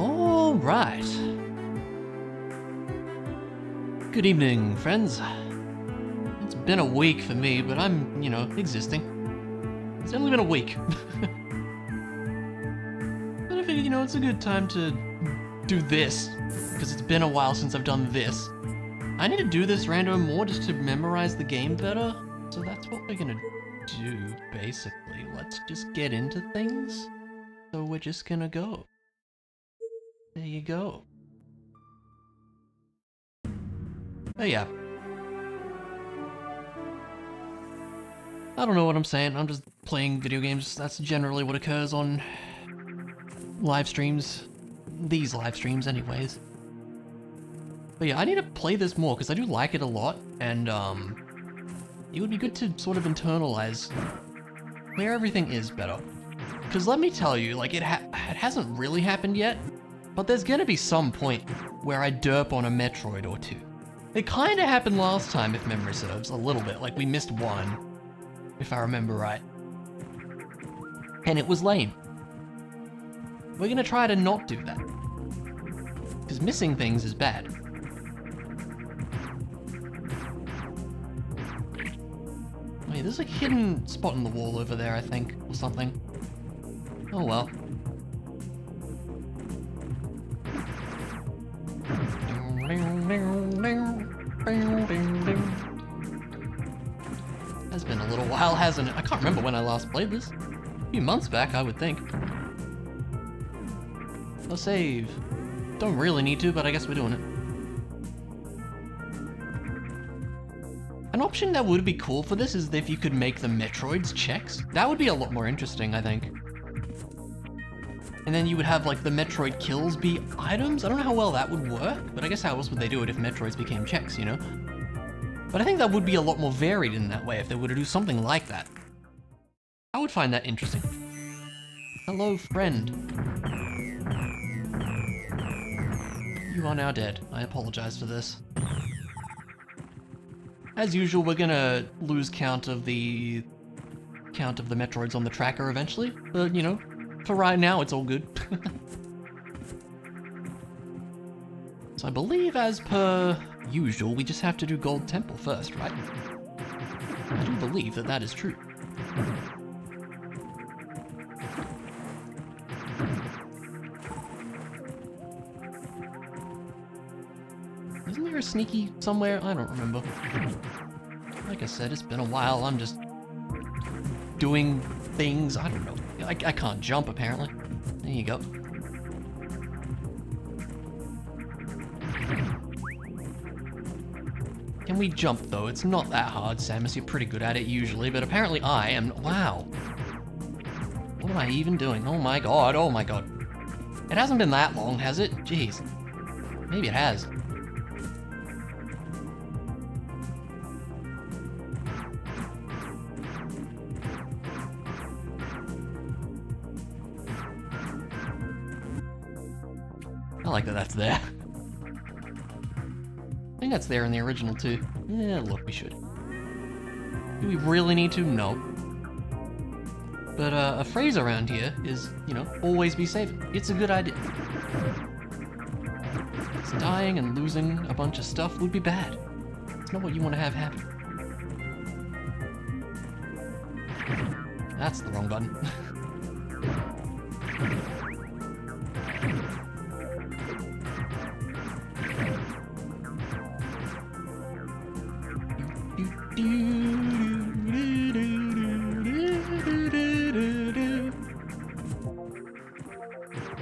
All right. Good evening, friends. It's been a week for me, but I'm, existing. It's only been a week. But I figured, it's a good time to do this, because it's been a while since I've done this. I need to do this random more just to memorize the game better, so that's what we're gonna do, basically. Let's just get into things. So we're just gonna go. There you go. Oh yeah. I don't know what I'm saying, I'm just playing video games. That's generally what occurs on live streams. These live streams anyways. But yeah, I need to play this more because I do like it a lot, and it would be good to sort of internalize where everything is better. Because let me tell you, like it hasn't really happened yet, but there's gonna be some point where I derp on a Metroid or two. It kinda happened last time, if memory serves, a little bit, like we missed one, if I remember right. And it was lame. We're gonna try to not do that. Because missing things is bad. Wait, there's a hidden spot in the wall over there, I think, or something. Oh well. Has been a little while, hasn't it? I can't remember when I last played this. A few months back, I would think. No save. Don't really need to, but I guess we're doing it. An option that would be cool for this is if you could make the Metroids checks. That would be a lot more interesting, I think. And then you would have like the Metroid kills be items? I don't know how well that would work, but I guess how else would they do it if Metroids became checks, you know? But I think that would be a lot more varied in that way if they were to do something like that. I would find that interesting. Hello, friend. You are now dead. I apologize for this. As usual, we're gonna lose count of the Metroids on the tracker eventually, but for right now, it's all good. So I believe, as per usual, we just have to do Gold Temple first, right? I do believe that that is true. Isn't there a sneaky somewhere? I don't remember. Like I said, it's been a while. I'm just doing things. I don't know. I can't jump, apparently. There you go. Can we jump, though? It's not that hard, Samus. You're pretty good at it usually, but apparently I am. Wow. What am I even doing? Oh my god, oh my god. It hasn't been that long, has it? Jeez. Maybe it has. I like that that's there. I think that's there in the original too. Yeah, look, we should. Do we really need to? No. But a phrase around here is, always be safe. It's a good idea. Because dying and losing a bunch of stuff would be bad. It's not what you want to have happen. That's the wrong button.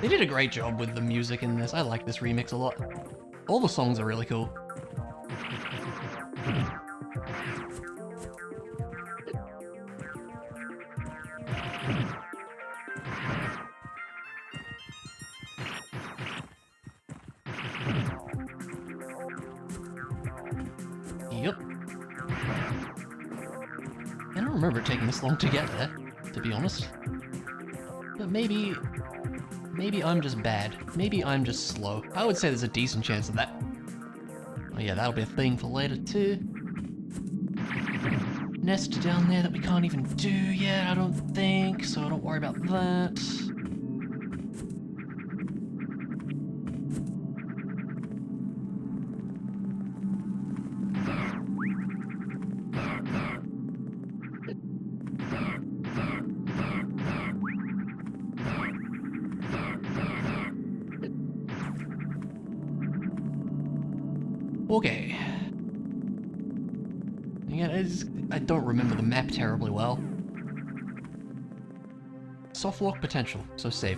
They did a great job with the music in this. I like this remix a lot. All the songs are really cool. Yep. I don't remember it taking this long to get there, to be honest. But maybe I'm just bad. Maybe I'm just slow. I would say there's a decent chance of that. Oh yeah, that'll be a thing for later too. Nest down there that we can't even do yet, I don't think, so don't worry about that. Okay. Yeah, I don't remember the map terribly well. Soft lock potential, so safe.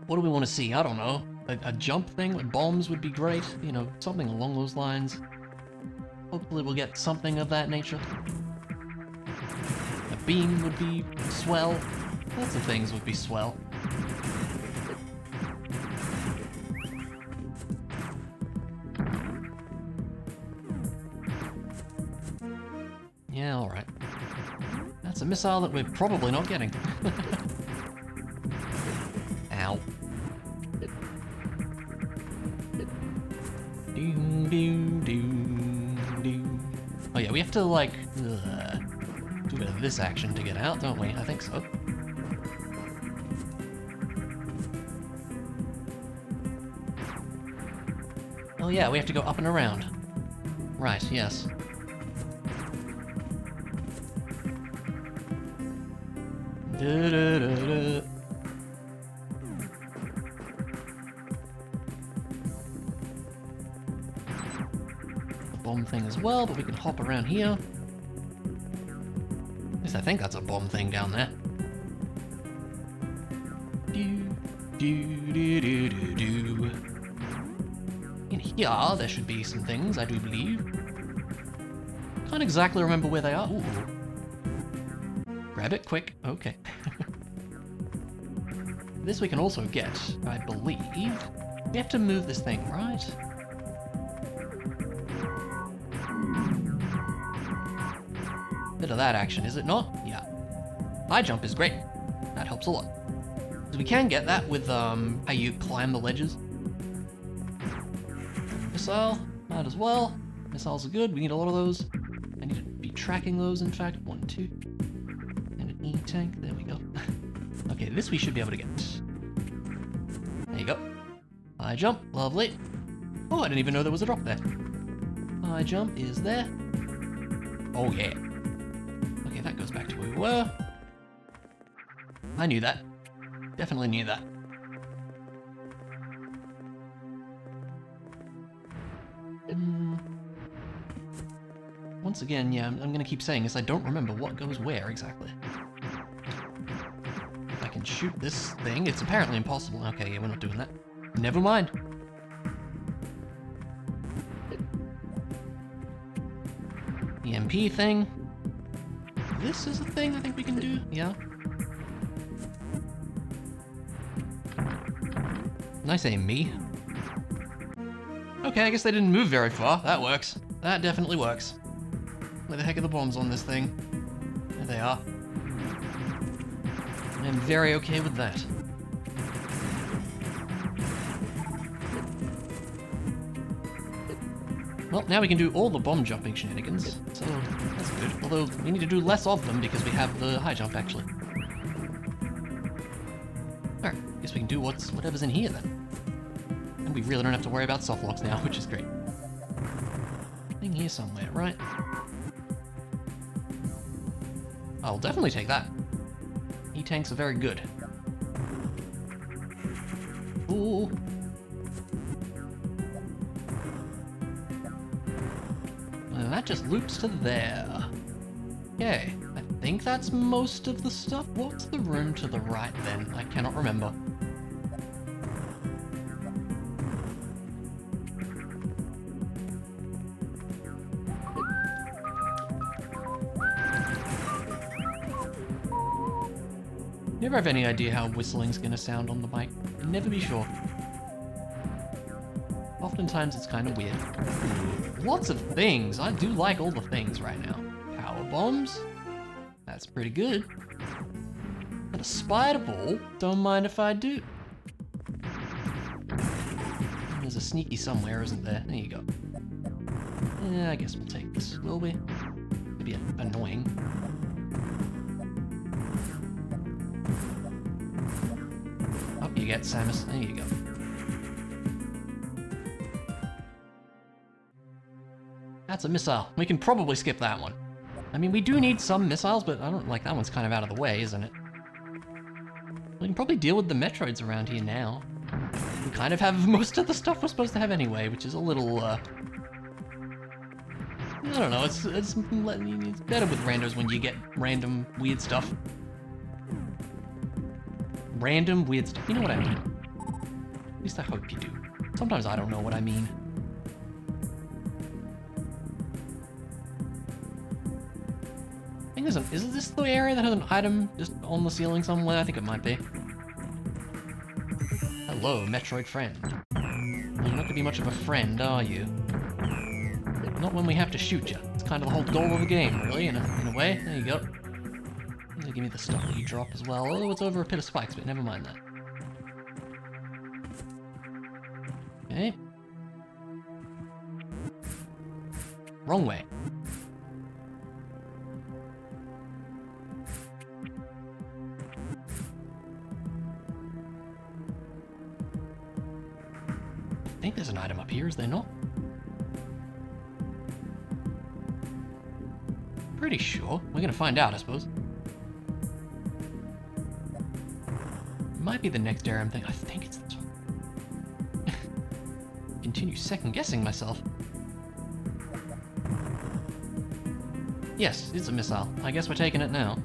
What do we want to see? I don't know. A jump thing with bombs would be great. You know, something along those lines. Hopefully we'll get something of that nature. A beam would be swell. Lots of things would be swell. Yeah, alright. That's a missile that we're probably not getting. Ow. Oh yeah, we have to like do a bit of this action to get out, don't we? I think so. Oh yeah, we have to go up and around. Right, yes. Da-da-da-da. Bomb thing as well, but we can hop around here. At least I think that's a bomb thing down there. Do. In here, there should be some things, I do believe. Can't exactly remember where they are. Ooh. Grab it, quick. Okay. This we can also get, I believe. We have to move this thing, right? Bit of that action, is it not? Yeah. High jump is great. That helps a lot. So we can get that with how you climb the ledges. Missile, might as well. Missiles are good, we need a lot of those. I need to be tracking those, in fact. 1, 2. And an E-tank, there we go. Okay, this we should be able to get. There you go. High jump, lovely. Oh, I didn't even know there was a drop there. High jump is there. Oh yeah. Okay, that goes back to where we were. I knew that. Definitely knew that. Once again, yeah, I'm gonna keep saying this, I don't remember what goes where exactly. If I can shoot this thing, it's apparently impossible. Okay, yeah, we're not doing that. Never mind. EMP thing. This is a thing I think we can do, yeah. Nice aim, me. Okay, I guess they didn't move very far. That works. That definitely works. Where the heck are the bombs on this thing? There they are. I'm very okay with that. Well, now we can do all the bomb jumping shenanigans, so that's good. Although, we need to do less of them because we have the high jump, actually. Alright, guess we can do whatever's in here, then. And we really don't have to worry about soft locks now, which is great. Thing here somewhere, right? I'll definitely take that. E-tanks are very good. Ooh. And that just loops to there. Okay, I think that's most of the stuff. What's the room to the right then? I cannot remember. Never have any idea how whistling's gonna sound on the mic. Can never be sure. Oftentimes it's kind of weird. Lots of things. I do like all the things right now. Power bombs. That's pretty good. And a spider ball. Don't mind if I do. There's a sneaky somewhere, isn't there? There you go. Yeah, I guess we'll take this, will we? It'd be annoying. Up you get, Samus. There you go. That's a missile. We can probably skip that one. I mean, we do need some missiles, but I don't like that one's kind of out of the way, isn't it? We can probably deal with the Metroids around here now. we kind of have most of the stuff we're supposed to have anyway, which is a little, I don't know, it's better with randos when you get random weird stuff. Random weird stuff, you know what I mean? At least I hope you do. Sometimes I don't know what I mean. I think is this the area that has an item just on the ceiling somewhere? I think it might be. Hello, Metroid friend. You're not gonna be much of a friend, are you? Not when we have to shoot you. It's kind of the whole goal of the game, really, in a way. There you go. Give me the stuff that you drop as well. Oh, it's over a pit of spikes, but never mind that. Okay. Wrong way. I think there's an item up here, is there not? Pretty sure. We're gonna find out, I suppose. Might be the next area I'm thinking. I think it's this one. Continue second guessing myself. Yes, it's a missile. I guess we're taking it now.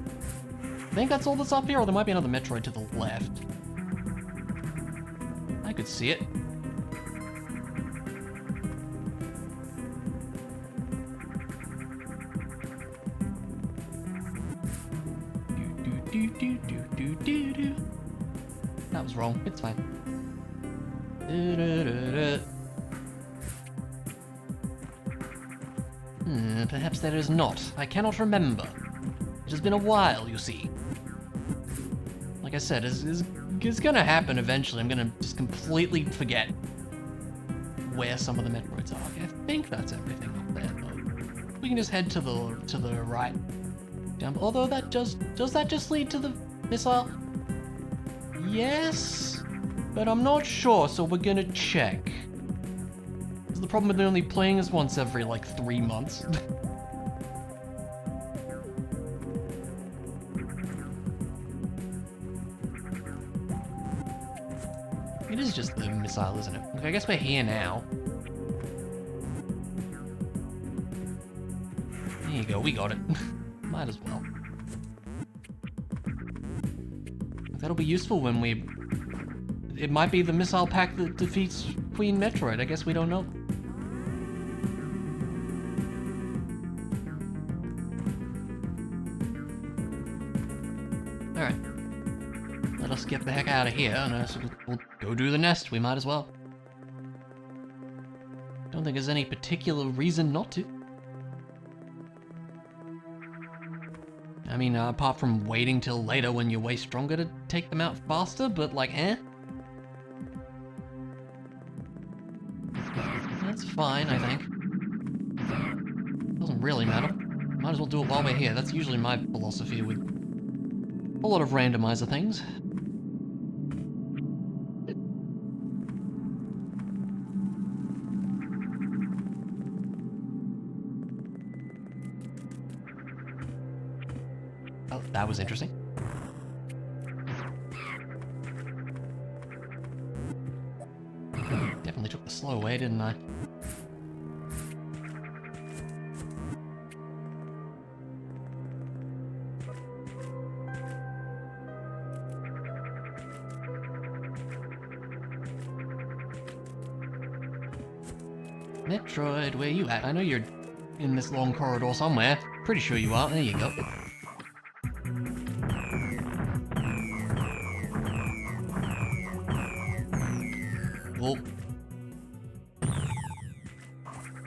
I think that's all that's up here, or there might be another Metroid to the left. I could see it. That was wrong. It's fine. Perhaps there is not. I cannot remember. It has been a while, you see. Like I said, it's gonna happen eventually. I'm gonna just completely forget where some of the Metroids are. Okay, I think that's everything up there, though. We can just head to the right. Although that does that just lead to the missile? Yes, but I'm not sure, so we're gonna check. This is the problem with only playing this once every like 3 months. It is just the missile, isn't it? Okay, I guess we're here now. There you go, we got it. Might as well. That'll be useful when we... It might be the missile pack that defeats Queen Metroid. I guess we don't know. Alright. Let us get the heck out of here, and we'll go do the nest. We might as well. Don't think there's any particular reason not to. I mean, apart from waiting till later when you're way stronger to take them out faster, but like, That's fine, I think. Doesn't really matter. Might as well do it while we're here. That's usually my philosophy with a lot of randomizer things. Oh, that was interesting. Definitely took the slow way, didn't I? Metroid, where you at? I know you're in this long corridor somewhere. Pretty sure you are. There you go. Well,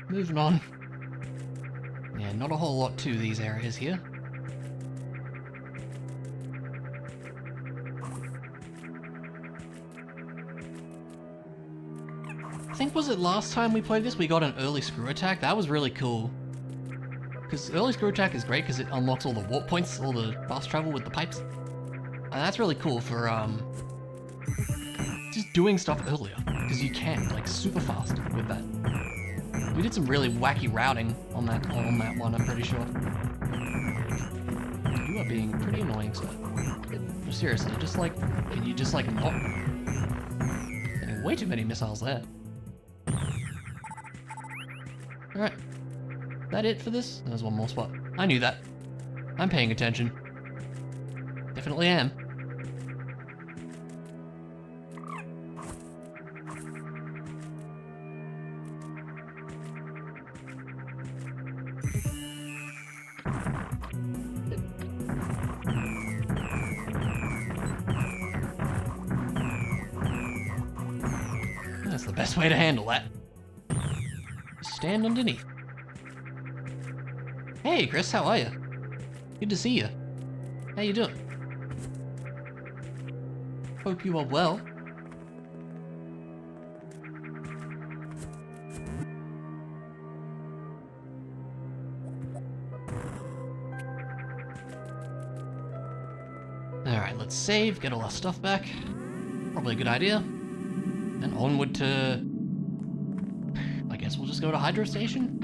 moving on. Yeah, not a whole lot to these areas here. I think, was it last time we played this, we got an early screw attack? That was really cool. Because early screw attack is great because it unlocks all the warp points, all the fast travel with the pipes. And that's really cool for, just doing stuff earlier. Because you can, like, super fast with that. We did some really wacky routing on that one, I'm pretty sure. You are being pretty annoying, sir. No, seriously, just like, can you just like not? Getting way too many missiles there. Alright. Is that it for this? There's one more spot. I knew that. I'm paying attention. Definitely am. That's the best way to handle that. Stand underneath. Hey, Chris, how are you? Good to see you. How you doing? Hope you are well. Alright, let's save, get all our stuff back. Probably a good idea. And onward to... I guess we'll just go to Hydro Station?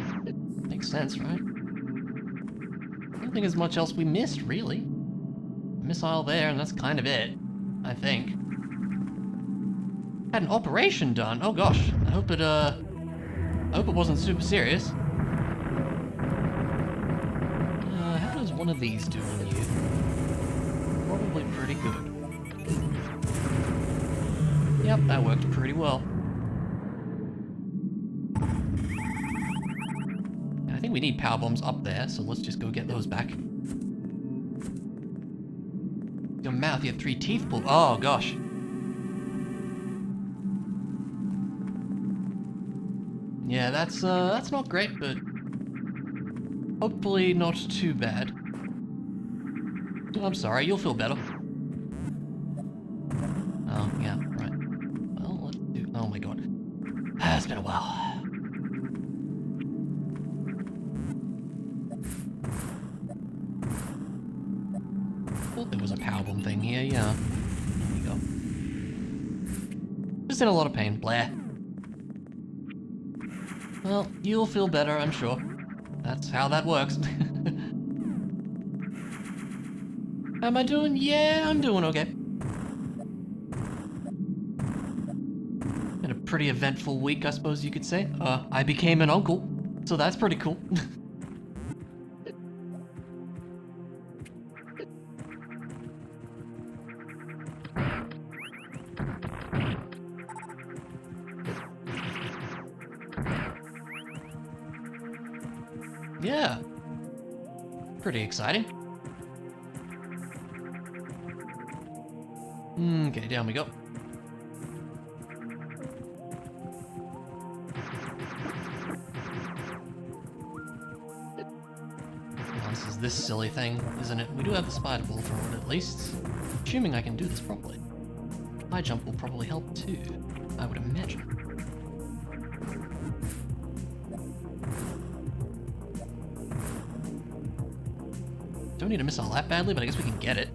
Makes sense, right? I don't think there's much else we missed, really. Missile there, and that's kind of it. I think. Had an operation done. Oh gosh. I hope it wasn't super serious. How does one of these do on you? Probably pretty good. Yep, that worked pretty well. And I think we need power bombs up there, so let's just go get those back. Your mouth, you have 3 teeth pulled. Oh gosh. Yeah, that's not great, but hopefully not too bad. Oh, I'm sorry, you'll feel better. Oh, yeah, right. Well, let's do... Oh my god. It's been a while. Thought there was a power bomb thing here, yeah. There we go. Just in a lot of pain, Blair. Well, you'll feel better, I'm sure. That's how that works. How am I doing? Yeah, I'm doing okay. Been a pretty eventful week, I suppose you could say. I became an uncle, so that's pretty cool. Yeah. Pretty exciting. Okay, down we go. Oh, this is this silly thing, isn't it? We do have the spider ball for it, at least. Assuming I can do this properly. High jump will probably help too, I would imagine. Don't need a missile that badly, but I guess we can get it.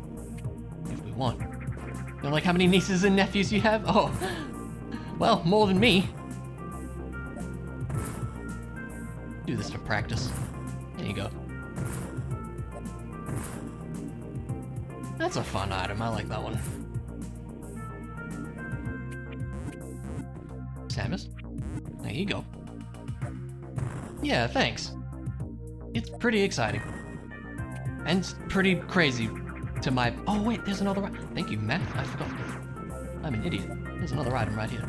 If we want. You know, like how many nieces and nephews you have? Oh, well, more than me. Do this for practice. There you go. That's a fun item, I like that one. Samus? There you go. Yeah, thanks. It's pretty exciting. And it's pretty crazy to my... Oh wait, there's another... Thank you, Matt. I forgot. I'm an idiot. There's another item right here.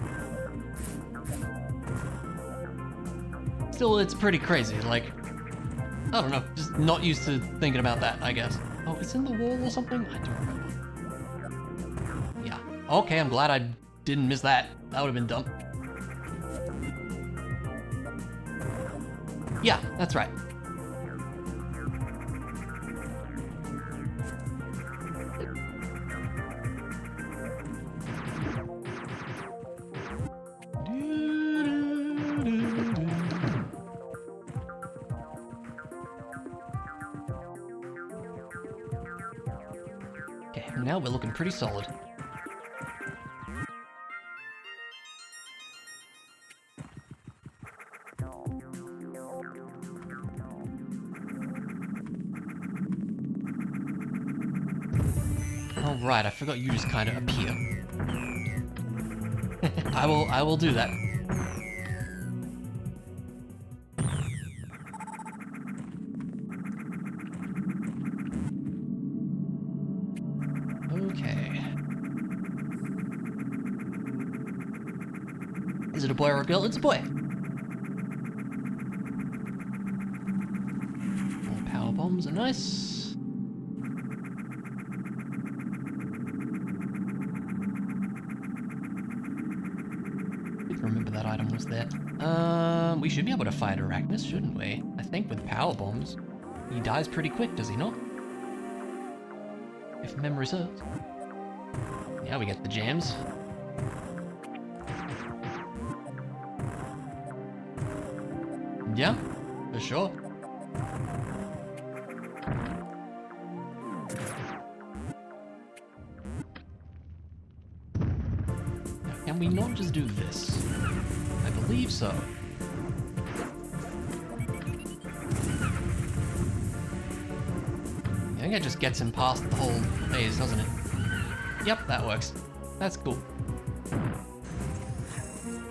Still, it's pretty crazy. Like, I don't know. Just not used to thinking about that, I guess. Oh, it's in the wall or something? I don't remember. Yeah. Okay, I'm glad I didn't miss that. That would have been dumb. Yeah, that's right. Okay, now we're looking pretty solid. Alright, I forgot you just kind of appear. I will do that. Okay. Is it a boy or a girl? It's a boy. More power bombs are nice. Remember that item was there. We should be able to fight Arachnus, shouldn't we? I think with power bombs. He dies pretty quick, does he not? If memory serves. Yeah, we get the jams. Yeah, for sure. Now, can we not just do this? I believe so. I think it just gets him past the whole phase, doesn't it? Yep, that works. That's cool.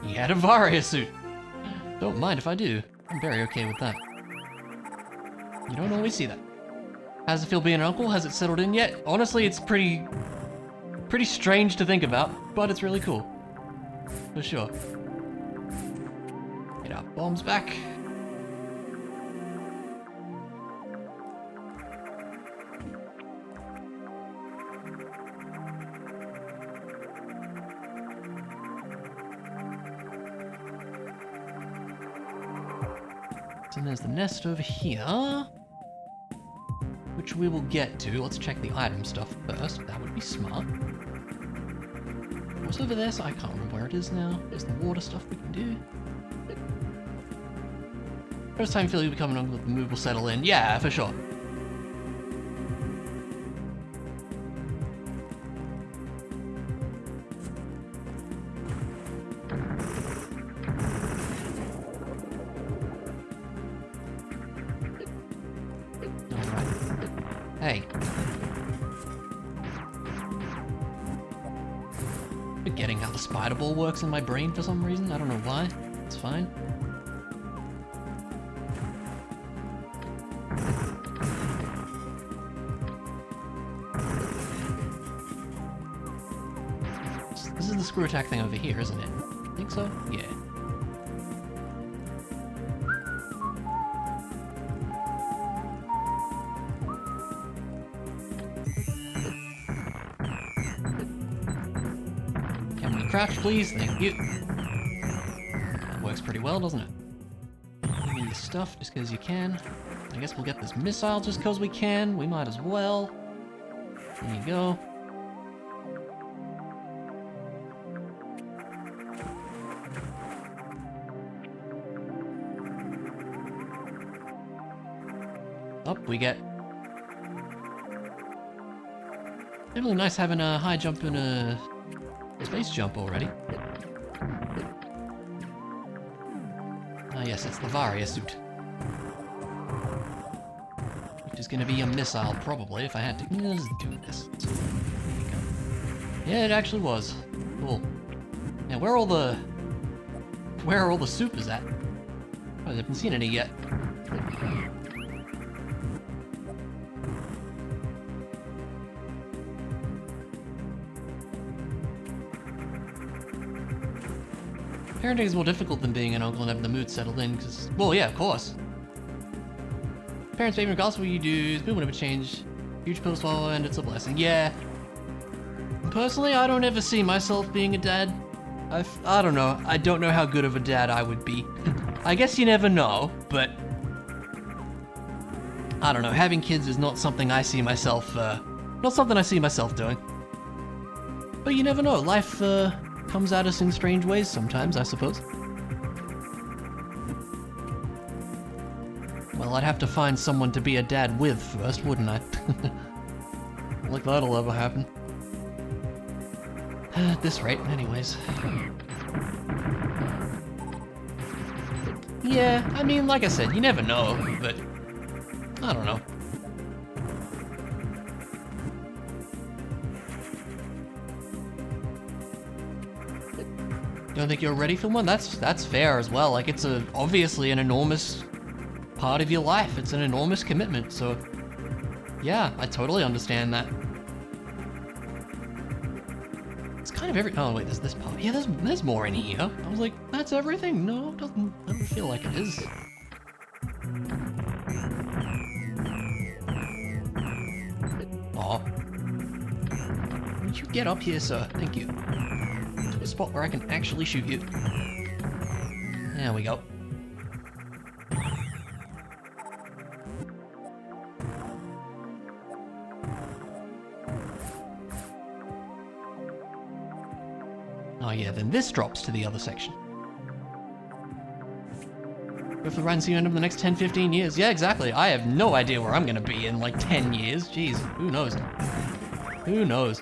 He had a Varia suit. Don't mind if I do. I'm very okay with that. You don't always see that. How does it feel being an uncle? Has it settled in yet? Honestly, it's pretty strange to think about, but it's really cool. For sure. Get our bombs back. And there's the nest over here, which we will get to. Let's check the item stuff first. That would be smart. What's over there? So I can't remember where it is now. There's the water stuff we can do. First time feel you become an uncle, the move will settle in. Yeah, for sure. Hey. Forgetting how the spider ball works in my brain for some reason. I don't know why. It's fine. This is the screw attack thing over here, isn't it? I think so? Yeah. Crouch, please. Thank you. That works pretty well, doesn't it? Give me the stuff just because you can. I guess we'll get this missile just because we can. We might as well. There you go. Up we get. Definitely nice having a high jump and a space jump already. Ah yes, it's the Varia suit. Which is gonna be a missile, probably, if I had to. Let's do this. There you go. Yeah, it actually was. Cool. Yeah, where are all the supers at? I haven't seen any yet. Parenting is more difficult than being an uncle and having the mood settled in, because, well, yeah, of course. Parents' favorite regardless of what you do, the mood will never change. Huge pill swallow, and it's a blessing. Yeah. Personally, I don't ever see myself being a dad. I don't know. I don't know how good of a dad I would be. I guess you never know, but I don't know. Having kids is not something I see myself, not something I see myself doing. But you never know. Life, comes at us in strange ways sometimes, I suppose. Well, I'd have to find someone to be a dad with first, wouldn't I? Like that'll ever happen. At this rate, anyways. Yeah, I mean, like I said, you never know, but I don't know. You don't think you're ready for one? That's fair as well. Like, it's obviously an enormous part of your life. It's an enormous commitment, so yeah, I totally understand that. It's kind of oh wait, there's this part. Yeah, there's more in here. I was like, that's everything? No, it doesn't feel like it is. Aw. Would you get up here, sir? Thank you. To a spot where I can actually shoot you. There we go. Oh yeah, then this drops to the other section. Go for the ride and see you end up in the next 10, 15 years. Yeah, exactly. I have no idea where I'm gonna be in like 10 years. Jeez, who knows? Who knows?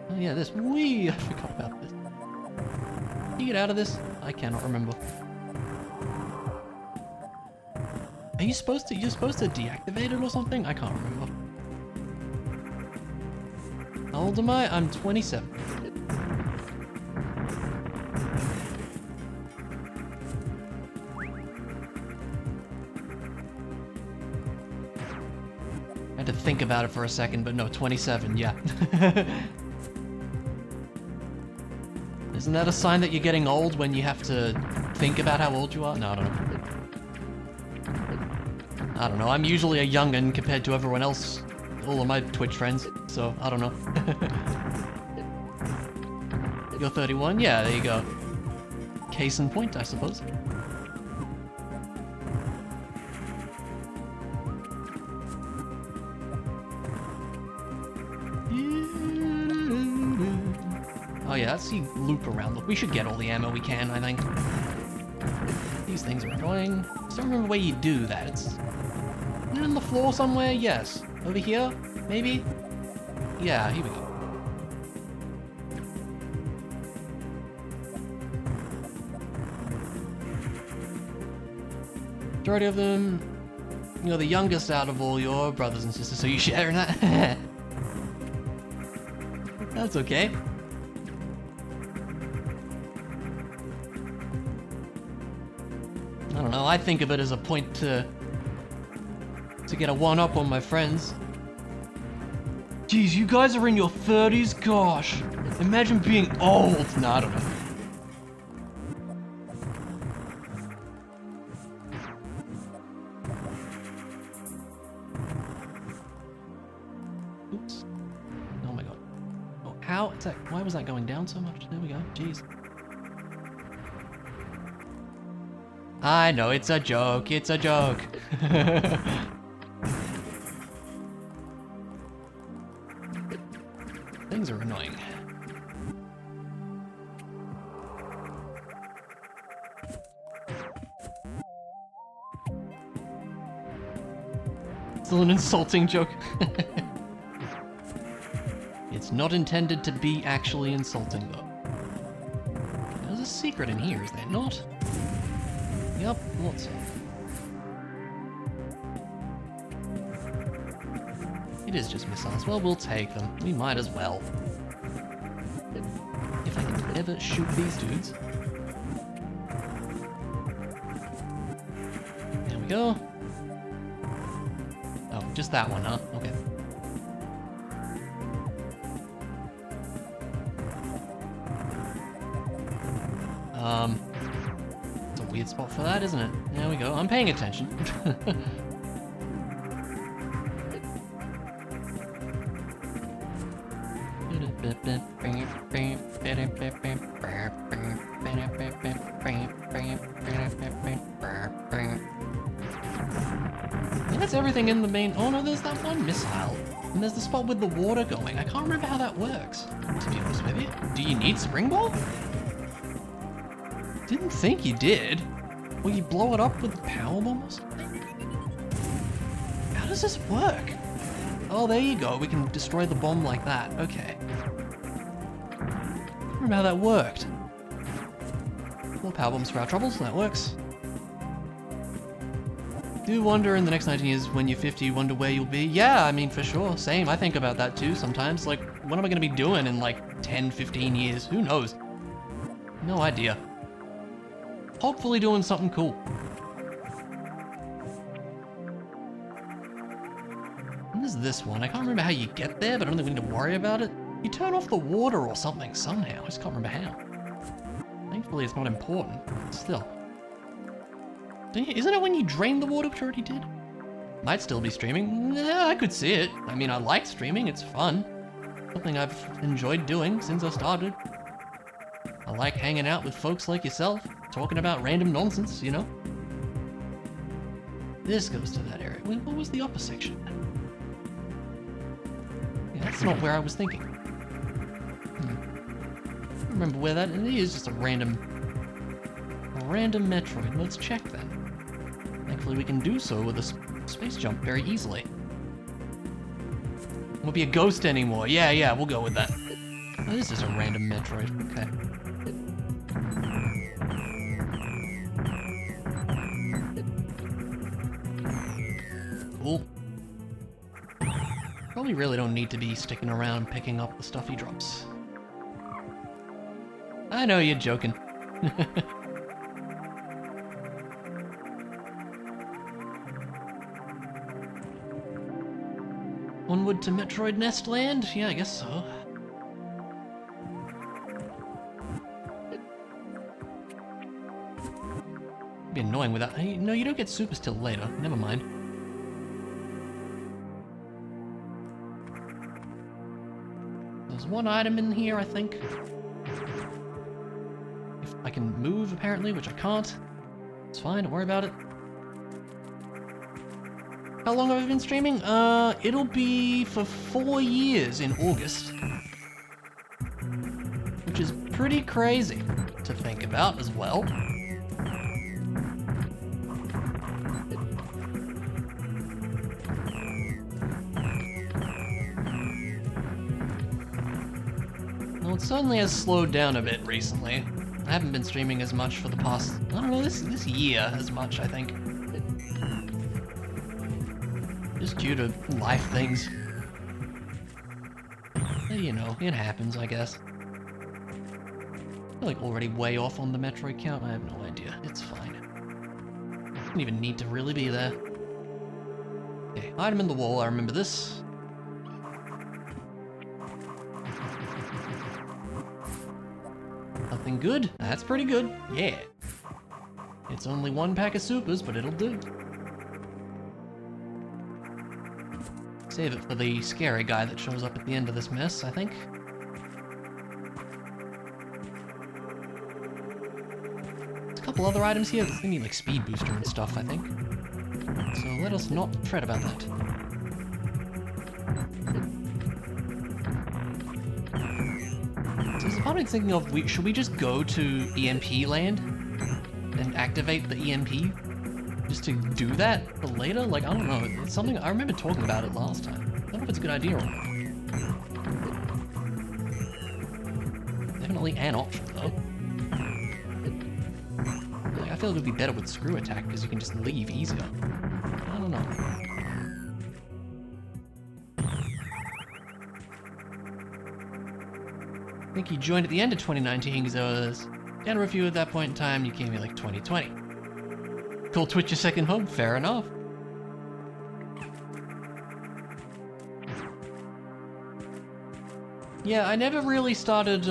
Oh yeah, this. Whee! I forgot about this. Can you get out of this? I cannot remember. Are you supposed to? You're supposed to deactivate it or something? I can't remember. How old am I? I'm 27. I had to think about it for a second, but no, 27, yeah. Isn't that a sign that you're getting old when you have to think about how old you are? No, I don't know. I don't know, I'm usually a young'un compared to everyone else, all of my Twitch friends, so I don't know. You're 31? Yeah, there you go. Case in point, I suppose. Oh yeah, let's see loop around. Look, we should get all the ammo we can, I think. These things are annoying. I don't remember where you do that. It's in the floor somewhere? Yes. Over here? Maybe? Yeah, here we go. Majority of them, you're the youngest out of all your brothers and sisters, so you sharing that? That's okay. I don't know, I think of it as a point to get a one-up on my friends. Geez, you guys are in your 30s? Gosh, imagine being old. No, I don't know. Oops. Oh my god. Oh, how? Why was that going down so much? There we go. Jeez. I know, it's a joke. It's a joke. Things are annoying. Still an insulting joke. It's not intended to be actually insulting, though. There's a secret in here, is there not? Yep, what's it? It is just missiles. Well, we'll take them. We might as well. If I can ever shoot these dudes. There we go. Oh, just that one, huh? Okay. It's a weird spot for that, isn't it? There we go. I'm paying attention. That's everything in the main. Oh no, there's that one missile. And there's the spot with the water going. I can't remember how that works, to be honest with you. Do you need spring ball? Didn't think you did. Will you blow it up with the power bomb or something? How does this work? Oh, there you go. We can destroy the bomb like that. Okay. I don't remember how that worked. More power bombs for our troubles. That works. Do wonder in the next 19 years when you're 50, you wonder where you'll be. Yeah, I mean, for sure. Same. I think about that too sometimes. Like, what am I going to be doing in like 10, 15 years? Who knows? No idea. Hopefully doing something cool. And there's this one. I can't remember how you get there, but I don't think we need to worry about it. You turn off the water or something somehow. I just can't remember how. Thankfully, it's not important. Still. Isn't it when you drain the water, which I already did? Might still be streaming. Yeah, I could see it. I mean, I like streaming. It's fun. Something I've enjoyed doing since I started. I like hanging out with folks like yourself, talking about random nonsense, you know? This goes to that area. Wait, what was the upper section? Yeah, that's not where I was thinking. I don't remember where that is. It is just a random Metroid. Let's check then. Thankfully we can do so with a space jump very easily. Won't be a ghost anymore. Yeah, we'll go with that. Oh, this is a random Metroid. Okay. Cool. Probably really don't need to be sticking around picking up the stuff he drops. I know you're joking. Onward to Metroid Nest Land? Yeah, I guess so. It'd be annoying without... Hey, no, you don't get supers till later. Never mind. There's one item in here, I think. If I can move, apparently, which I can't. It's fine, don't worry about it. How long have I been streaming? It'll be for 4 years in August. Which is pretty crazy to think about as well. Well, it certainly has slowed down a bit recently. I haven't been streaming as much for the past, I don't know, this year as much, I think. Just due to life things. You know, it happens, I guess. I'm like already way off on the Metroid count. I have no idea. It's fine. Don't even need to really be there. Okay, item in the wall. I remember this. Nothing good. That's pretty good. Yeah. It's only 1 pack of supers, but it'll do. Save it for the scary guy that shows up at the end of this mess, I think. There's a couple other items here. They need like speed booster and stuff, I think. So let us not fret about that. So there's a part of me thinking of, should we just go to EMP land and activate the EMP? Just to do that for later? Like, I don't know. It's something I remember talking about it last time. I don't know if it's a good idea or not. Definitely an option, though. Like, I feel it would be better with screw attack because you can just leave easier. I don't know. I think you joined at the end of 2019 because I was down a review at that point in time. You came in like 2020. Call Twitch your second home, fair enough. Yeah, I never really started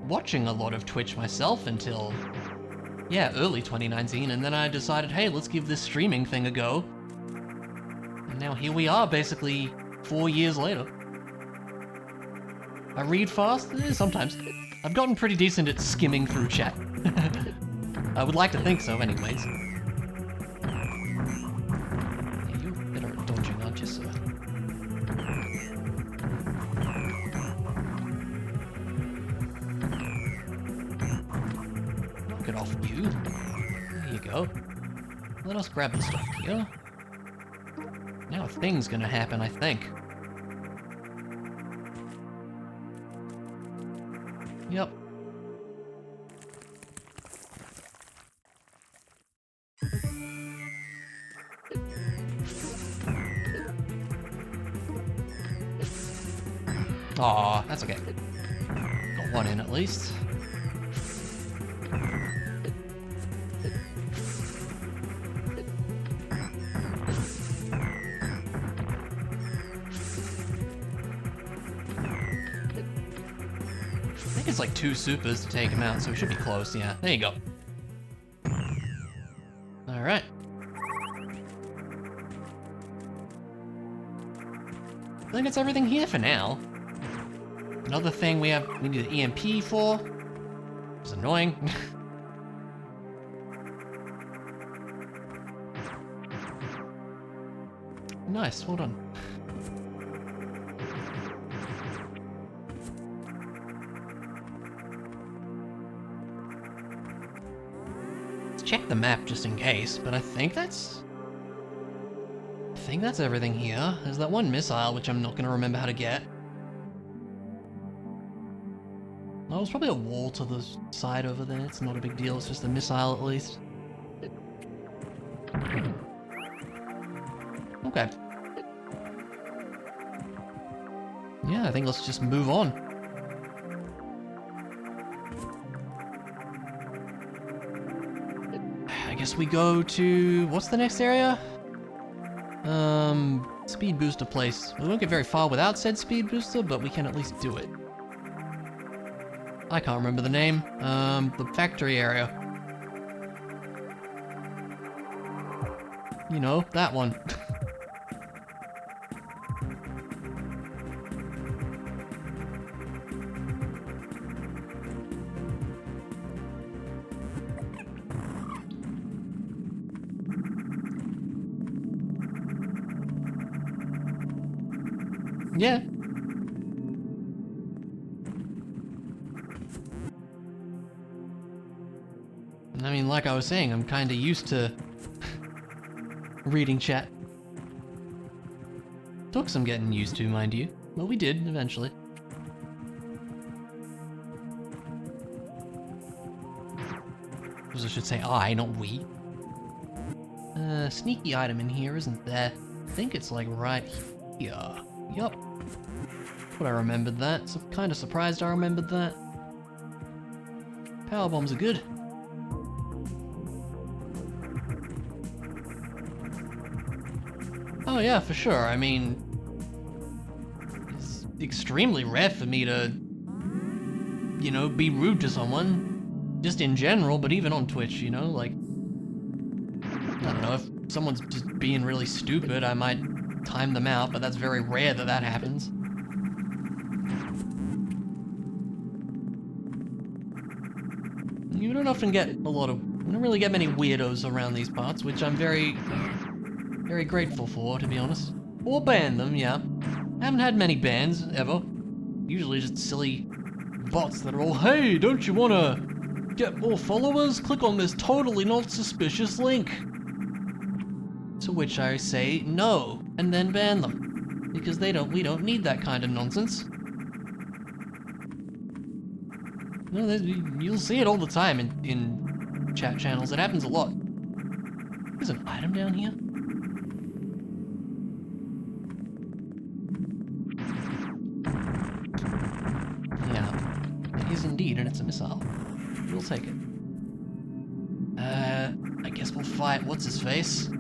watching a lot of Twitch myself until, yeah, early 2019, and then I decided, hey, let's give this streaming thing a go. And now here we are, basically 4 years later. I read fast? Sometimes. I've gotten pretty decent at skimming through chat. I would like to think so, anyways. Get off you. There you go. Let us grab the stuff here. Now a thing's gonna happen, I think. Yep. Aw, that's okay. Got one in at least. I think it's like 2 supers to take him out, so we should be close. Yeah, there you go. Alright. I think that's everything here for now. Another thing we need an EMP for. It's annoying. Nice, well done. Let's check the map just in case, but I think that's everything here. There's that one missile, which I'm not going to remember how to get. Oh, there's probably a wall to the side over there. It's not a big deal. It's just a missile, at least. Okay. Yeah, I think let's just move on. I guess we go to... what's the next area? Speed booster place. We won't get very far without said speed booster, but we can at least do it. I can't remember the name. The factory area. You know, that one. Yeah. I mean, like I was saying, I'm kinda used to reading chat. Took some getting used to, mind you. Well, we did, eventually. I should say I, not we. Sneaky item in here, isn't there? I think it's like right here. Yup. But I remembered that, so kinda surprised I remembered that. Power bombs are good. Oh yeah, for sure. I mean, it's extremely rare for me to, you know, be rude to someone. Just in general, but even on Twitch, you know, like, I don't know, if someone's just being really stupid, I might time them out, but that's very rare that that happens. You don't often get you don't really get many weirdos around these parts, which I'm very grateful for, to be honest. Or ban them, yeah. Haven't had many bans, ever. Usually just silly bots that are all, hey, don't you wanna get more followers? Click on this totally not suspicious link. To which I say no, and then ban them. Because we don't need that kind of nonsense. No, you'll see it all the time in chat channels. It happens a lot. There's an item down here. Yeah, it is indeed, and it's a missile. We'll take it. I guess we'll fight what's his face.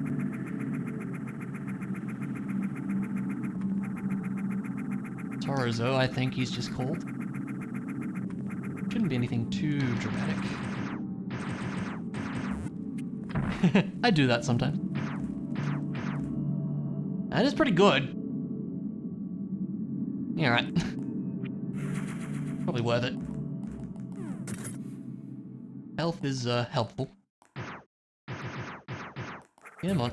Torozo, I think he's just called. Shouldn't be anything too dramatic. I do that sometimes. That is pretty good. Yeah, right. Probably worth it. Health is helpful. Come on.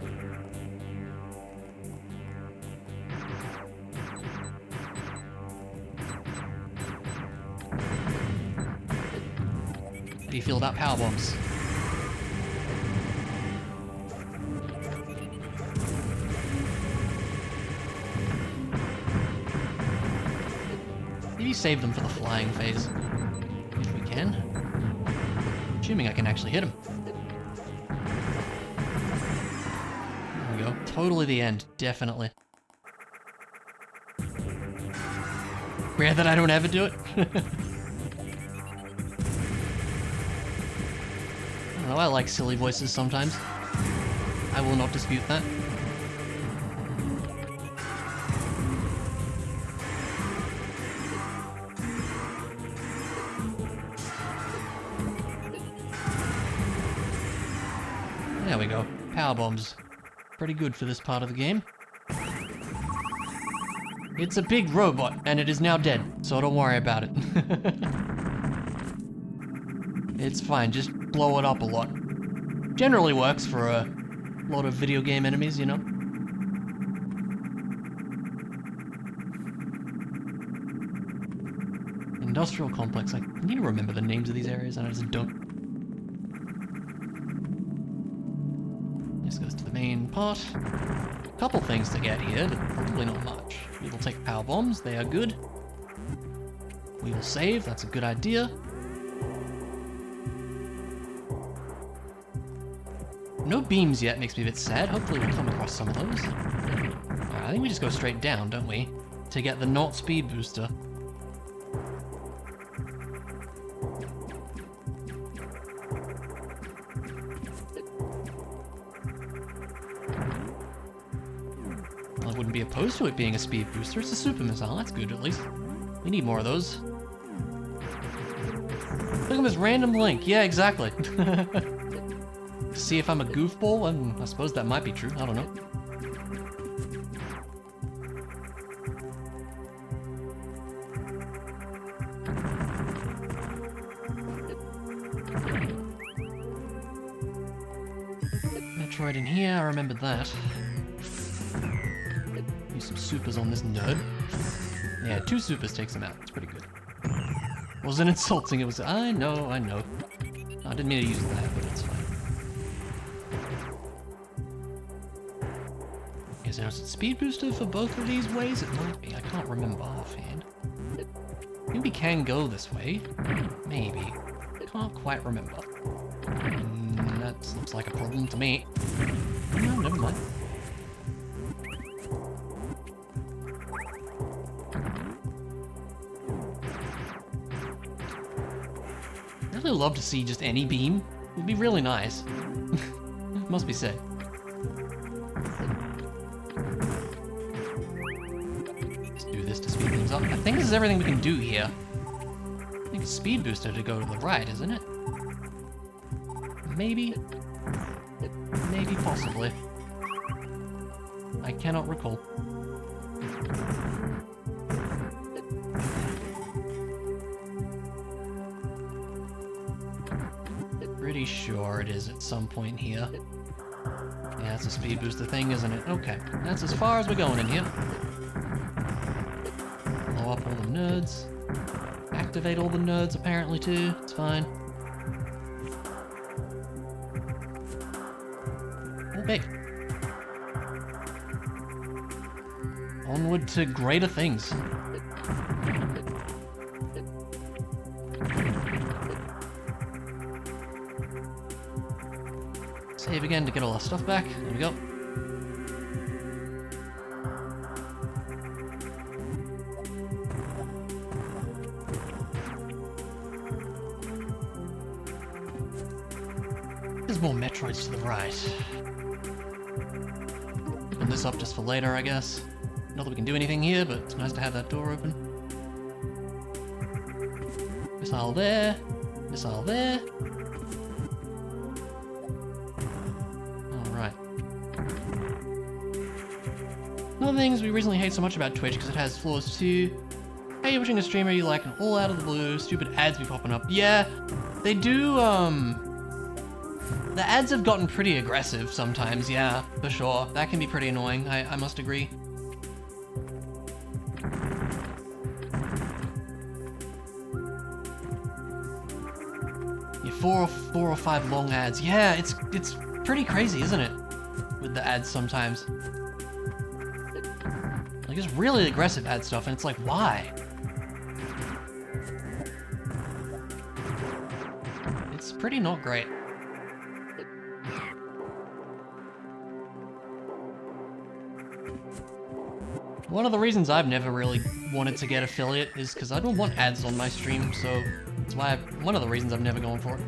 How do you feel about power bombs? Maybe save them for the flying phase, if we can. Assuming I can actually hit him. There we go. Totally the end, definitely. Rare that I don't ever do it. I don't know, I like silly voices sometimes. I will not dispute that. There we go. Power bombs. Pretty good for this part of the game. It's a big robot, and it is now dead, so don't worry about it. It's fine, just blow it up a lot. Generally works for a lot of video game enemies, you know? Industrial complex. I need to remember the names of these areas, and I just don't. This goes to the main part. Couple things to get here, but probably not much. We will take power bombs, they are good. We will save, that's a good idea. No beams yet, makes me a bit sad. Hopefully we'll come across some of those. Alright, I think we just go straight down, don't we? To get the not speed booster. I wouldn't be opposed to it being a speed booster. It's a super missile, that's good at least. We need more of those. Look at this random link. Yeah, exactly. See if I'm a goofball, and I suppose that might be true. I don't know. Metroid in here, I remember that. Use some supers on this nerd. Yeah, 2 supers takes him out. It's pretty good. Wasn't insulting, it was... I know. I didn't mean to use that, but it's fine. Is there a speed booster for both of these ways? It might be. I can't remember offhand. Maybe we can go this way. Maybe. Can't quite remember. That looks like a problem to me. No, never mind. I'd really love to see just any beam. It'd be really nice. Must be said. Let's do this to speed things up. I think this is everything we can do here. I think it's speed booster to go to the right, isn't it? Maybe? Maybe, possibly. I cannot recall. Pretty sure it is at some point here. Yeah, it's a speed booster thing, isn't it? Okay, that's as far as we're going in here. Blow up all the nerds. Activate all the nerds apparently too. It's fine. Okay. Onward to greater things. Save again to get all our stuff back. There we go. There's more Metroids to the right. Open this up just for later, I guess. Not that we can do anything here, but it's nice to have that door open. Missile there. Missile there. Alright. One of the things we recently hate so much about Twitch, because it has flaws too. Hey, you're watching a streamer you like, and all out of the blue, stupid ads be popping up. Yeah, they do, the ads have gotten pretty aggressive sometimes, yeah, for sure. That can be pretty annoying, I must agree. Yeah, four or five long ads. Yeah, it's pretty crazy, isn't it? With the ads sometimes. Like, it's really aggressive ad stuff, and it's like, why? It's pretty not great. One of the reasons I've never really wanted to get affiliate is because I don't want ads on my stream, so that's why one of the reasons I've never gone for it.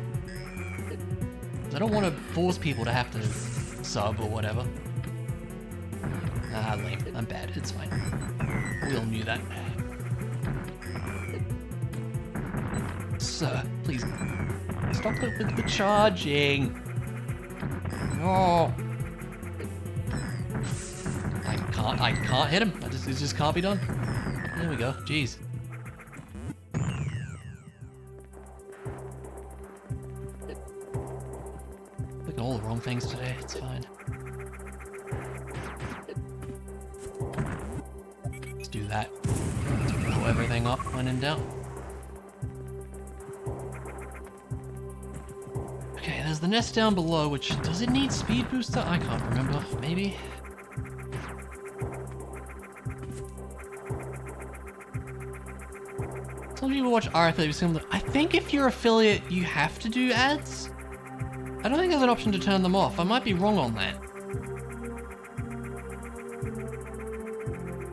I don't want to force people to have to sub or whatever. Ah, lame. I'm bad. It's fine. We all knew that. Sir, please stop the charging. No. I can't hit him. It just can't be done. There we go. Jeez. Clicking all the wrong things today. It's fine. Let's do that. Let's blow everything up when in doubt. Okay, there's the nest down below, which, does it need speed booster? I can't remember. Maybe? Some people watch our affiliate similar. I think if you're affiliate, you have to do ads. I don't think there's an option to turn them off. I might be wrong on that.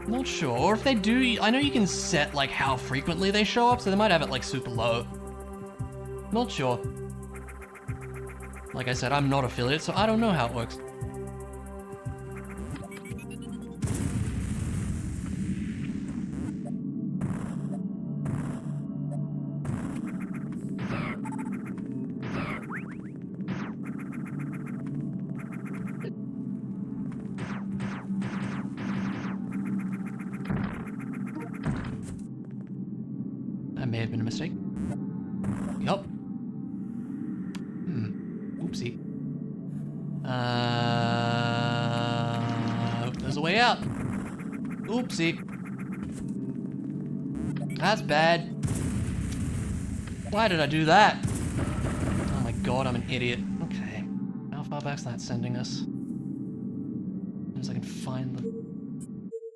Not sure. Or if they do, I know you can set like how frequently they show up, so they might have it like super low. Not sure. Like I said, I'm not affiliate, so I don't know how it works. That may have been a mistake. Yup. Oopsie. There's a way out. Oopsie. That's bad. Why did I do that? Oh my god, I'm an idiot. Okay. How far back's that sending us? As I can find the...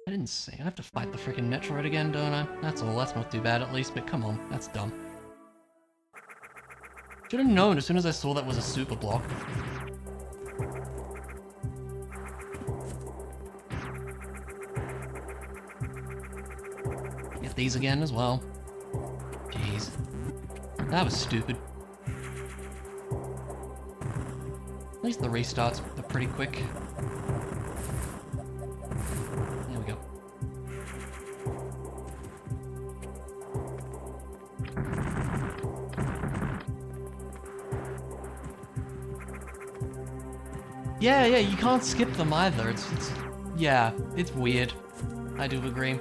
I didn't say. I have to fight the freaking Metroid again, don't I? That's all. That's not too bad at least, but come on. That's dumb. Should have known as soon as I saw that was a super block. Get these again as well. Jeez. That was stupid. At least the restarts are pretty quick. There we go. Yeah, you can't skip them either. Yeah, it's weird. I do agree.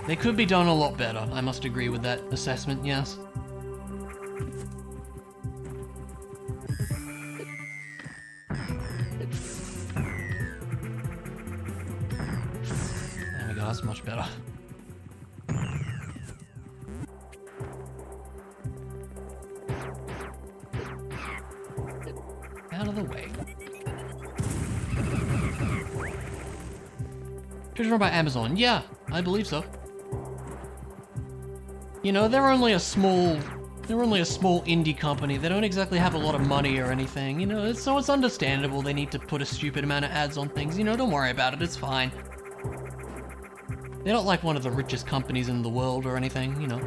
They could be done a lot better. I must agree with that assessment, yes. There we go, that's much better. Out of the way. Treasure run by Amazon. Yeah, I believe so. You know, they're only a small indie company. They don't exactly have a lot of money or anything, you know, so it's understandable they need to put a stupid amount of ads on things. You know, don't worry about it, it's fine. They're not like one of the richest companies in the world or anything, you know.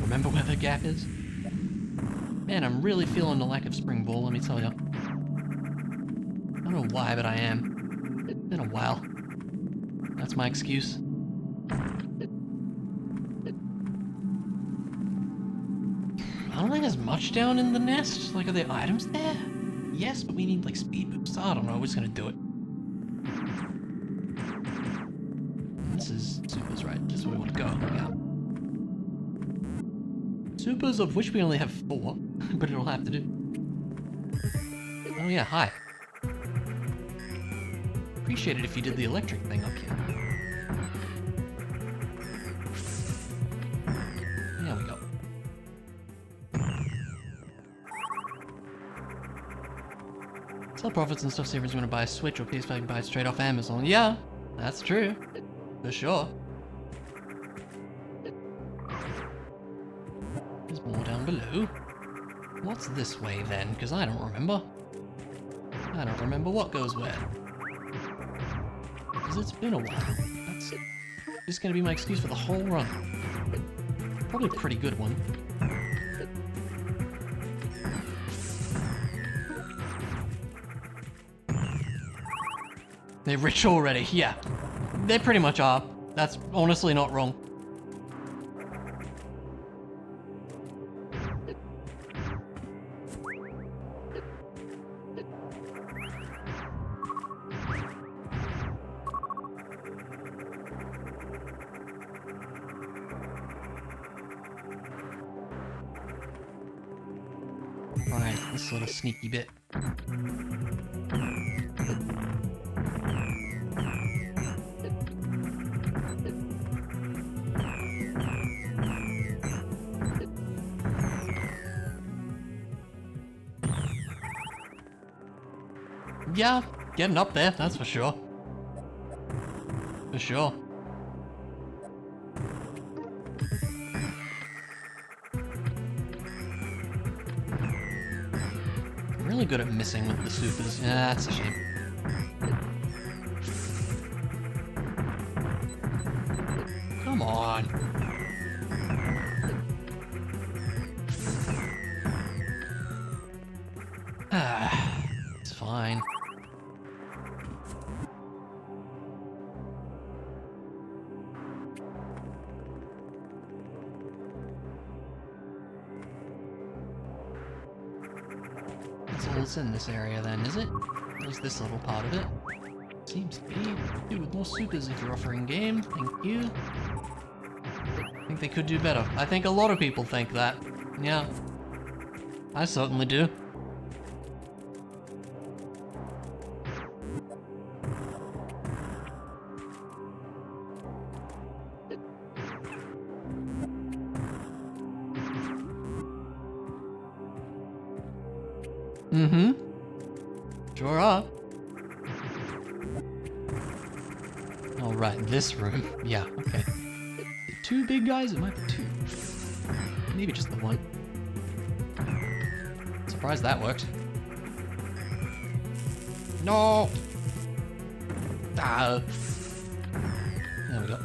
Remember where the gap is? Man, I'm really feeling the lack of spring ball, let me tell you. I don't know why, but I am. It's been a while. That's my excuse. I don't think there's much down in the nest. Like, are there items there? Yes, but we need, like, speed boosts. I don't know, we're just gonna do it. This is Supers, right? This is where we want to go, yeah. Supers, of which we only have 4, but it'll have to do. Oh yeah, hi. Appreciate it if you did the electric thing up here. There we go. Sell profits and stuff savers when you want to buy a Switch or PS5, you can buy it straight off Amazon. Yeah, that's true. For sure. There's more down below. What's this way then? Because I don't remember. I don't remember what goes where. Because it's been a while. That's just going to be my excuse for the whole run. Probably a pretty good one. They're rich already, yeah. They pretty much are. That's honestly not wrong. Right, this little sneaky bit. Yeah, getting up there, that's for sure. For sure. Really good at missing with the supers. Yeah, that's a shame. Come on. It's fine. That's all that's in this area then, is it? At least this little part of it. Seems to be. Do with more supers if you're offering game. Thank you. I think they could do better. I think a lot of people think that. Yeah. I certainly do. Mm-hmm. Sure are. All right, this room. Yeah, okay. The two big guys? It might be two. Maybe just the one. Surprised that worked. No! Ah. There we go.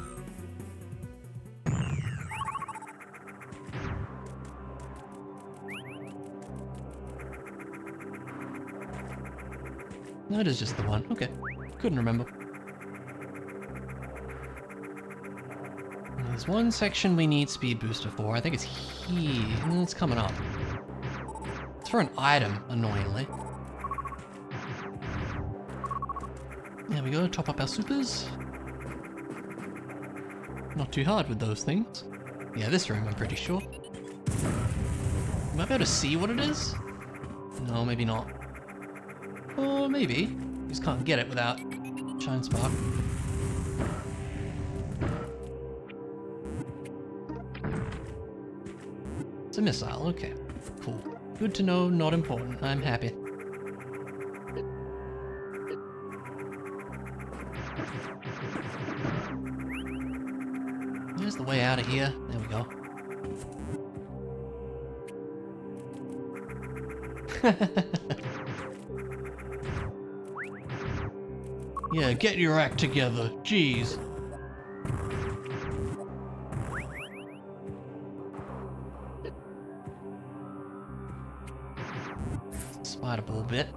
No, it is just the one. Okay. Couldn't remember. There's one section we need speed booster for. I think it's here. It's coming up. It's for an item, annoyingly. There we go, top up our supers. Not too hard with those things. Yeah, this room, I'm pretty sure. Am I able to see what it is? No, maybe not. Or maybe. You just can't get it without Shine Spark. It's a missile, okay. Cool. Good to know, not important. I'm happy. There's the way out of here. There we go. Yeah, get your act together. Jeez. Spider ball bit.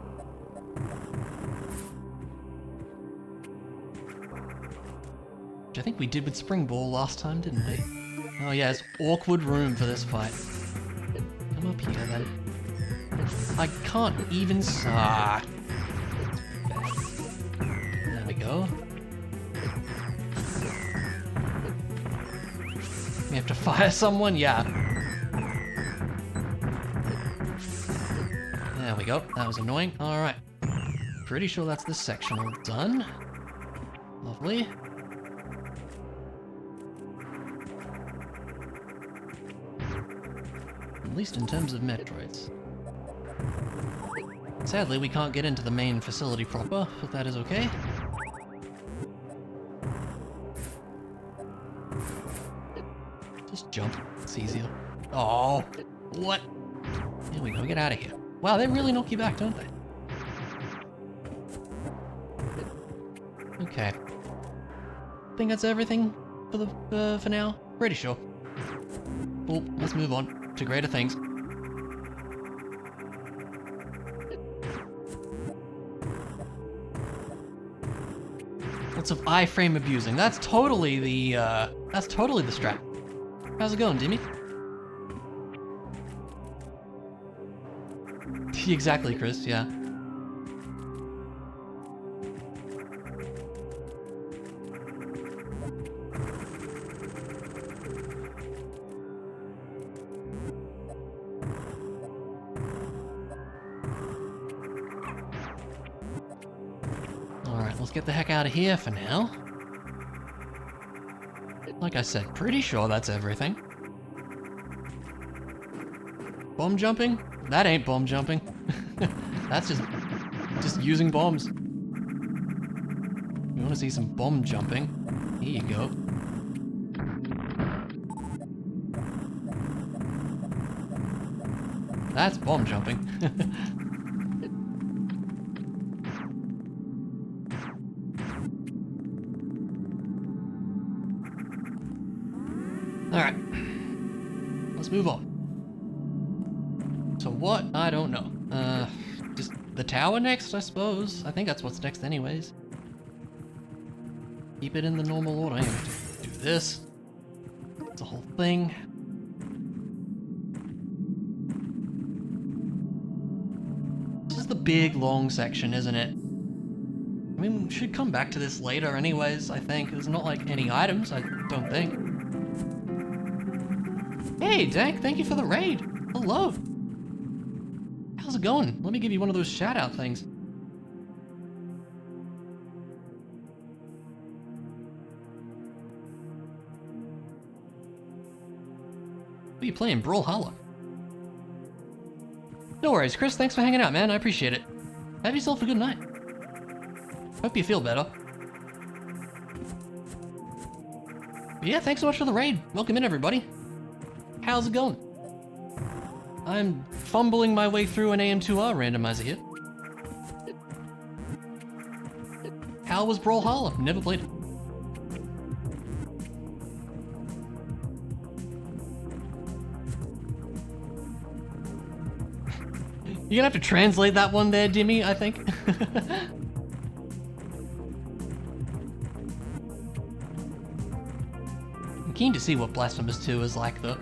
Which I think we did with Spring Ball last time, didn't we? Oh yeah, it's awkward room for this fight. Come up here then. I can't even... Ah. There we go. We have to fire someone? Yeah. There we go. That was annoying. Alright. Pretty sure that's this section all done. Lovely. At least in terms of Metroids. Sadly, we can't get into the main facility proper, but that is okay. Just jump. It's easier. Oh, what? There we go. Get out of here. Wow, they really knock you back, don't they? Okay. Think that's everything for now. Pretty sure. Well, let's move on to greater things. Lots of iframe abusing. That's totally the strat. How's it going, Dimmy? Exactly, Chris, yeah. Alright, let's get the heck out of here for now. Like I said, pretty sure that's everything. Bomb jumping? That ain't bomb jumping. That's just using bombs. You want to see some bomb jumping? Here you go. That's bomb jumping. Alright. Let's move on. So what? I don't know. Just the tower next, I suppose. I think that's what's next anyways. Keep it in the normal order. I'm gonna do this. It's a whole thing. This is the big, long section, isn't it? I mean, we should come back to this later anyways, I think. There's not like any items, I don't think. Hey, Dank, thank you for the raid. Hello. How's it going? Let me give you one of those shout-out things. What are you playing? Brawlhalla? No worries, Chris. Thanks for hanging out, man. I appreciate it. Have yourself a good night. Hope you feel better. But yeah, thanks so much for the raid. Welcome in, everybody. How's it going? I'm fumbling my way through an AM2R randomizer here. How was Brawlhalla? Never played it. You're gonna have to translate that one there, Dimmy, I think. I'm keen to see what Blasphemous 2 is like, though.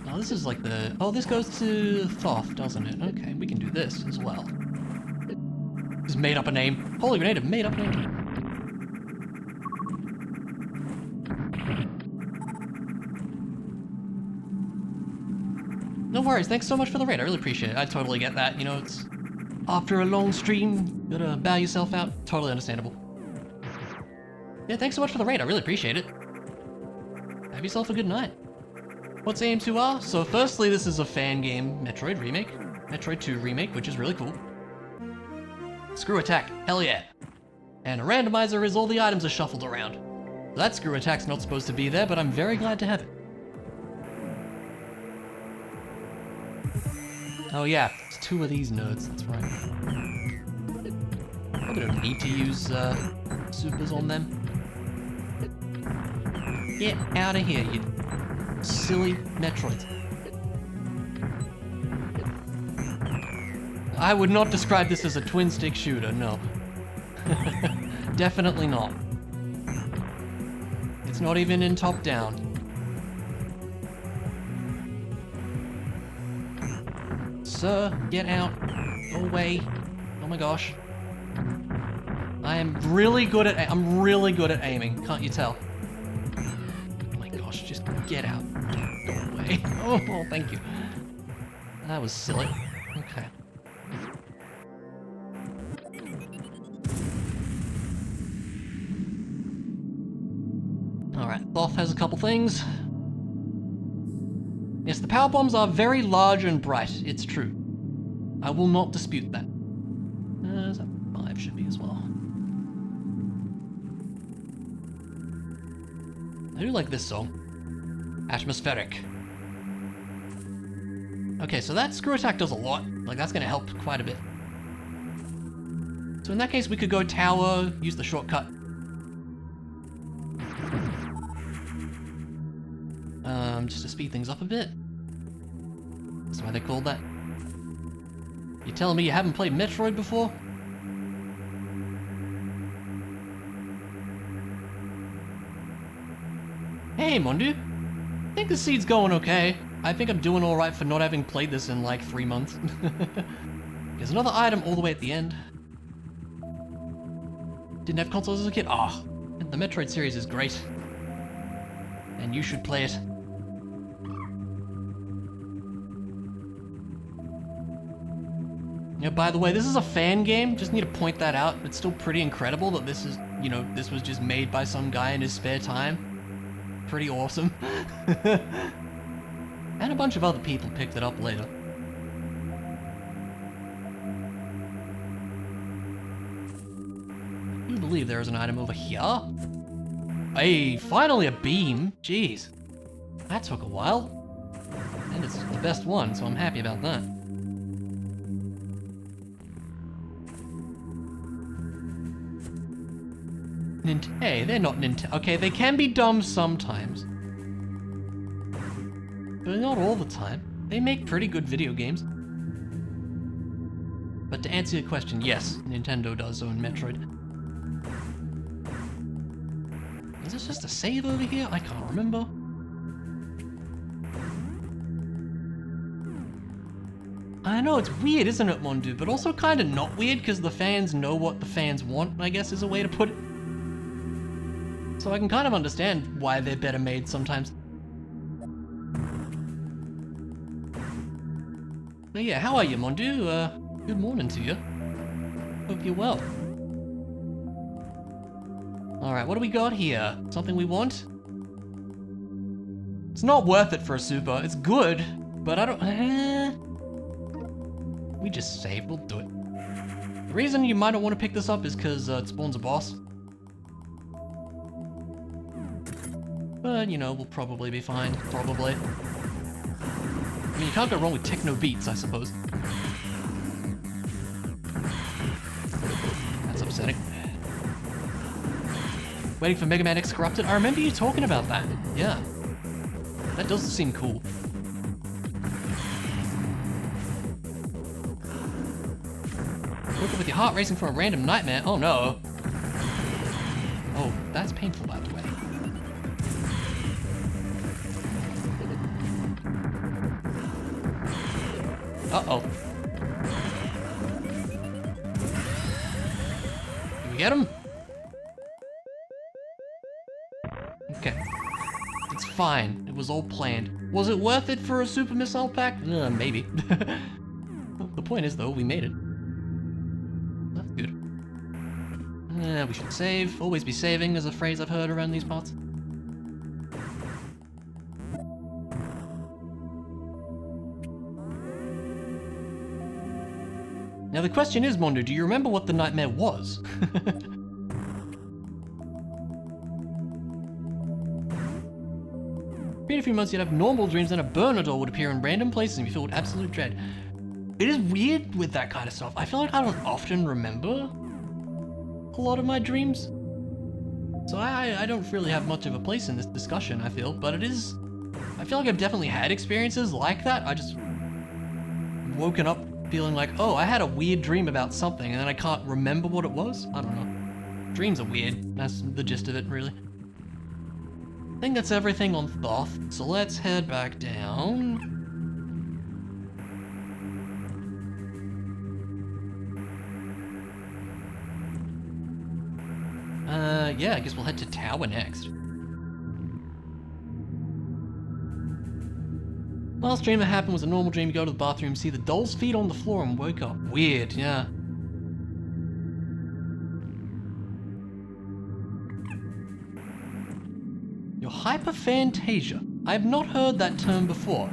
Oh, this is like the... Oh, this goes to Thoth, doesn't it? Okay, we can do this as well. Just made up a name. Holy grenade, made up a name. No worries, thanks so much for the raid, I really appreciate it. I totally get that, you know, it's... After a long stream, you gotta bow yourself out. Totally understandable. Yeah, thanks so much for the raid, I really appreciate it. Have yourself a good night. What's AM2R? So firstly, this is a fan game Metroid remake. Metroid 2 remake, which is really cool. Screw attack, hell yeah. And a randomizer is all the items are shuffled around. That screw attack's not supposed to be there, but I'm very glad to have it. Oh yeah, it's two of these nerds, that's right. Probably don't need to use supers on them. Get out of here, you silly Metroids. I would not describe this as a twin-stick shooter, no. Definitely not. It's not even in top-down. Sir, get out. Go away. Oh my gosh. I'm really good at aiming, can't you tell? Oh my gosh, just get out. Go away. Oh, thank you. That was silly. Okay. Alright, Thoth has a couple things. Yes, the power bombs are very large and bright. It's true. I will not dispute that. That 5 should be as well. I do like this song. Atmospheric. Okay, so that screw attack does a lot. Like, that's gonna help quite a bit. So in that case, we could go tower, use the shortcut. Just to speed things up a bit. That's why they called that. You telling me you haven't played Metroid before? Hey, Mondu. I think the seed's going okay. I think I'm doing alright for not having played this in like 3 months. There's another item all the way at the end. Didn't have consoles as a kid? Ah, the Metroid series is great. And you should play it. Yeah, by the way, this is a fan game. Just need to point that out. It's still pretty incredible that this is, you know, this was just made by some guy in his spare time. Pretty awesome. And a bunch of other people picked it up later. I do believe there is an item over here. Hey, finally a beam. Jeez. That took a while. And it's the best one, so I'm happy about that. Hey, they're not Nintendo. Okay, they can be dumb sometimes. But not all the time. They make pretty good video games. But to answer your question, yes, Nintendo does own Metroid. Is this just a save over here? I can't remember. I know, it's weird, isn't it, Mondu? But also kind of not weird, because the fans know what the fans want, I guess is a way to put it. So I can kind of understand why they're better made sometimes. But yeah, how are you, Mondu? Good morning to you. Hope you're well. Alright, what do we got here? Something we want? It's not worth it for a super. It's good, but I don't... We just saved, we'll do it. The reason you might not want to pick this up is because it spawns a boss. But, you know, we'll probably be fine. Probably. I mean, you can't go wrong with techno beats, I suppose. That's upsetting. Waiting for Mega Man X Corrupted? I remember you talking about that. Yeah. That does seem cool. Woke up with your heart racing from a random nightmare. Oh no. Oh, that's painful, by the way. Uh-oh. Did we get him? Okay. It's fine. It was all planned. Was it worth it for a super missile pack? Maybe. The point is, though, we made it. That's good. We should save. Always be saving is a phrase I've heard around these parts. Now the question is, Mondo, do you remember what the nightmare was? In a few months you'd have normal dreams and a burner door would appear in random places and be filled with absolute dread. It is weird with that kind of stuff. I feel like I don't often remember a lot of my dreams. So I don't really have much of a place in this discussion, I feel, but it is... I feel like I've definitely had experiences like that. I just woken up feeling like, oh, I had a weird dream about something and then I can't remember what it was. I don't know. Dreams are weird. That's the gist of it, really. I think that's everything on Thoth, so let's head back down. Yeah, I guess we'll head to Tower next. Last dream that happened was a normal dream. You go to the bathroom, see the doll's feet on the floor and woke up. Weird, yeah. Your hyperphantasia. I have not heard that term before.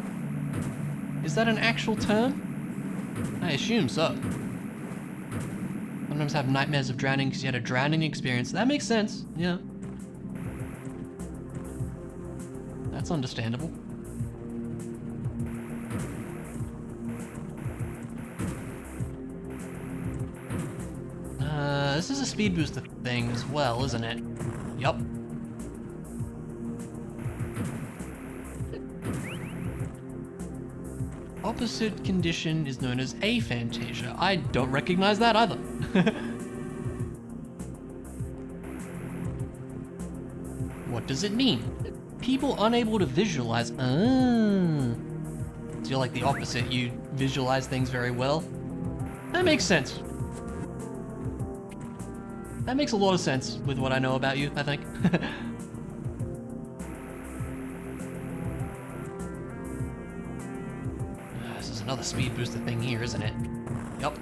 Is that an actual term? I assume so. Sometimes have nightmares of drowning because you had a drowning experience. That makes sense, yeah. That's understandable. This is a speed booster thing as well, isn't it? Yup. Opposite condition is known as aphantasia. I don't recognize that either. What does it mean? People unable to visualize. So you're like the opposite, you visualize things very well. That makes sense. That makes a lot of sense with what I know about you, I think. This is another speed booster thing here, isn't it? Yup.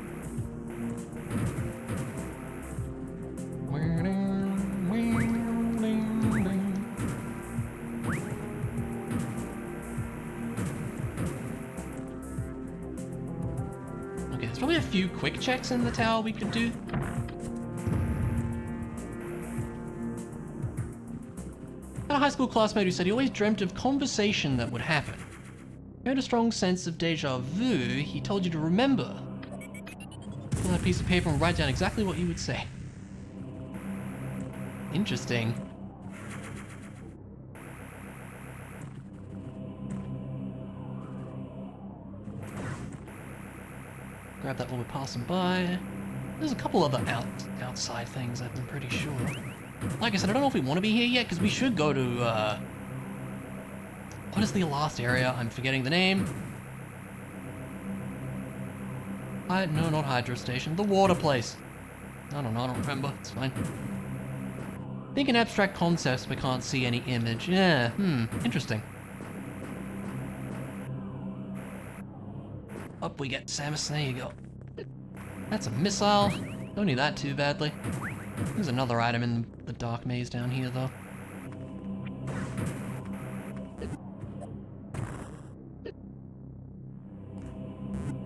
Okay, there's probably a few quick checks in the tower we could do. I had a high school classmate who said he always dreamt of conversation that would happen. He had a strong sense of deja vu. He told you to remember. Pull out a piece of paper and write down exactly what you would say. Interesting. Grab that while we're passing by. There's a couple other outside things, I'm pretty sure. Like I said, I don't know if we want to be here yet, because we should go to, what is the last area? I'm forgetting the name. No, not Hydro Station. The water place. I don't know, I don't remember. It's fine. Think in abstract concepts, we can't see any image. Yeah, interesting. Up we get, Samus. There you go. That's a missile. Don't need that too badly. There's another item in the dark maze down here, though.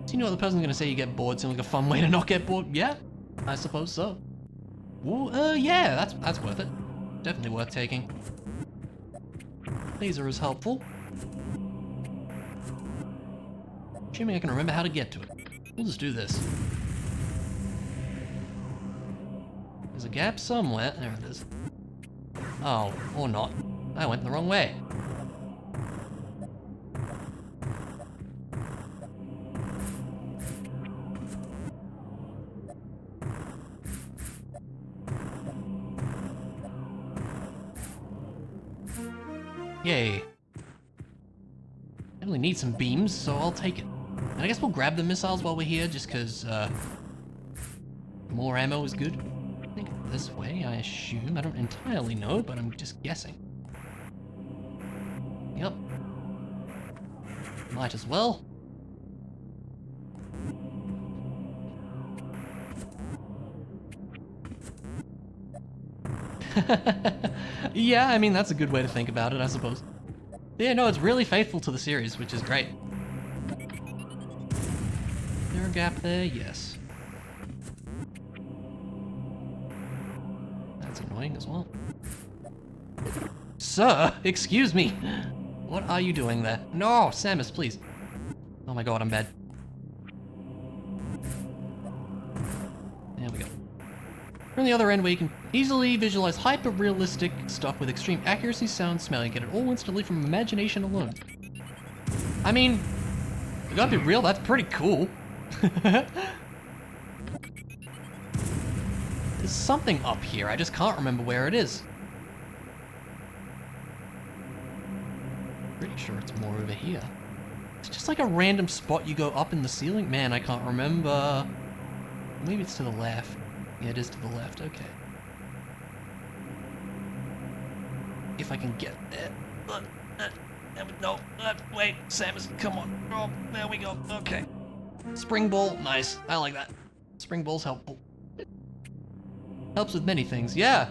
So you know what the person's gonna say you get bored, seems like a fun way to not get bored? Yeah, I suppose so. Ooh, yeah, that's worth it. Definitely worth taking. Laser is helpful. Assuming I can remember how to get to it. We'll just do this. There's a gap somewhere. There it is. Oh, or not. I went the wrong way. Yay. Definitely need some beams, so I'll take it. And I guess we'll grab the missiles while we're here, just because, more ammo is good. I think this way, I assume. I don't entirely know, but I'm just guessing. Yep. Might as well. Yeah, I mean, that's a good way to think about it, I suppose. Yeah, no, it's really faithful to the series, which is great. Is there a gap there? Yes. That's annoying as well. Sir, excuse me. What are you doing there? No, Samus, please. Oh my god, I'm bad. There we go. From the other end, where you can easily visualize hyper-realistic stuff with extreme accuracy, sound, smell. You get it all instantly from imagination alone. I mean, you gotta be real, that's pretty cool. There's something up here, I just can't remember where it is. Pretty sure it's more over here. It's just like a random spot you go up in the ceiling. Man, I can't remember. Maybe it's to the left. Yeah, it is to the left, okay. If I can get there. No, wait, Samus, come on. Oh, there we go, okay. Spring ball, nice, I like that. Spring ball's helpful. Helps with many things, yeah.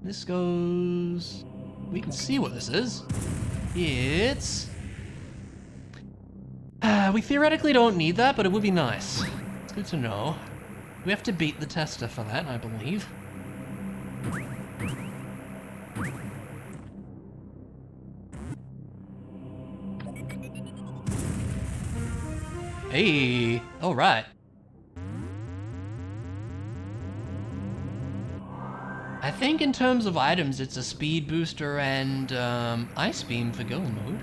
This goes... We can see what this is. It's... we theoretically don't need that, but it would be nice. It's good to know. We have to beat the tester for that, I believe. Hey! Alright. I think in terms of items, it's a speed booster and ice beam for go mode.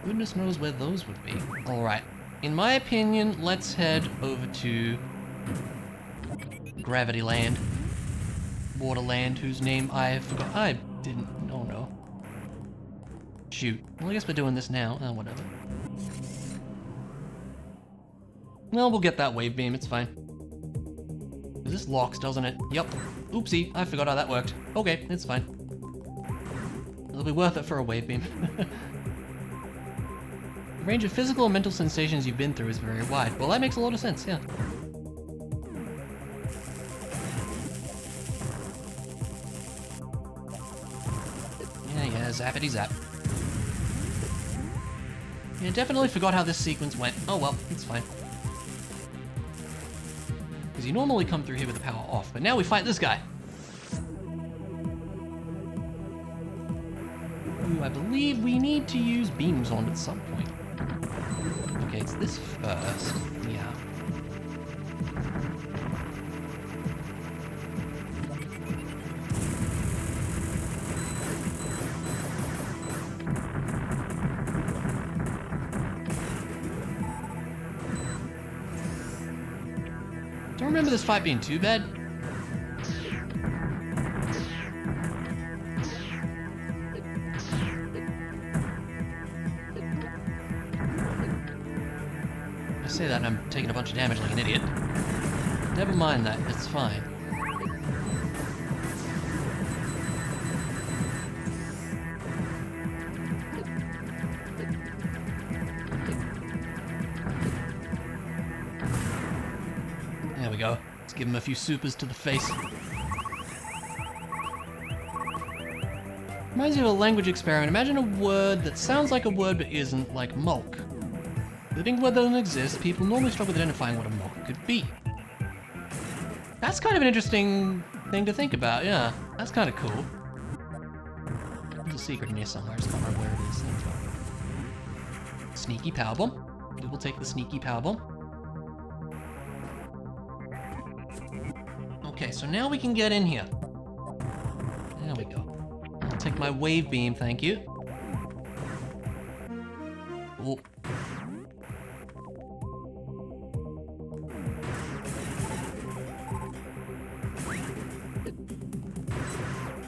Goodness knows where those would be. Alright. In my opinion, let's head over to Gravity Land. Waterland, whose name I forgot. I didn't. Oh no. Shoot. Well, I guess we're doing this now. Oh, whatever. Well, we'll get that wave beam. It's fine. This locks, doesn't it? Yup. Oopsie. I forgot how that worked. Okay, it's fine. It'll be worth it for a wave beam. The range of physical and mental sensations you've been through is very wide. Well, that makes a lot of sense, yeah. Yeah, zappity zap. Yeah, definitely forgot how this sequence went. Oh well, it's fine. Because you normally come through here with the power off, but now we fight this guy. Who I believe we need to use beams on at some point. Okay, it's this first. Yeah. Don't remember this fight being too bad. I say that and I'm taking a bunch of damage like an idiot. Never mind that, it's fine. There we go. Let's give him a few supers to the face. Reminds me of a language experiment. Imagine a word that sounds like a word but isn't, like mulk. The thing word doesn't exist, people normally struggle with identifying what a mulk could be. That's kind of an interesting thing to think about, yeah. That's kind of cool. There's a secret in here somewhere, I just can't remember where it is. Sneaky power bomb. We will take the sneaky power bomb. Okay, so now we can get in here. There we go. I'll take my wave beam, thank you. Oh.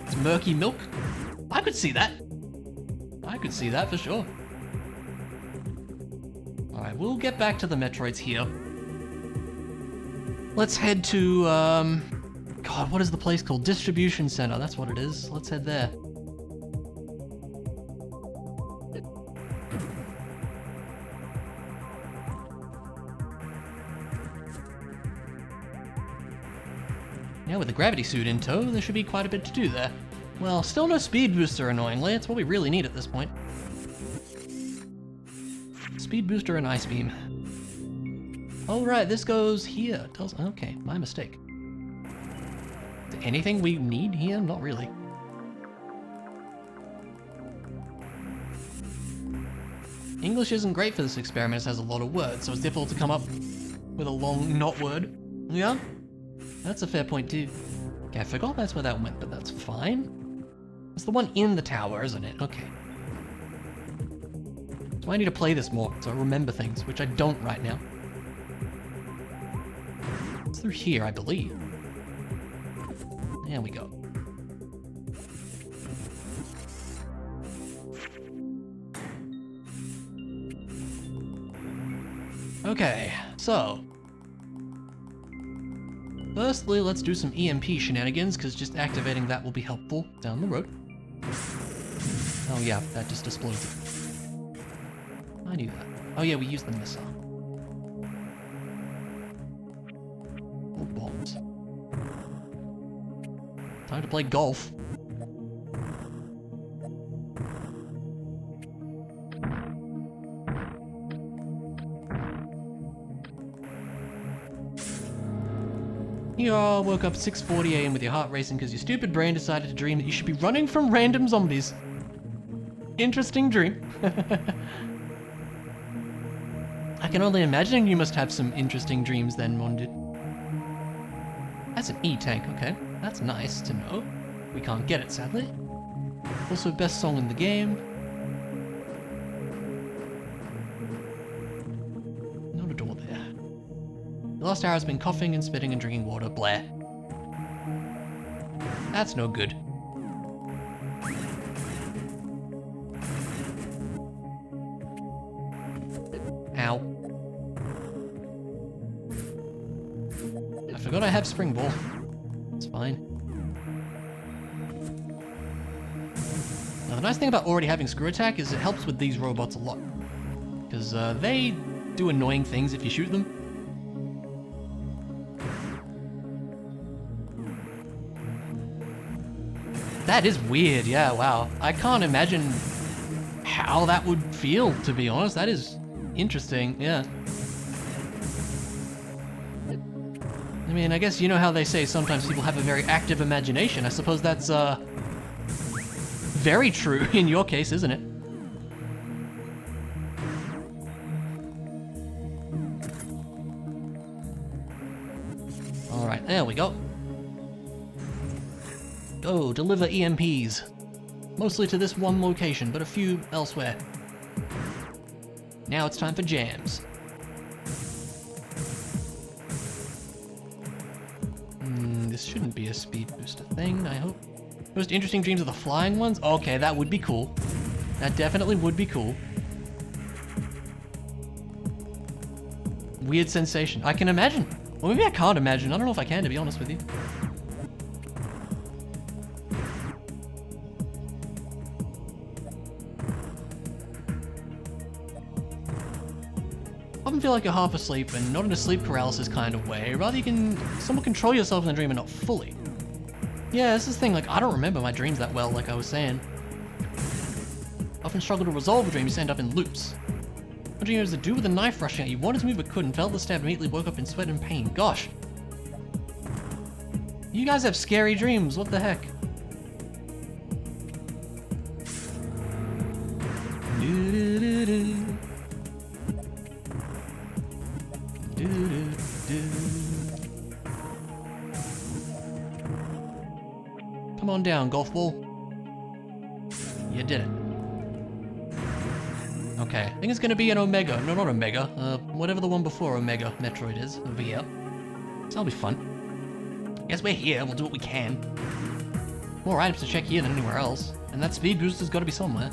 It's murky milk? I could see that. I could see that for sure. Alright, we'll get back to the Metroids here. Let's head to, God, what is the place called? Distribution Center, that's what it is. Let's head there. Now with the gravity suit in tow, there should be quite a bit to do there. Well, still no speed booster, annoyingly. It's what we really need at this point. Speed booster and ice beam. Oh right, this goes here. Okay, my mistake. Is there anything we need here? Not really. English isn't great for this experiment, it has a lot of words, so it's difficult to come up with a long not word. Yeah? That's a fair point too. Okay, I forgot that's where that went, but that's fine. It's the one in the tower, isn't it? Okay. So I need to play this more, so I remember things, which I don't right now. It's through here, I believe. There we go. Okay, so firstly, let's do some EMP shenanigans, because just activating that will be helpful down the road. Oh yeah, that just explodes it. I knew that. Oh yeah, we used the missile. Oh, bombs. Time to play golf. You all woke up at 6:40 AM with your heart racing because your stupid brain decided to dream that you should be running from random zombies. Interesting dream. I can only imagine you must have some interesting dreams then, Mondid. That's an E-tank, okay. That's nice to know. We can't get it, sadly. Also, best song in the game. Not a door there. The last hour has been coughing and spitting and drinking water. Blair. That's no good. Ow. I forgot I have spring ball. It's fine. Now the nice thing about already having screw attack is it helps with these robots a lot. Because they do annoying things if you shoot them. That is weird, yeah, wow. I can't imagine how that would feel, to be honest. That is interesting, yeah. I mean, I guess you know how they say sometimes people have a very active imagination. I suppose that's, very true in your case, isn't it? Alright, there we go. Go, deliver EMPs. Mostly to this one location, but a few elsewhere. Now it's time for jams. This shouldn't be a speed booster thing, I hope. Most interesting dreams are the flying ones? Okay, that would be cool. That definitely would be cool. Weird sensation. I can imagine. Well, maybe I can't imagine. I don't know if I can, to be honest with you. I often feel like you're half asleep and not in a sleep paralysis kind of way. Rather you can somewhat control yourself in the dream and not fully. Yeah, this is the thing, like, I don't remember my dreams that well, like I was saying. Often struggle to resolve a dream, you just end up in loops. What dream has to do with a knife rushing at you? Wanted to move but couldn't, felt the stab, immediately woke up in sweat and pain. Gosh. You guys have scary dreams, what the heck? Come on down, golf ball. You did it. Okay, I think it's gonna be an Omega. No, not Omega. Whatever the one before Omega Metroid is over here. So that'll be fun. Guess we're here, we'll do what we can. More items to check here than anywhere else. And that speed booster's gotta be somewhere.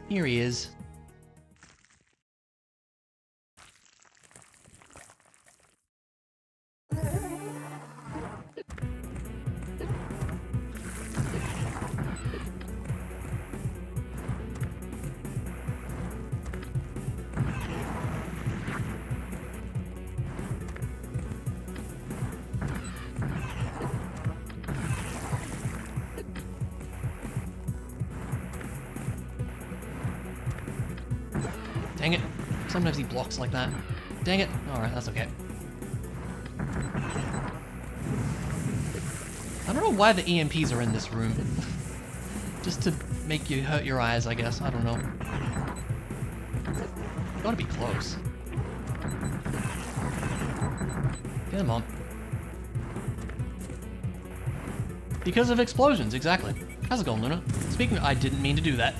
Here he is. Dang it. Sometimes he blocks like that. Dang it. Alright, that's okay. I don't know why the EMPs are in this room. Just to make you hurt your eyes, I guess. I don't know. Gotta be close. Come on. Because of explosions, exactly. How's it going, Luna? Speaking of, I didn't mean to do that.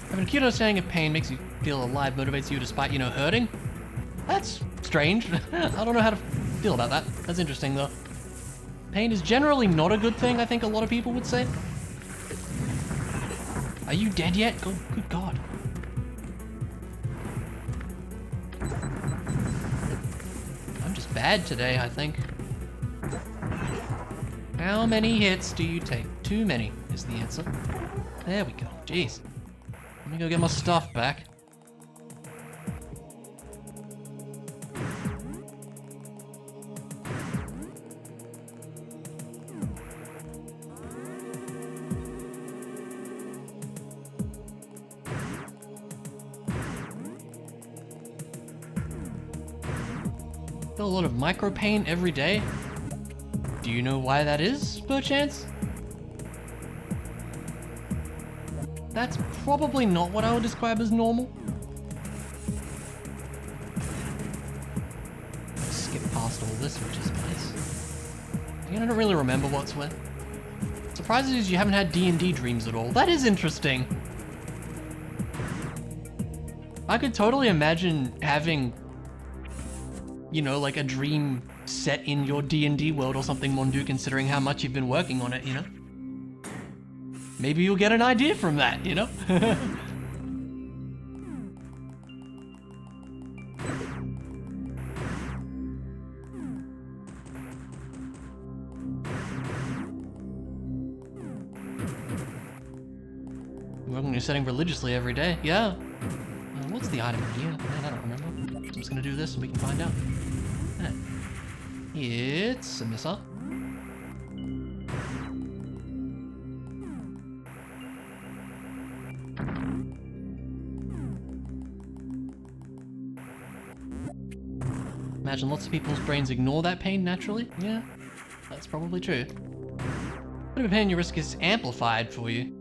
Having a acute understanding of pain makes you feel alive, motivates you despite, hurting? That's strange. I don't know how to feel about that. That's interesting, though. Pain is generally not a good thing, I think a lot of people would say. Are you dead yet? Good God. I'm just bad today, I think. How many hits do you take? Too many is the answer. There we go. Jeez. Let me go get my stuff back. Feel a lot of micro pain every day. Do you know why that is, perchance? That's probably not what I would describe as normal. Skip past all this, which is nice. Again, I don't really remember what's what. Surprises you haven't had D&D dreams at all. That is interesting. I could totally imagine having, you know, like a dream set in your D&D world or something, Mondu, considering how much you've been working on it, you know? Maybe you'll get an idea from that, you know? Working on your setting religiously every day, yeah. What's the item here? Man, I don't remember. I'm just gonna do this and we can find out. It's a missile. Imagine lots of people's brains ignore that pain naturally. Yeah, that's probably true. But if pain your risk is amplified for you,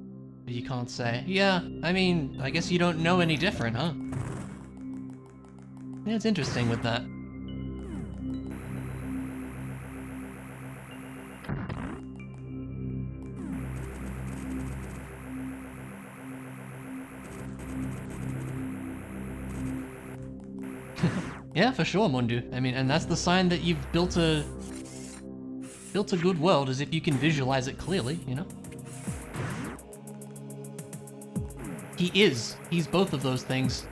but you can't say. Yeah, I mean, I guess you don't know any different, huh? Yeah, it's interesting with that. Yeah, for sure, Mundu. I mean, and that's the sign that you've built a good world, is if you can visualize it clearly, you know? He is. He's both of those things.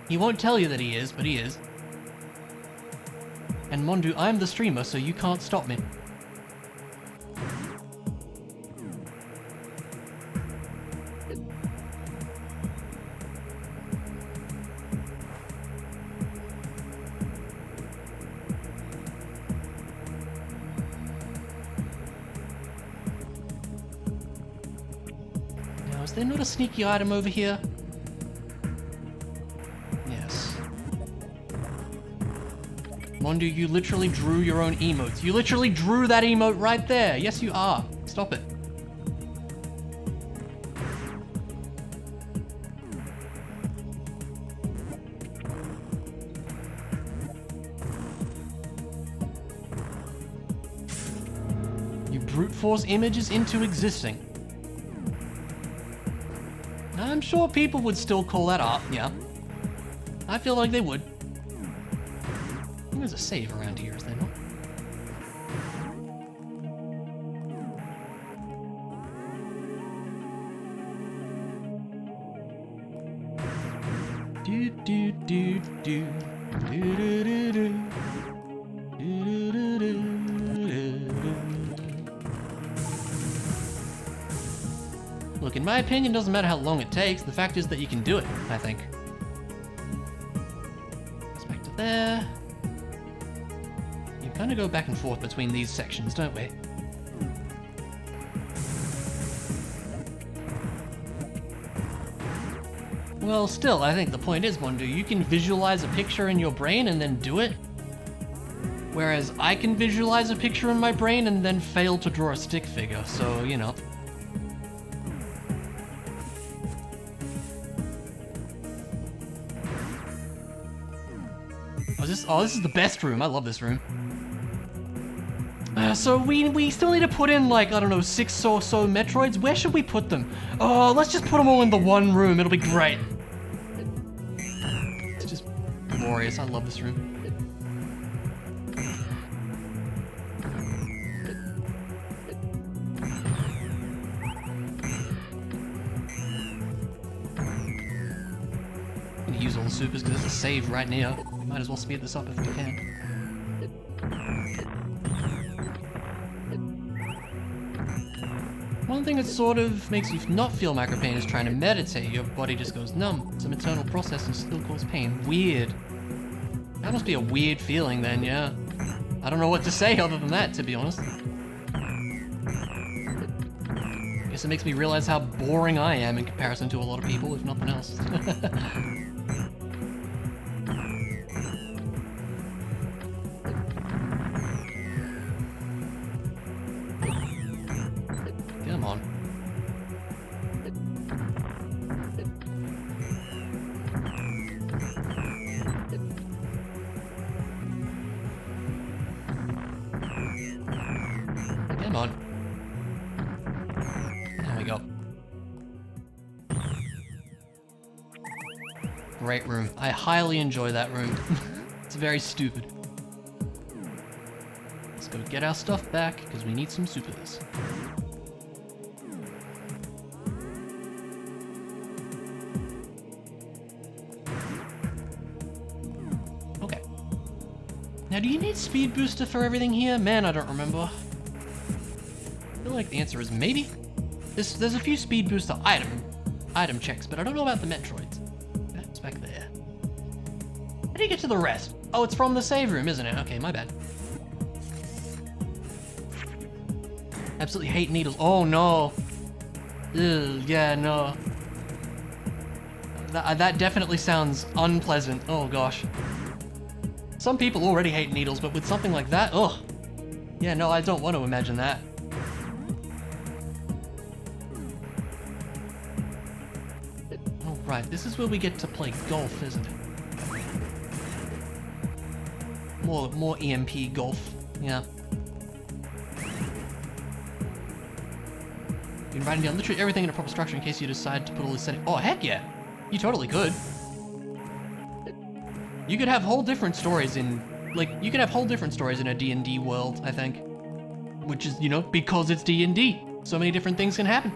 He won't tell you that he is, but he is. And Mondu, I'm the streamer, so you can't stop me. Now, is there not a sneaky item over here? Mondu, you literally drew your own emotes. You literally drew that emote right there. Yes, you are. Stop it. You brute force images into existing. I'm sure people would still call that art, yeah. I feel like they would. There's a save around here, is there not? Do do do do do do do do do do do. Look, in my opinion, it doesn't matter how long it takes. The fact is that you can do it, I think. It's back to there. Kind of go back and forth between these sections, don't we? Well, still, I think the point is, Mondu, you can visualize a picture in your brain and then do it. Whereas I can visualize a picture in my brain and then fail to draw a stick figure, so, you know. Oh, this is the best room. I love this room. So we still need to put in, like, I don't know, 6 or so Metroids. Where should we put them? Oh, let's just put them all in the one room. It'll be great. It's just glorious. I love this room. I'm gonna use all the supers because there's a save right near. We might as well speed this up if we can. One thing that sort of makes you not feel micropain is trying to meditate. Your body just goes numb. Some internal process and still cause pain. Weird. That must be a weird feeling then, yeah. I don't know what to say other than that, to be honest. Guess it makes me realize how boring I am in comparison to a lot of people, if nothing else. on. There we go. Great room. I highly enjoy that room. It's very stupid. Let's go get our stuff back, because we need some supers. Okay. Now, do you need speed booster for everything here? Man, I don't remember. I feel like the answer is maybe. There's a few speed booster item checks, but I don't know about the Metroids. That's back there. How do you get to the rest? Oh, it's from the save room, isn't it? Okay, my bad. Absolutely hate needles. Oh no. Ew, yeah, no. That definitely sounds unpleasant. Oh gosh. Some people already hate needles, but with something like that, ugh. Yeah, no, I don't want to imagine that. Oh, right, this is where we get to play golf, isn't it? More EMP golf, yeah. Been writing down literally everything in a proper structure in case you decide to put all this setting. Oh, heck yeah! You totally could. You could have whole different stories in, like, you could have whole different stories in a D&D world, I think. Which is, you know, because it's D&D. So many different things can happen.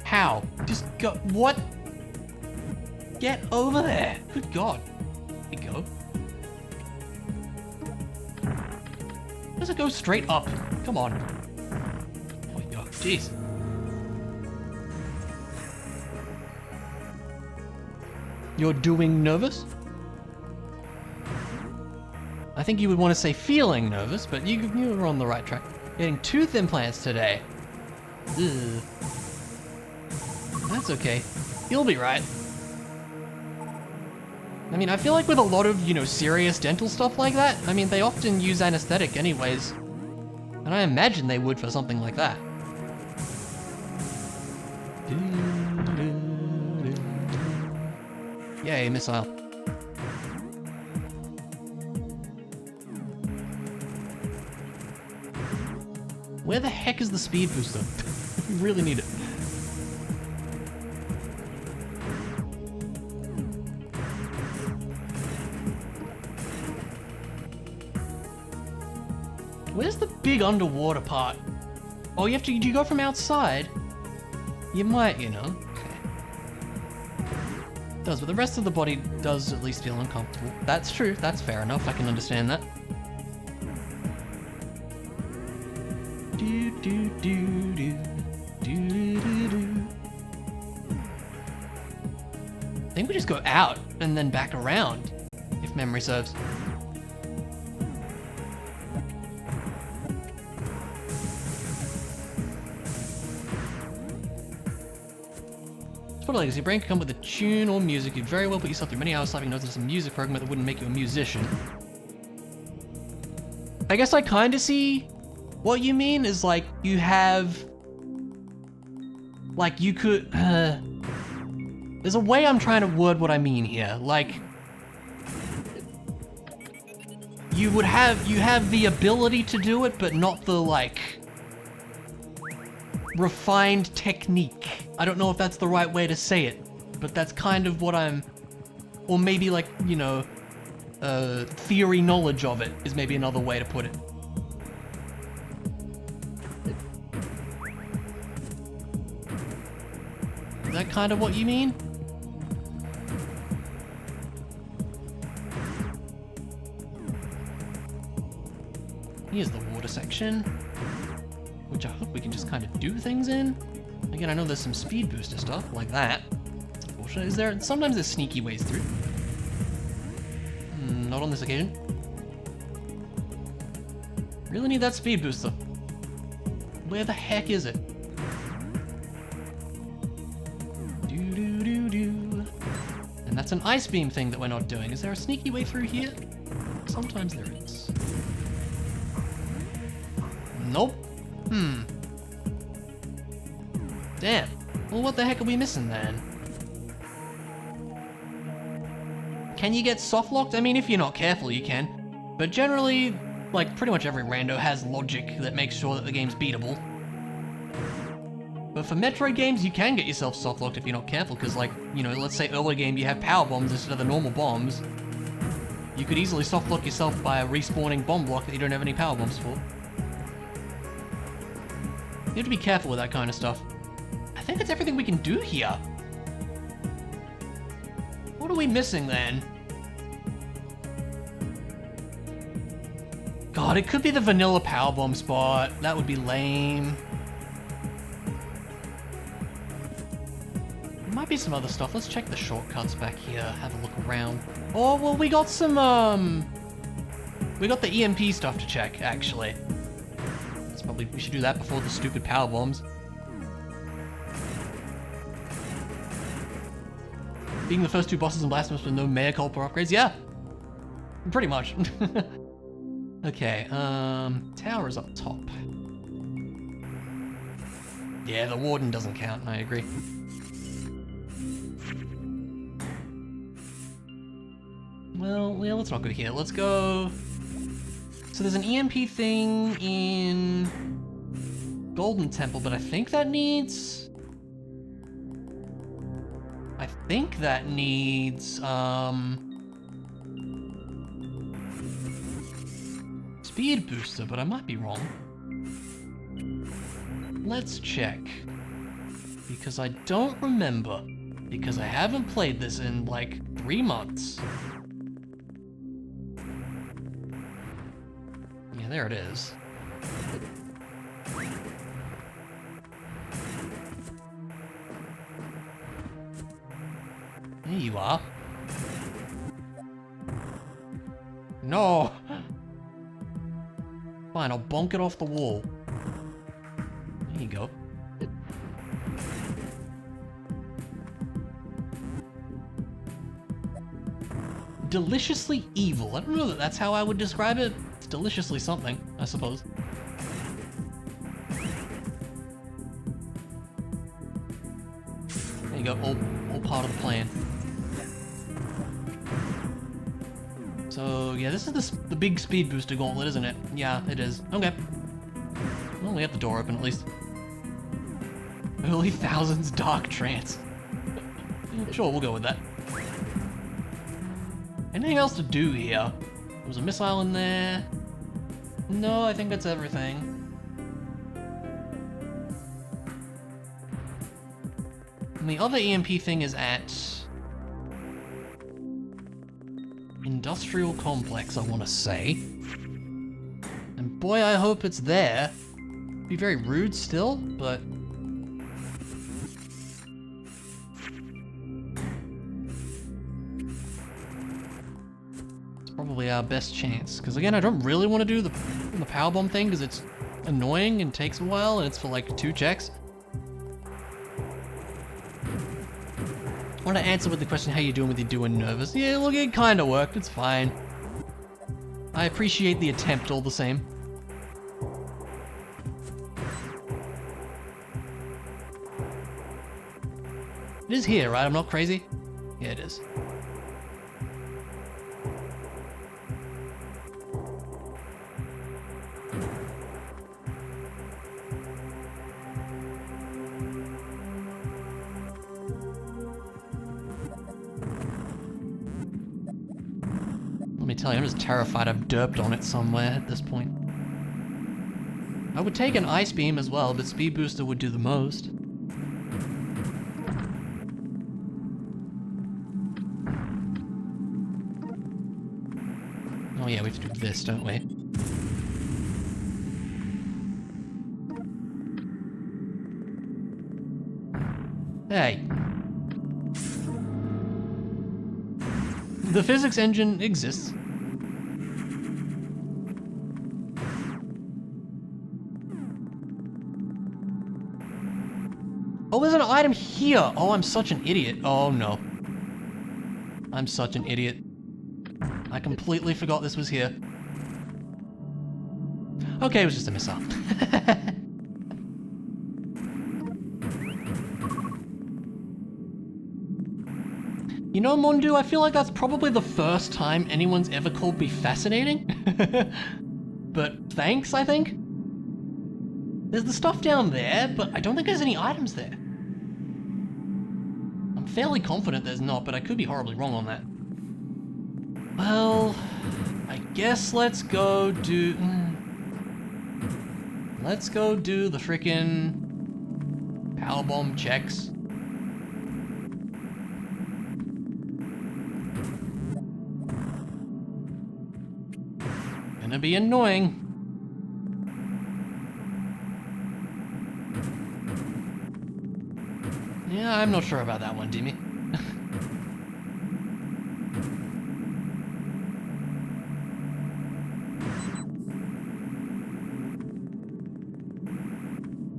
How? Just go. What? Get over there. Good God. There you go. Does it go straight up? Come on. Oh my God. Jeez. You're doing nervous? I think you would want to say feeling nervous, but you were on the right track. Getting tooth implants today. Ugh. That's okay. You'll be right. I mean, I feel like with a lot of, you know, serious dental stuff like that, I mean, they often use anesthetic anyways. And I imagine they would for something like that. Yay, missile. Where the heck is the speed booster? We really need it. Where's the big underwater part? Oh, do you go from outside? You might, you know. Okay. It does, but the rest of the body does at least feel uncomfortable. That's true, that's fair enough, I can understand that. I think we just go out and then back around, if memory serves. Like, your brain can come with a tune or music. You'd very well put yourself through many hours typing notes into some music program that wouldn't make you a musician. I guess I kind of see what you mean, is like, you have... Like, you could... There's a way I'm trying to word what I mean here. Like... You have the ability to do it, but not the, like... refined technique. I don't know if that's the right way to say it, but that's kind of what I'm... Or maybe like, you know, theory knowledge of it is maybe another way to put it. Is that kind of what you mean? Here's the water section, which I hope we can just kind of do things in. Again, I know there's some speed booster stuff like that. It's unfortunate. Is there? Sometimes there's sneaky ways through. Not on this occasion. Really need that speed booster. Where the heck is it? And that's an ice beam thing that we're not doing. Is there a sneaky way through here? Sometimes there is. Nope. Damn. Well, what the heck are we missing then? Can you get soft locked? I mean, if you're not careful, you can. But generally, like, pretty much every rando has logic that makes sure that the game's beatable. But for Metroid games, you can get yourself soft locked if you're not careful, because, like, you know, let's say early game you have power bombs instead of the normal bombs. You could easily soft lock yourself by a respawning bomb block that you don't have any power bombs for. You have to be careful with that kind of stuff. I think that's everything we can do here. What are we missing then? God, it could be the vanilla power bomb spot. That would be lame. There might be some other stuff. Let's check the shortcuts back here. Have a look around. Oh, well, we got some, we got the EMP stuff to check, actually. We should do that before the stupid power bombs. Being the first two bosses in Blasphemous with no mea culpa upgrades? Yeah! Pretty much. Okay, tower is up top. Yeah, the warden doesn't count, I agree. Well, yeah, let's not go here. Let's go... So there's an EMP thing in Golden Temple, but I think that needs... Speed booster, but I might be wrong. Let's check. Because I don't remember. Because I haven't played this in, like, 3 months. Yeah, there it is. There you are. No! Fine, I'll bonk it off the wall. There you go. Deliciously evil. I don't know that that's how I would describe it. It's deliciously something, I suppose. There you go, all part of the plan. So, yeah, this is the big speed booster gauntlet, isn't it? Yeah, it is. Okay. Well, we have the door open, at least. Early Thousands Dark Trance. Sure, we'll go with that. Anything else to do here? There was a missile in there. No, I think that's everything. And the other EMP thing is at... Industrial Complex, I want to say. And boy, I hope it's there. It'd be very rude still, but... it's probably our best chance. Because again, I don't really want to do the powerbomb thing, because it's annoying and takes a while, and it's for like 2 checks. I want to answer with the question, how you doing with your doing nervous? Yeah, look, it kind of worked, it's fine. I appreciate the attempt all the same. It is here, right? I'm not crazy? Yeah, it is. Let me tell you, I'm just terrified I've derped on it somewhere at this point. I would take an ice beam as well, but speed booster would do the most. Oh yeah, we have to do this, don't we? Hey. The physics engine exists. Oh, there's an item here! Oh, I'm such an idiot. Oh, no. I'm such an idiot. I completely forgot this was here. Okay, it was just a missile. You know, Mondu, I feel like that's probably the first time anyone's ever called me fascinating. But thanks, I think? There's the stuff down there, but I don't think there's any items there. I'm fairly confident there's not, but I could be horribly wrong on that. Well, I guess let's go do... Let's go do the frickin' power bomb checks. Gonna be annoying. Yeah, I'm not sure about that one, Dimmy.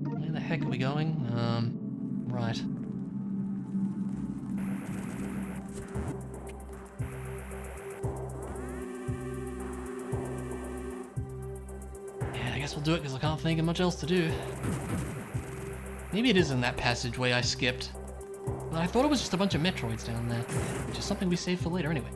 Where the heck are we going? Right. Yeah, I guess we'll do it because I can't think of much else to do. Maybe it is in that passageway I skipped. But I thought it was just a bunch of Metroids down there, which is something we save for later anyway.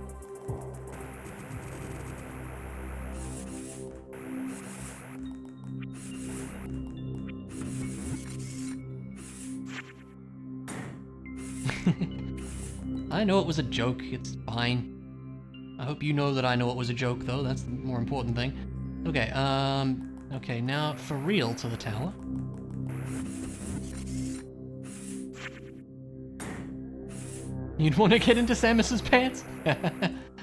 I know it was a joke, it's fine. I hope you know that I know it was a joke though, that's the more important thing. Okay, okay, now for real to the tower. You'd want to get into Samus's pants?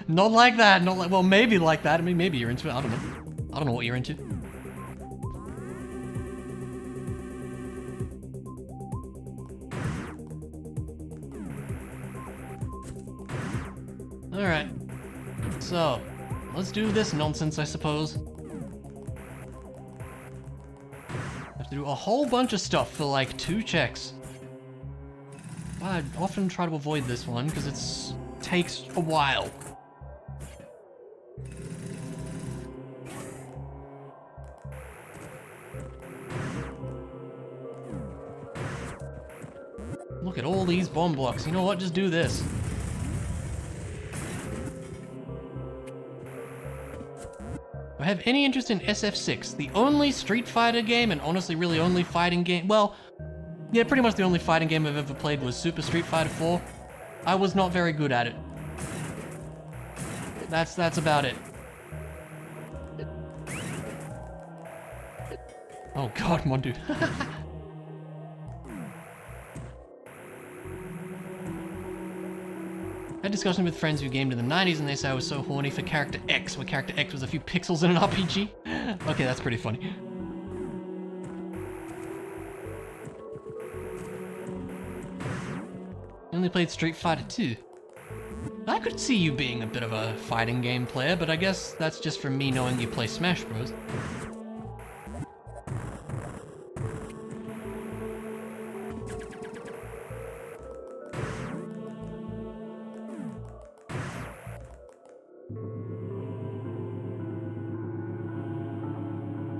Not like that, not like, well, maybe like that. I mean, maybe you're into it, I don't know. I don't know what you're into. Alright. So, let's do this nonsense, I suppose. Have to do a whole bunch of stuff for like 2 checks. I often try to avoid this one because it takes a while. Look at all these bomb blocks. You know what? Just do this. Do I have any interest in SF6, the only Street Fighter game, and honestly really only fighting game? Well, yeah, pretty much the only fighting game I've ever played was Super Street Fighter 4. I was not very good at it. That's about it. Oh god, Mondu. I had discussions with friends who gamed in the 90s and they say I was so horny for Character X, where Character X was a few pixels in an RPG. Okay, that's pretty funny. You only played Street Fighter 2. I could see you being a bit of a fighting game player, but I guess that's just from me knowing you play Smash Bros.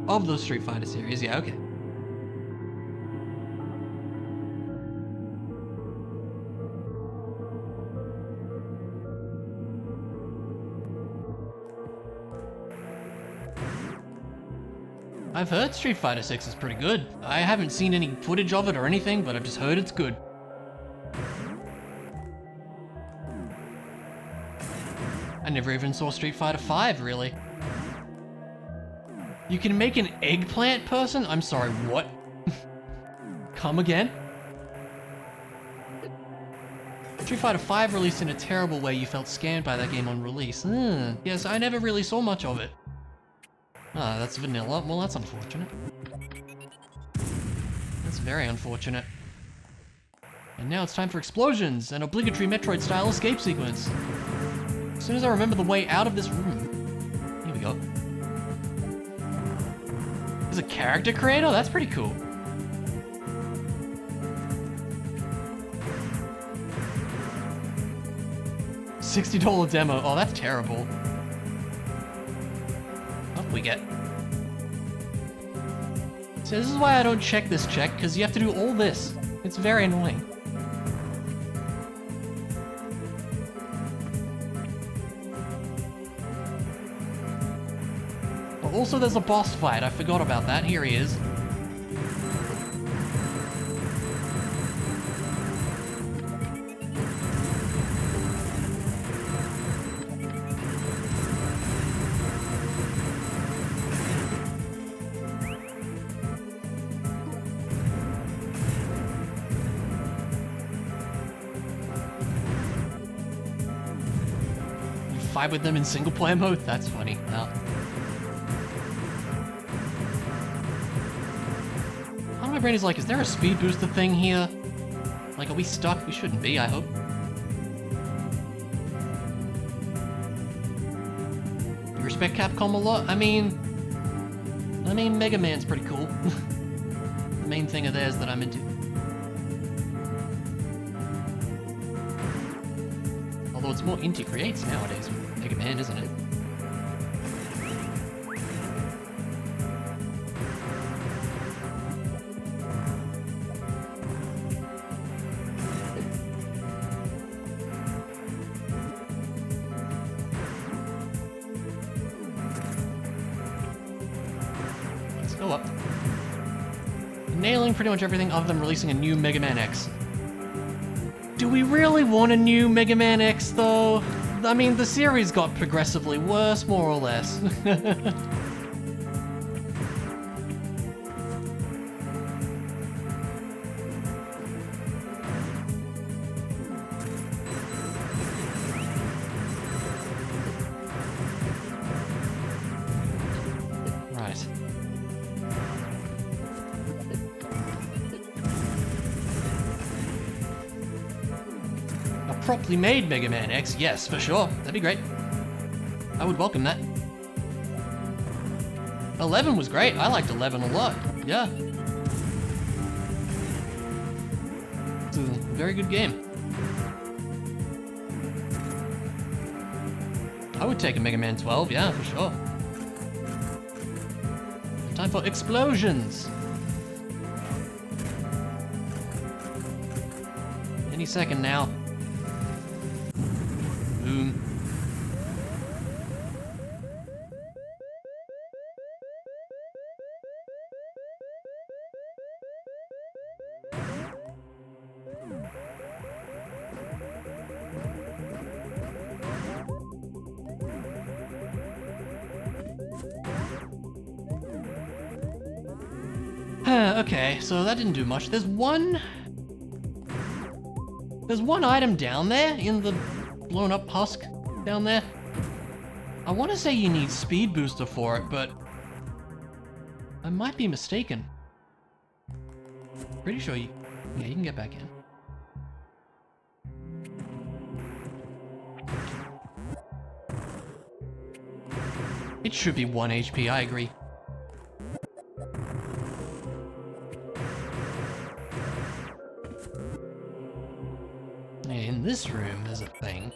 Of those Street Fighter series, yeah, okay. I've heard Street Fighter 6 is pretty good. I haven't seen any footage of it or anything, but I've just heard it's good. I never even saw Street Fighter 5, really. You can make an eggplant person? I'm sorry, what? Come again? Street Fighter 5 released in a terrible way. You felt scammed by that game on release. Yes, I never really saw much of it. Ah, that's vanilla. Well, that's unfortunate. That's very unfortunate. And now it's time for explosions, an obligatory Metroid-style escape sequence. As soon as I remember the way out of this room... Here we go. There's a character creator? That's pretty cool. $60 demo. Oh, that's terrible. What we get? So this is why I don't check this check, because you have to do all this. It's very annoying. Oh, also, there's a boss fight. I forgot about that. Here he is. Fight with them in single player mode? That's funny. No. My brain is like, is there a speed booster thing here? Like, are we stuck? We shouldn't be, I hope. You respect Capcom a lot? I mean, Mega Man's pretty cool. The main thing of theirs that I'm into. Although it's more indie creates nowadays with Mega Man, isn't it? Let's go up. Nailing pretty much everything other than releasing a new Mega Man X. Do we really want a new Mega Man X, though? I mean, the series got progressively worse, more or less. Right. Properly made Mega Man X, yes, for sure. That'd be great. I would welcome that. 11 was great. I liked 11 a lot. Yeah. It's a very good game. I would take a Mega Man 12, yeah, for sure. Time for explosions. Any second now. Boom. Okay, so that didn't do much. There's one item down there in the blown up husk down there. I want to say you need speed booster for it, but I might be mistaken. Pretty sure you can get back in. It should be 1 HP, I agree. In this room, there's a thing.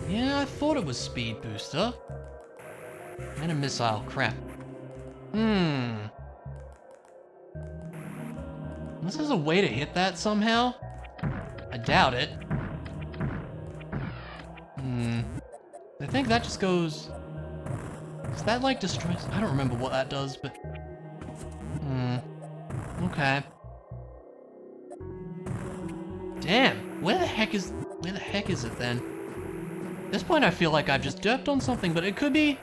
Yeah, I thought it was speed booster. And a missile, crap. This is a way to hit that somehow? I doubt it. I think that just goes... Does that like destroy... I don't remember what that does, but... Okay. Damn, where the heck is it then? At this point I feel like I've just derped on something, but it could be...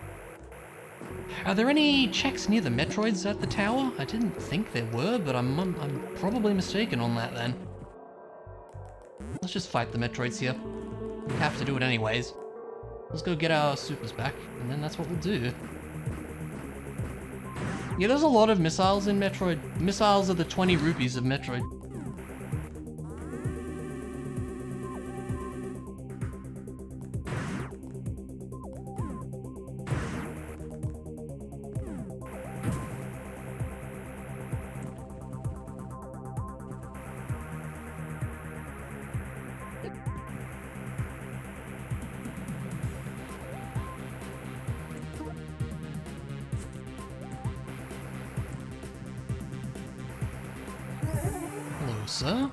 Are there any checks near the Metroids at the tower? I didn't think there were, but I'm probably mistaken on that then. Let's just fight the Metroids here. We have to do it anyways. Let's go get our supers back, and then that's what we'll do. Yeah, there's a lot of missiles in Metroid. Missiles are the 20 rupees of Metroid. sir.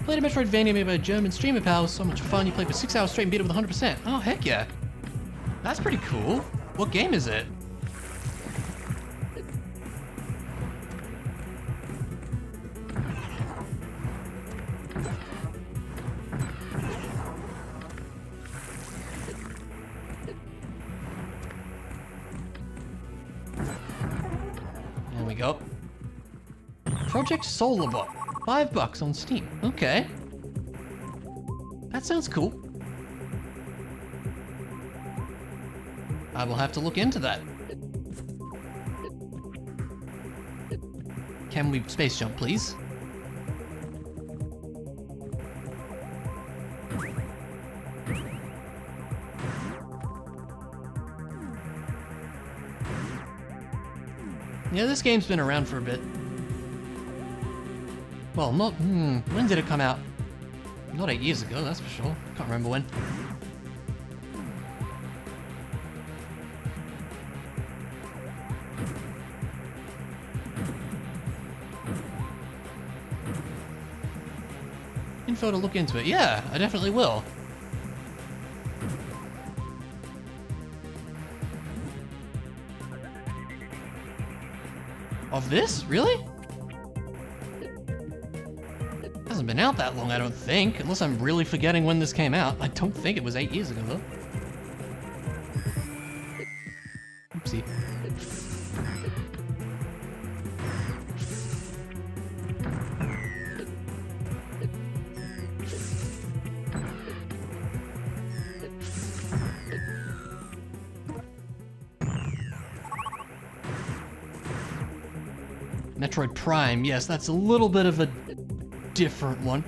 Played a Metroidvania made by a German streamer pal. It was so much fun. You played for 6 hours straight and beat it with 100%. Oh, heck yeah. That's pretty cool. What game is it? There we go. Project Solarbot. $5 on Steam. Okay. That sounds cool. I will have to look into that. Can we space jump, please? Yeah, this game's been around for a bit. Well, not, when did it come out? Not 8 years ago, that's for sure. Can't remember when. Info to look into it. Yeah, I definitely will. Of this? Really? Hasn't been out that long, I don't think. Unless I'm really forgetting when this came out. I don't think it was 8 years ago, though. Oopsie. Metroid Prime, yes, that's a little bit of a different one.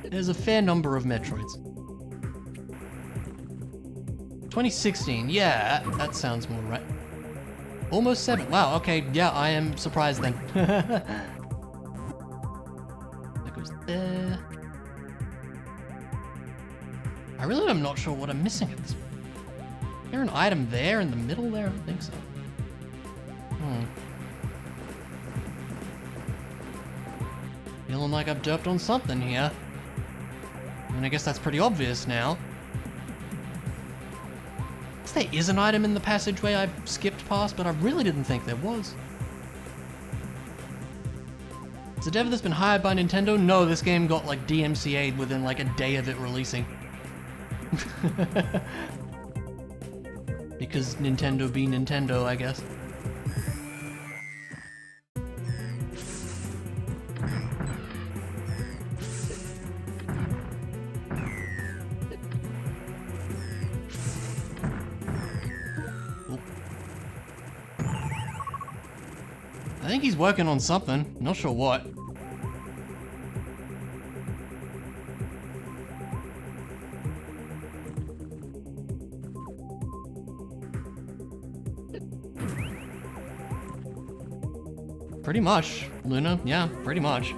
There's a fair number of Metroids. 2016, yeah, that sounds more right. Almost 7, wow, okay, yeah, I am surprised then. That goes there. I really am not sure what I'm missing at this point. Is there an item there in the middle there? I don't think so. Feeling like I've derped on something here. I mean, I guess that's pretty obvious now. There is an item in the passageway I've skipped past, but I really didn't think there was. Is it ever that's been hired by Nintendo? No, this game got like DMCA'd within like a day of it releasing. Because Nintendo be Nintendo, I guess. I think he's working on something, not sure what. Pretty much, Luna, yeah, pretty much.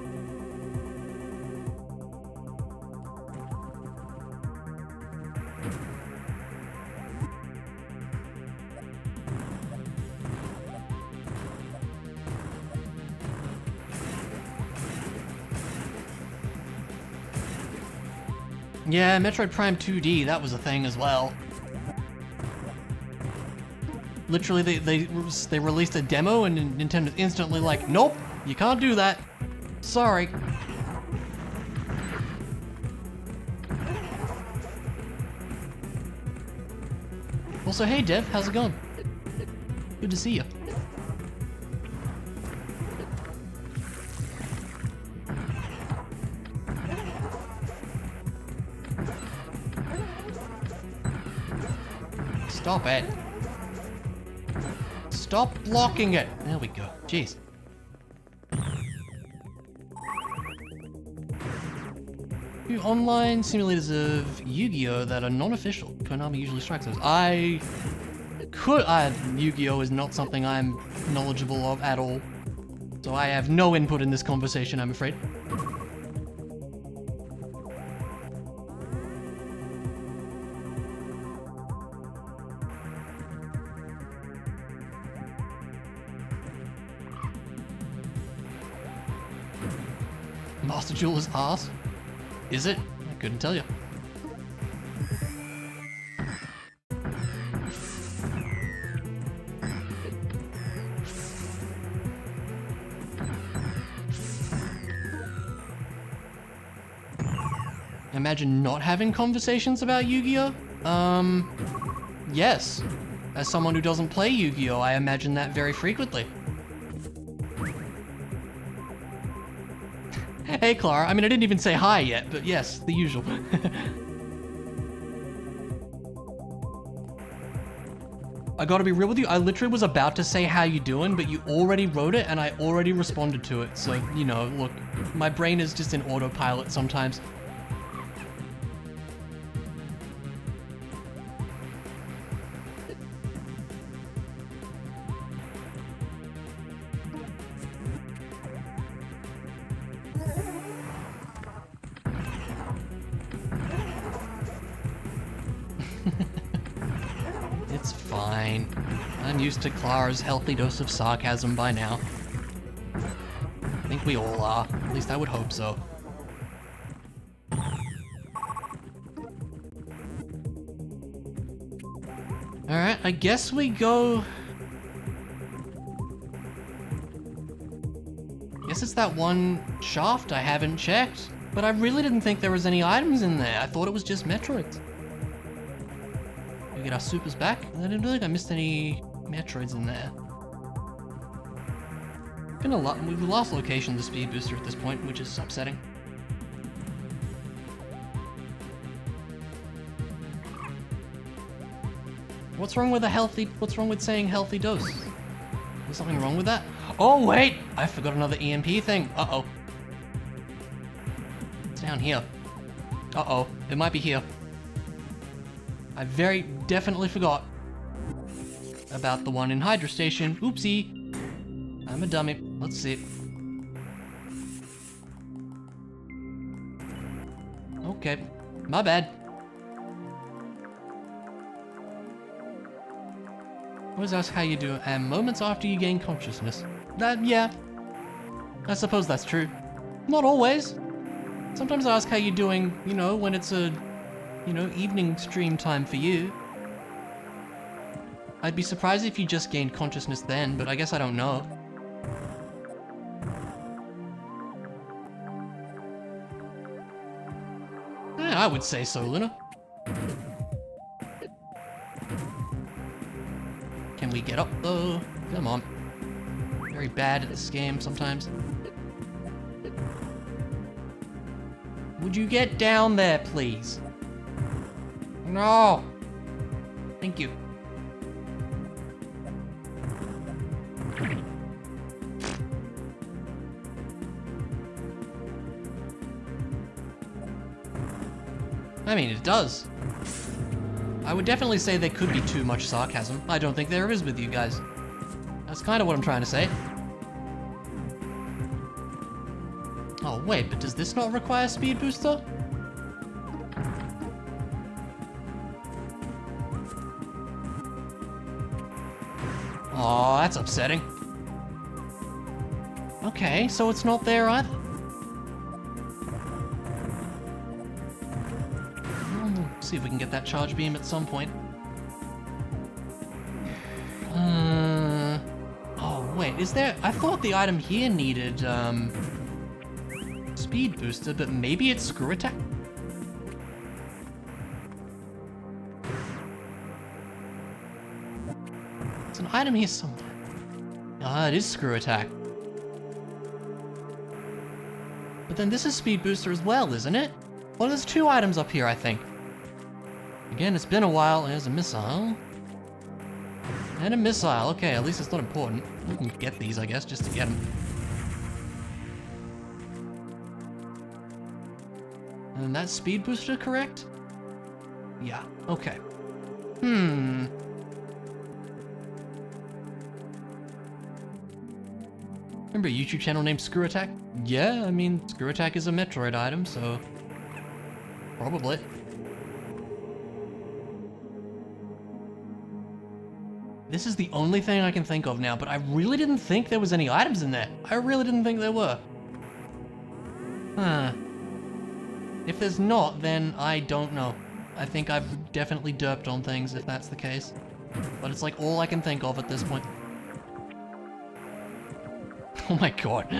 Yeah, Metroid Prime 2D, that was a thing as well. Literally, they released a demo and Nintendo's instantly like, nope, you can't do that. Sorry. Also, hey Dev, how's it going? Good to see you. Stop it. Stop blocking it. There we go. Jeez. Few online simulators of Yu-Gi-Oh! That are non-official. Konami usually strikes those. Yu-Gi-Oh! Is not something I'm knowledgeable of at all. So I have no input in this conversation, I'm afraid. Master Jeweler's ass? Is it? I couldn't tell you. Imagine not having conversations about Yu-Gi-Oh? Yes. As someone who doesn't play Yu-Gi-Oh, I imagine that very frequently. Hey, Clara. I mean, I didn't even say hi yet, but yes, the usual. I gotta be real with you, I literally was about to say how you doing, but you already wrote it and I already responded to it. So, you know, look, my brain is just in autopilot sometimes. It's fine. I'm used to Clara's healthy dose of sarcasm by now. I think we all are. At least I would hope so. Alright, I guess we go... Guess it's that one shaft I haven't checked. But I really didn't think there was any items in there. I thought it was just Metroids. We get our supers back. I didn't think I missed any Metroids in there. Been a lot. We've lost location the speed booster at this point, which is upsetting. What's wrong with what's wrong with saying healthy dose? Is there something wrong with that? Oh wait! I forgot another EMP thing. Uh-oh. It's down here. Uh-oh. It might be here. I very definitely forgot about the one in Hydra Station. Oopsie. I'm a dummy. Let's see. Okay. My bad. What was asked how you do and moments after you gain consciousness. Yeah. I suppose that's true. Not always. Sometimes I ask how you're doing, you know, when it's a, you know, evening stream time for you. I'd be surprised if you just gained consciousness then, but I guess I don't know. I would say so, Luna. Can we get up though? Come on. Very bad at this game sometimes. Would you get down there, please? No! Thank you. I mean, it does. I would definitely say there could be too much sarcasm. I don't think there is with you guys. That's kind of what I'm trying to say. Oh wait, but does this not require speed booster? Oh, that's upsetting. Okay, so it's not there either. See if we can get that charge beam at some point. Oh wait, is there? I thought the item here needed speed booster, but maybe it's screw attack. It's an item here somewhere. Ah, it is screw attack. But then this is speed booster as well, isn't it? Well, there's two items up here, I think. Again, it's been a while. There's a missile. And a missile. Okay, at least it's not important. We can get these, I guess, just to get them. And that's speed booster, correct? Yeah, okay. Remember a YouTube channel named Screw Attack? Yeah, I mean, Screw Attack is a Metroid item, so... probably. This is the only thing I can think of now, but I really didn't think there was any items in there. I really didn't think there were. Huh. If there's not, then I don't know. I think I've definitely derped on things if that's the case. But it's like all I can think of at this point. Oh my god.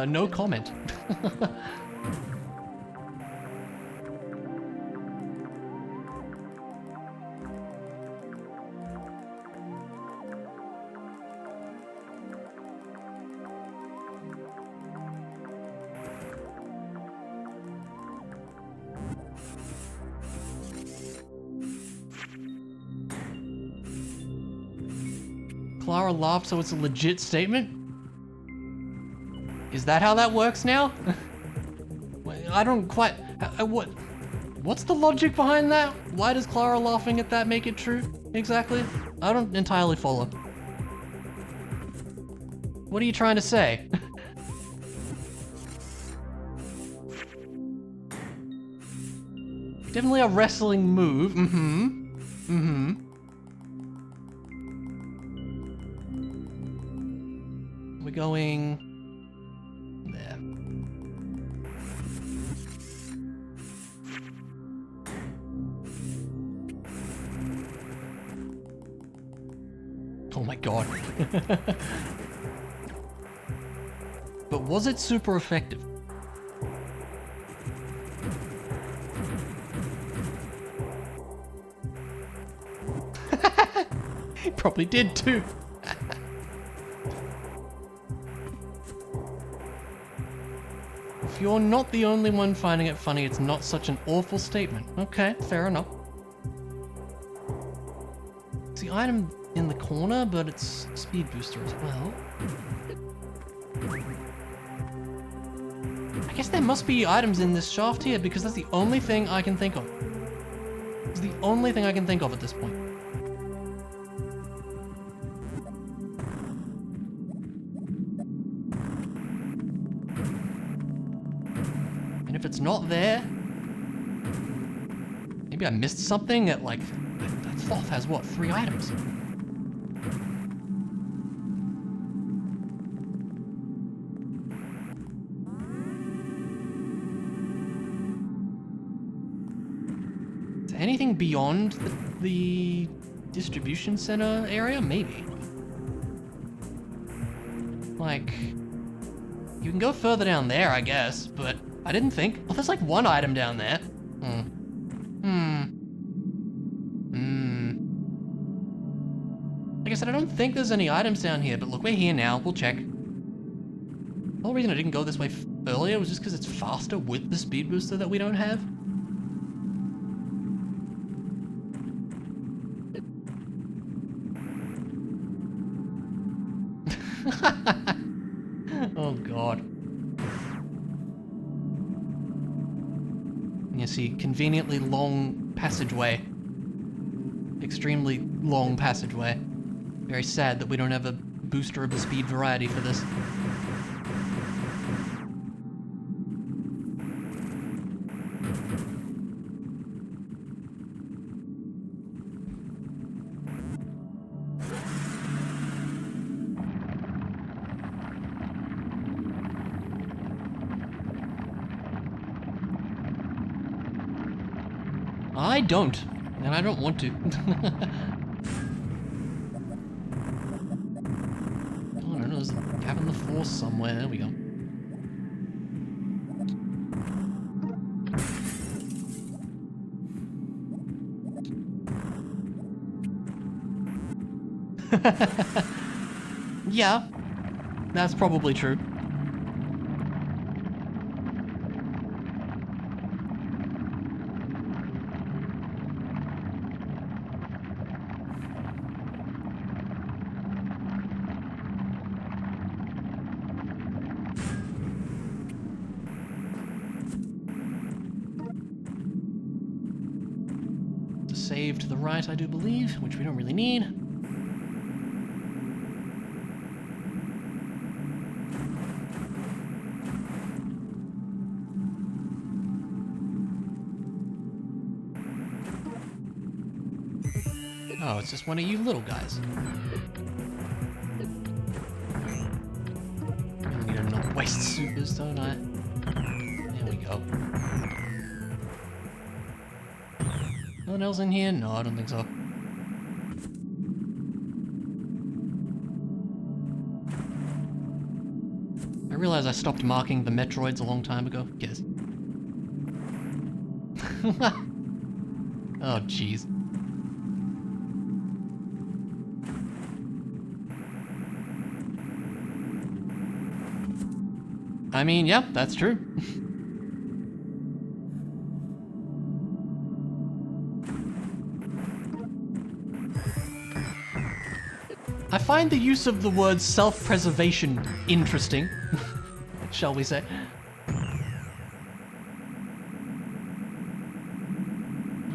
No comment. Clara laughed, so it's a legit statement? Is that how that works now? I don't quite... What's the logic behind that? Why does Clara laughing at that make it true? Exactly? I don't entirely follow. What are you trying to say? Definitely a wrestling move. We're going... there. Oh my god. But was it super effective? He probably did too. If you're not the only one finding it funny, it's not such an awful statement. Okay, fair enough. It's the item in the corner, but it's speed booster as well. I guess there must be items in this shaft here because that's the only thing I can think of. It's the only thing I can think of at this point. And if it's not there, maybe I missed something at like, that cloth has what, 3 items? Is there anything beyond the distribution center area? Maybe. Like, you can go further down there, I guess, but I didn't think. Oh, there's like 1 item down there. Like I said, I don't think there's any items down here, but look, we're here now. We'll check. The whole reason I didn't go this way earlier was just because it's faster with the speed booster that we don't have. Oh god. And you see, conveniently long passageway. Extremely long passageway. Very sad that we don't have a booster of the speed variety for this. I don't, and I don't want to. Oh, I don't know, there's a gap in the floor somewhere. There we go. Yeah, that's probably true. Save to the right, I do believe, which we don't really need. Oh, it's just one of you little guys. I need another waste supers, don't I? There we go. No one else in here? No, I don't think so. I realize I stopped marking the Metroids a long time ago. Yes. Oh, jeez. I mean, yeah, that's true. I find the use of the word self-preservation interesting, shall we say.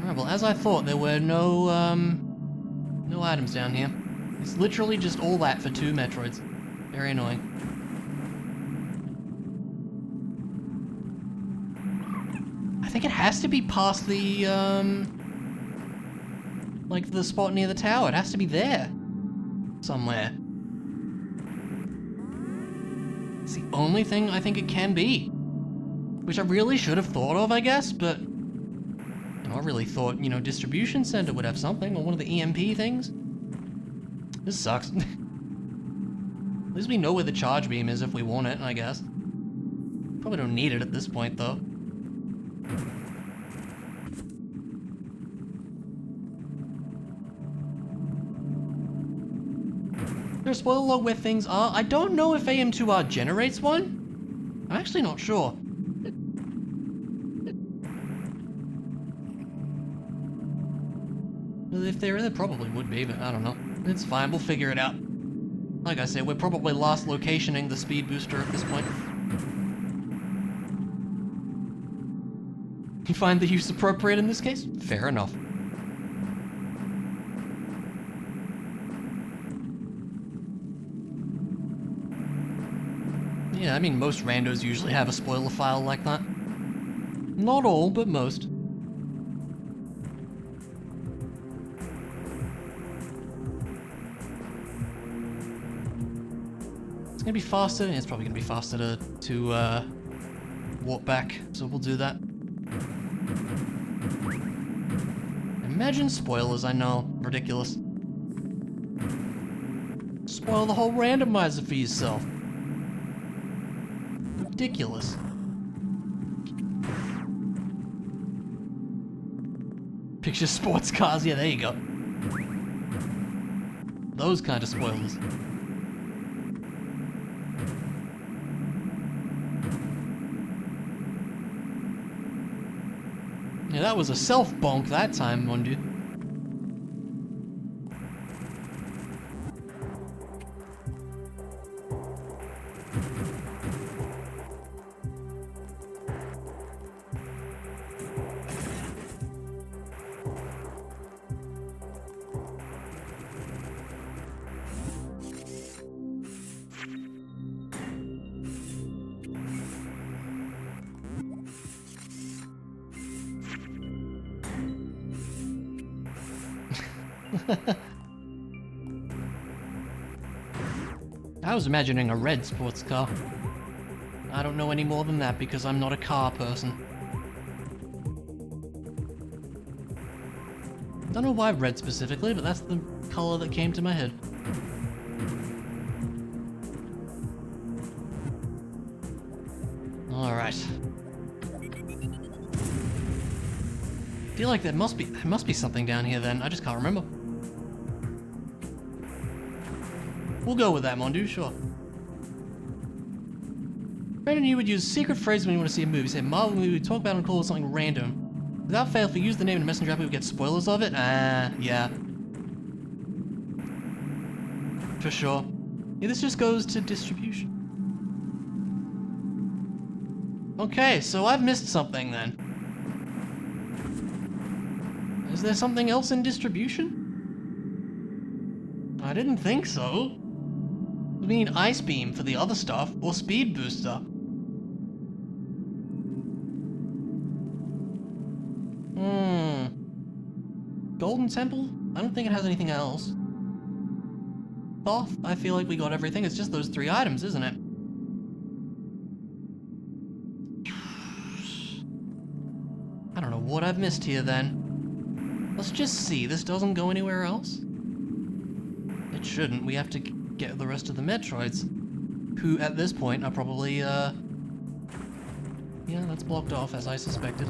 Alright, well, as I thought, there were no items down here. It's literally just all that for 2 Metroids. Very annoying. I think it has to be past the, like the spot near the tower. It has to be there. Somewhere. It's the only thing I think it can be. Which I really should have thought of, I guess, but... You know, I really thought, you know, distribution center would have something, or one of the EMP things. This sucks. At least we know where the charge beam is if we want it, I guess. Probably don't need it at this point, though. There's a spoiler log where things are. I don't know if AM2R generates one. I'm actually not sure. Well, if there probably would be, but I don't know. It's fine, we'll figure it out. Like I said, we're probably last locationing the speed booster at this point. You find the use appropriate in this case? Fair enough. Yeah, I mean, most randos usually have a spoiler file like that. Not all, but most. It's gonna be faster. It's probably gonna be faster to warp back, so we'll do that. Imagine spoilers, I know. Ridiculous. Spoil the whole randomizer for yourself. Ridiculous. Picture sports cars, yeah, there you go. Those kind of spoilers. Yeah, that was a self-bonk that time, mon dieu. I was imagining a red sports car. I don't know any more than that because I'm not a car person. Don't know why red specifically, but that's the color that came to my head. Alright. I feel like there must be something down here then, I just can't remember. We'll go with that, Mondu, sure. Brandon, you would use secret phrases when you want to see a movie. Say, Marvel movie, talk about and call it something random. Without fail, if we use the name in a messenger app, we would get spoilers of it? Yeah. For sure. Yeah, this just goes to distribution. Okay, so I've missed something then. Is there something else in distribution? I didn't think so. I mean, Ice Beam for the other stuff, or Speed Booster. Golden Temple? I don't think it has anything else. Thoth, I feel like we got everything. It's just those 3 items, isn't it? I don't know what I've missed here then. Let's just see, this doesn't go anywhere else? It shouldn't, we have to get the rest of the Metroids. Who, at this point, are probably, yeah, that's blocked off, as I suspected.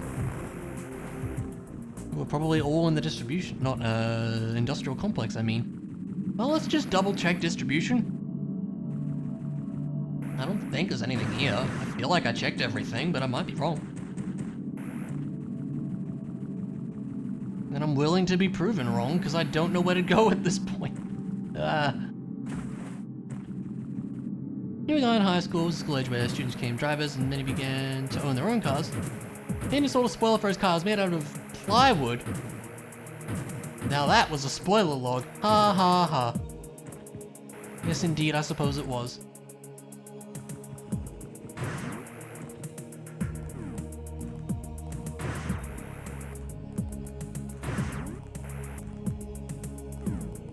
We're probably all in the distribution, not, industrial complex, I mean. Well, let's just double check distribution. I don't think there's anything here. I feel like I checked everything, but I might be wrong. And I'm willing to be proven wrong, because I don't know where to go at this point. Here we go in high school, school age where students became drivers and many began to own their own cars. Any sort of spoiler for his cars made out of plywood. Now that was a spoiler log. Ha ha ha. Yes indeed, I suppose it was.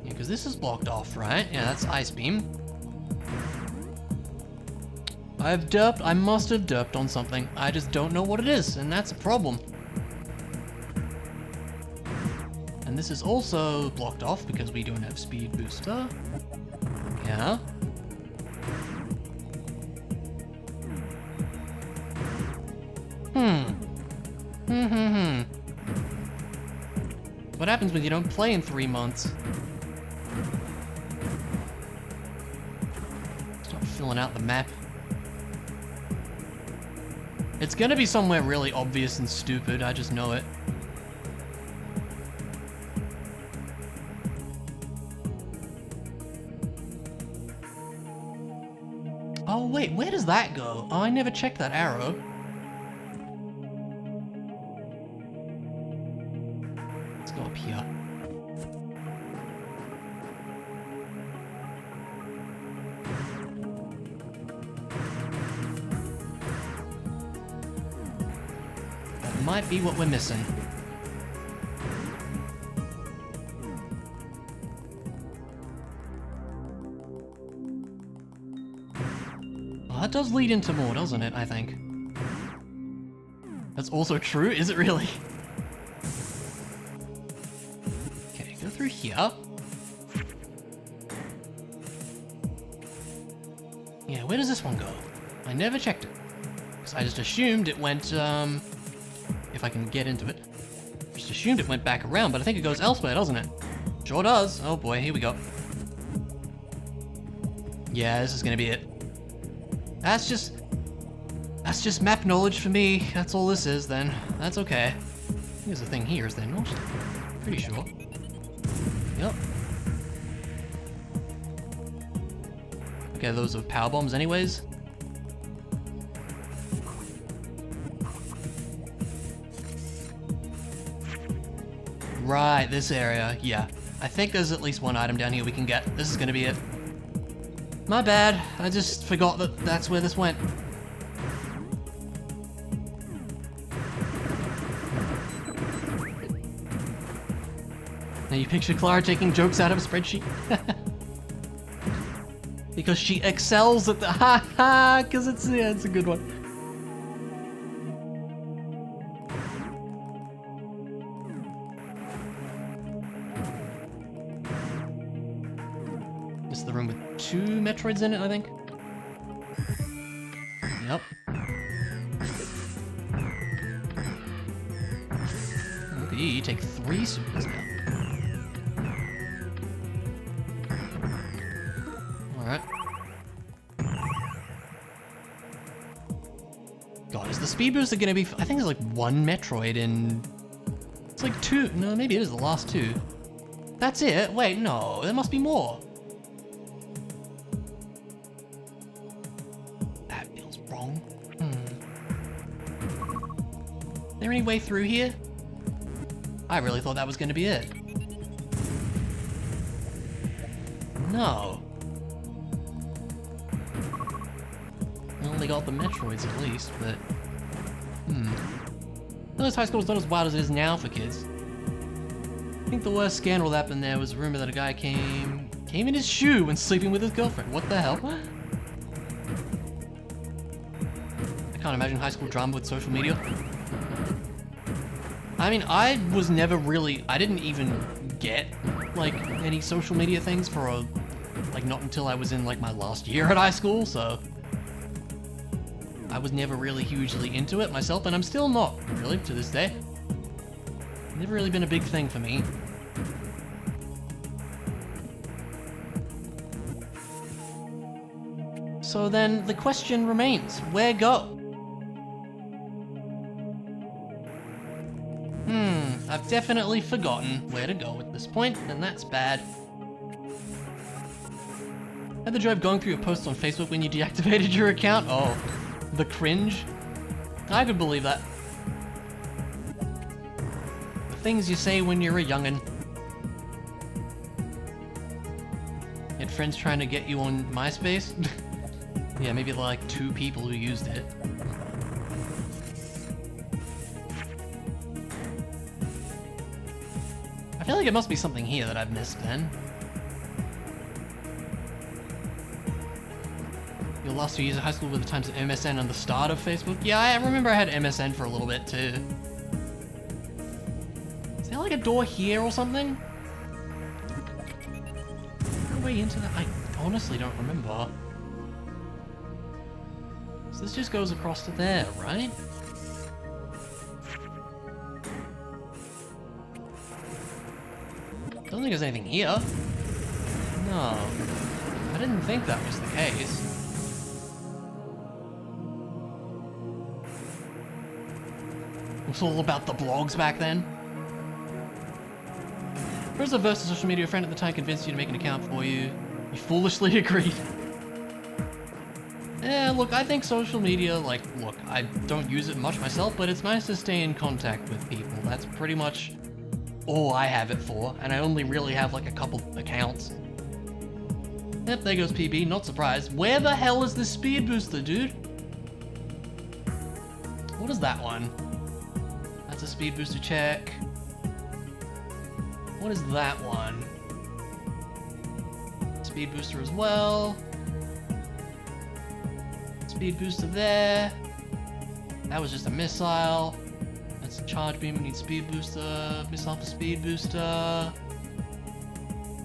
Yeah, because this is blocked off, right? Yeah, that's ice beam. I've derped, I must have derped on something. I just don't know what it is, and that's a problem. And this is also blocked off because we don't have speed booster. Yeah. What happens when you don't play in 3 months? Start filling out the map. It's gonna be somewhere really obvious and stupid, I just know it. Oh wait, where does that go? Oh, I never checked that arrow. Let's go up here. That might be what we're missing. Well, that does lead into more, doesn't it, I think? That's also true, is it really? Okay, go through here. Yeah, where does this one go? I never checked it. Because I just assumed it went, if I can get into it. Just assumed it went back around, but I think it goes elsewhere, doesn't it? Sure does. Oh boy, here we go. Yeah, this is gonna be it. That's just map knowledge for me. That's all this is then. That's okay. There's a thing here, is there not? Pretty sure. Yep. Okay, those are power bombs anyways. Right, this area, yeah. I think there's at least one item down here we can get. This is gonna be it. My bad, I just forgot that that's where this went. Now you picture Clara taking jokes out of a spreadsheet? Because she excels at the ha-ha, because it's a good one. This is the room with 2 Metroids in it, I think. Yep. Look at you take 3 supers now. Alright. God, is the speed booster gonna be... I think there's like 1 Metroid in... It's like 2... No, maybe it is the last 2. That's it? Wait, no, there must be more. That feels wrong. Is there any way through here? I really thought that was gonna be it. No. I only got the Metroids at least, but... Those high school is not as wild as it is now for kids. I think the worst scandal that happened there was a rumor that a guy came in his shoe when sleeping with his girlfriend. What the hell? I can't imagine high school drama with social media. I mean, I didn't even get, like, any social media things for not until I was in, like, my last year at high school, so I was never really hugely into it myself, and I'm still not, really, to this day. Never really been a big thing for me. So then the question remains, where go? I've definitely forgotten where to go at this point, and that's bad. Had the joy of going through your posts on Facebook when you deactivated your account? Oh, the cringe. I could believe that. The things you say when you're a youngin'. You had friends trying to get you on MySpace? Yeah, maybe like 2 people who used it. I feel like it must be something here that I've missed then. Your last 2 years of high school were the times of MSN and the start of Facebook? Yeah, I remember I had MSN for a little bit too. Is there like a door here or something? No way into that? I honestly don't remember. So this just goes across to there, right? Don't think there's anything here. No. I didn't think that was the case. It was all about the blogs back then. Where's the versus social media friend at the time convinced you to make an account for you? You foolishly agreed. Yeah, look, I think social media, like, look, I don't use it much myself, but it's nice to stay in contact with people. That's pretty much all I have it for, and I only really have like a couple accounts. Yep, there goes PB, not surprised. Where the hell is this speed booster, dude? What is that one? That's a speed booster check. What is that one? Speed booster as well. Speed booster there. That was just a missile. That's a charge beam, we need speed booster. Missile for speed booster.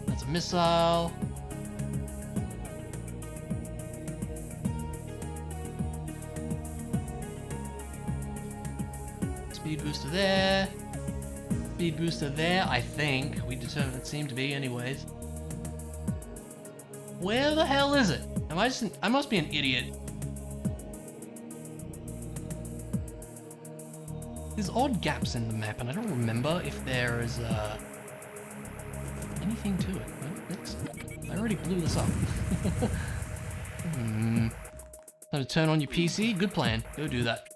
That's a missile. Speed booster there. Speed booster there, I think. We determined it seemed to be anyways. Where the hell is it? I must be an idiot. There's odd gaps in the map, and I don't remember if there is anything to it. I already blew this up. Time to turn on your PC? Good plan. Go do that.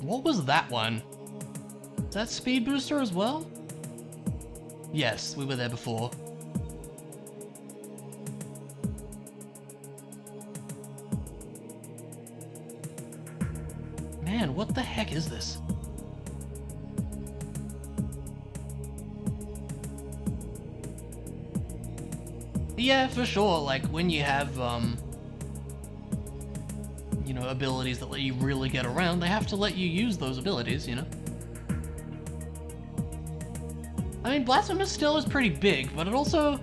What was that one? Is that speed booster as well? Yes, we were there before. Man, what the heck is this? Yeah, for sure, like when you have, you know, abilities that let you really get around, they have to let you use those abilities, you know? I mean, Blasphemous still is pretty big, but it also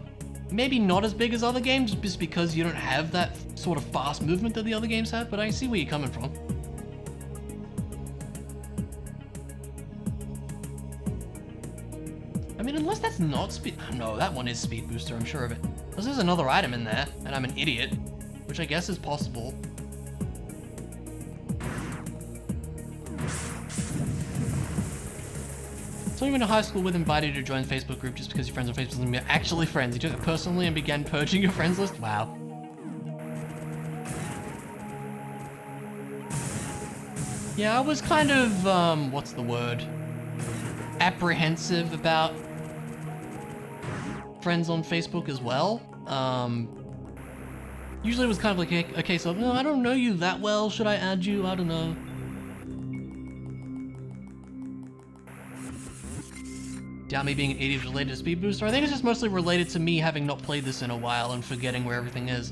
maybe not as big as other games just because you don't have that sort of fast movement that the other games have, but I see where you're coming from. I mean, unless that's not speed... No, that one is speed booster, I'm sure of it. Unless there's another item in there, and I'm an idiot, which I guess is possible. Someone you went to high school with invited you to join the Facebook group just because your friends on Facebook and you're actually friends. You took it personally and began purging your friends list? Wow. Yeah, I was kind of, what's the word? Apprehensive about friends on Facebook as well. Usually it was kind of like a case of, no, I don't know you that well. Should I add you? I don't know. Doubt me being an idiot is related to Speed Booster. I think it's just mostly related to me having not played this in a while and forgetting where everything is.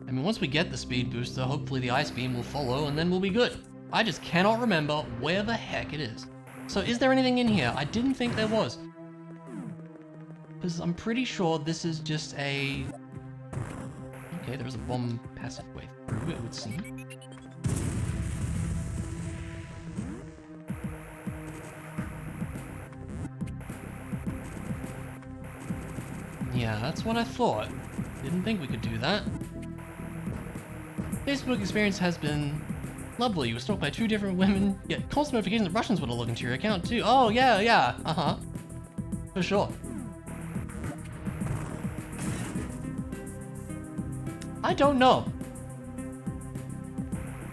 I mean, once we get the Speed Booster, hopefully the Ice Beam will follow and then we'll be good. I just cannot remember where the heck it is. So is there anything in here? I didn't think there was. Because I'm pretty sure this is just a... Okay, there's a bomb passageway through, it would seem. Yeah, that's what I thought. Didn't think we could do that. Facebook experience has been lovely. You were stalked by 2 different women, yet constant notifications that Russians would have looked into your account too. Oh, yeah, uh-huh. For sure. I don't know.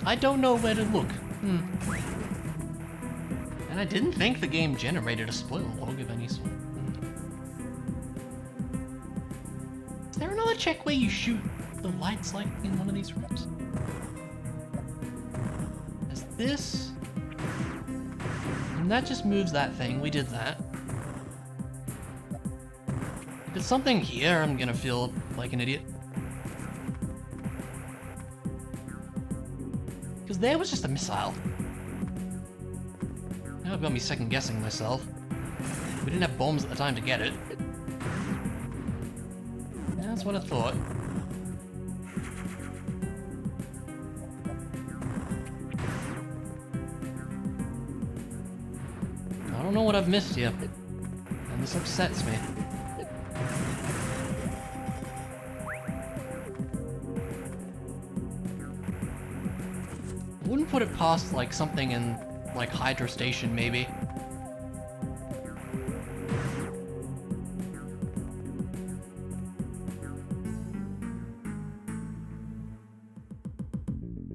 I don't know where to look. And I didn't think the game generated a spoiler log of any sort. Is there another check where you shoot the lights like in one of these rooms? Is this? And that just moves that thing. We did that. If it's something here, I'm gonna feel like an idiot. Because there was just a missile. Now I've got me second guessing myself. We didn't have bombs at the time to get it. Yeah, that's what I thought. I don't know what I've missed here, and this upsets me. I wouldn't put it past like something in like Hydra Station maybe.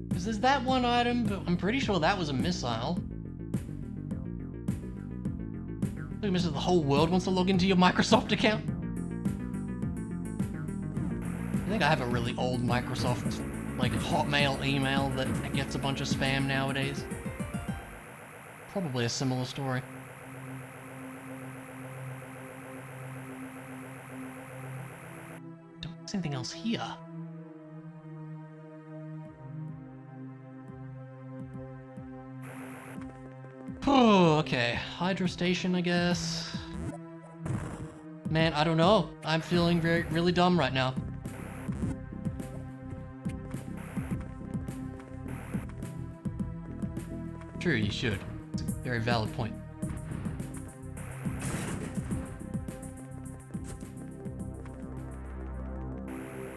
Because there's that one item, but I'm pretty sure that was a missile. I think the whole world wants to log into your Microsoft account. I think I have a really old Microsoft, like Hotmail email that gets a bunch of spam nowadays. Probably a similar story. Don't see anything else here. Oh, okay. Hydro Station, I guess. Man, I don't know. I'm feeling really dumb right now. True, you should. It's a very valid point.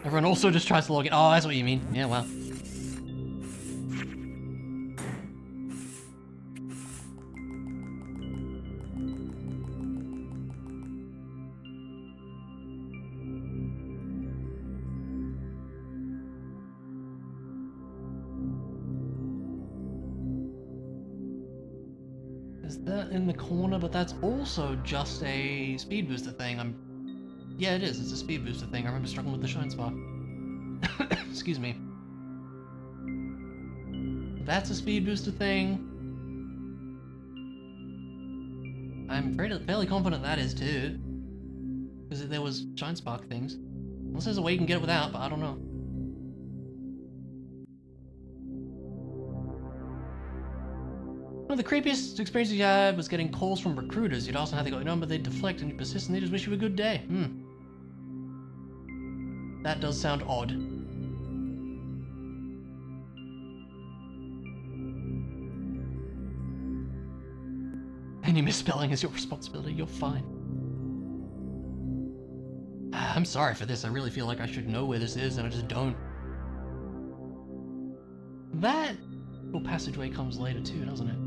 Everyone also just tries to log in. Oh, that's what you mean. Yeah, wow. Is that in the corner? But that's also just a speed booster thing. Yeah, it is. It's a speed booster thing. I remember struggling with the shine spot. Excuse me. That's a speed booster thing. I'm fairly confident that is too. Because there was shine spark things. Unless there's a way you can get it without, but I don't know. One of the creepiest experiences you had was getting calls from recruiters. You'd ask them how they got your number, they'd deflect, and you persist, and they just wish you a good day. That does sound odd. Any misspelling is your responsibility, you're fine. I'm sorry for this, I really feel like I should know where this is, and I just don't. That little passageway comes later too, doesn't it?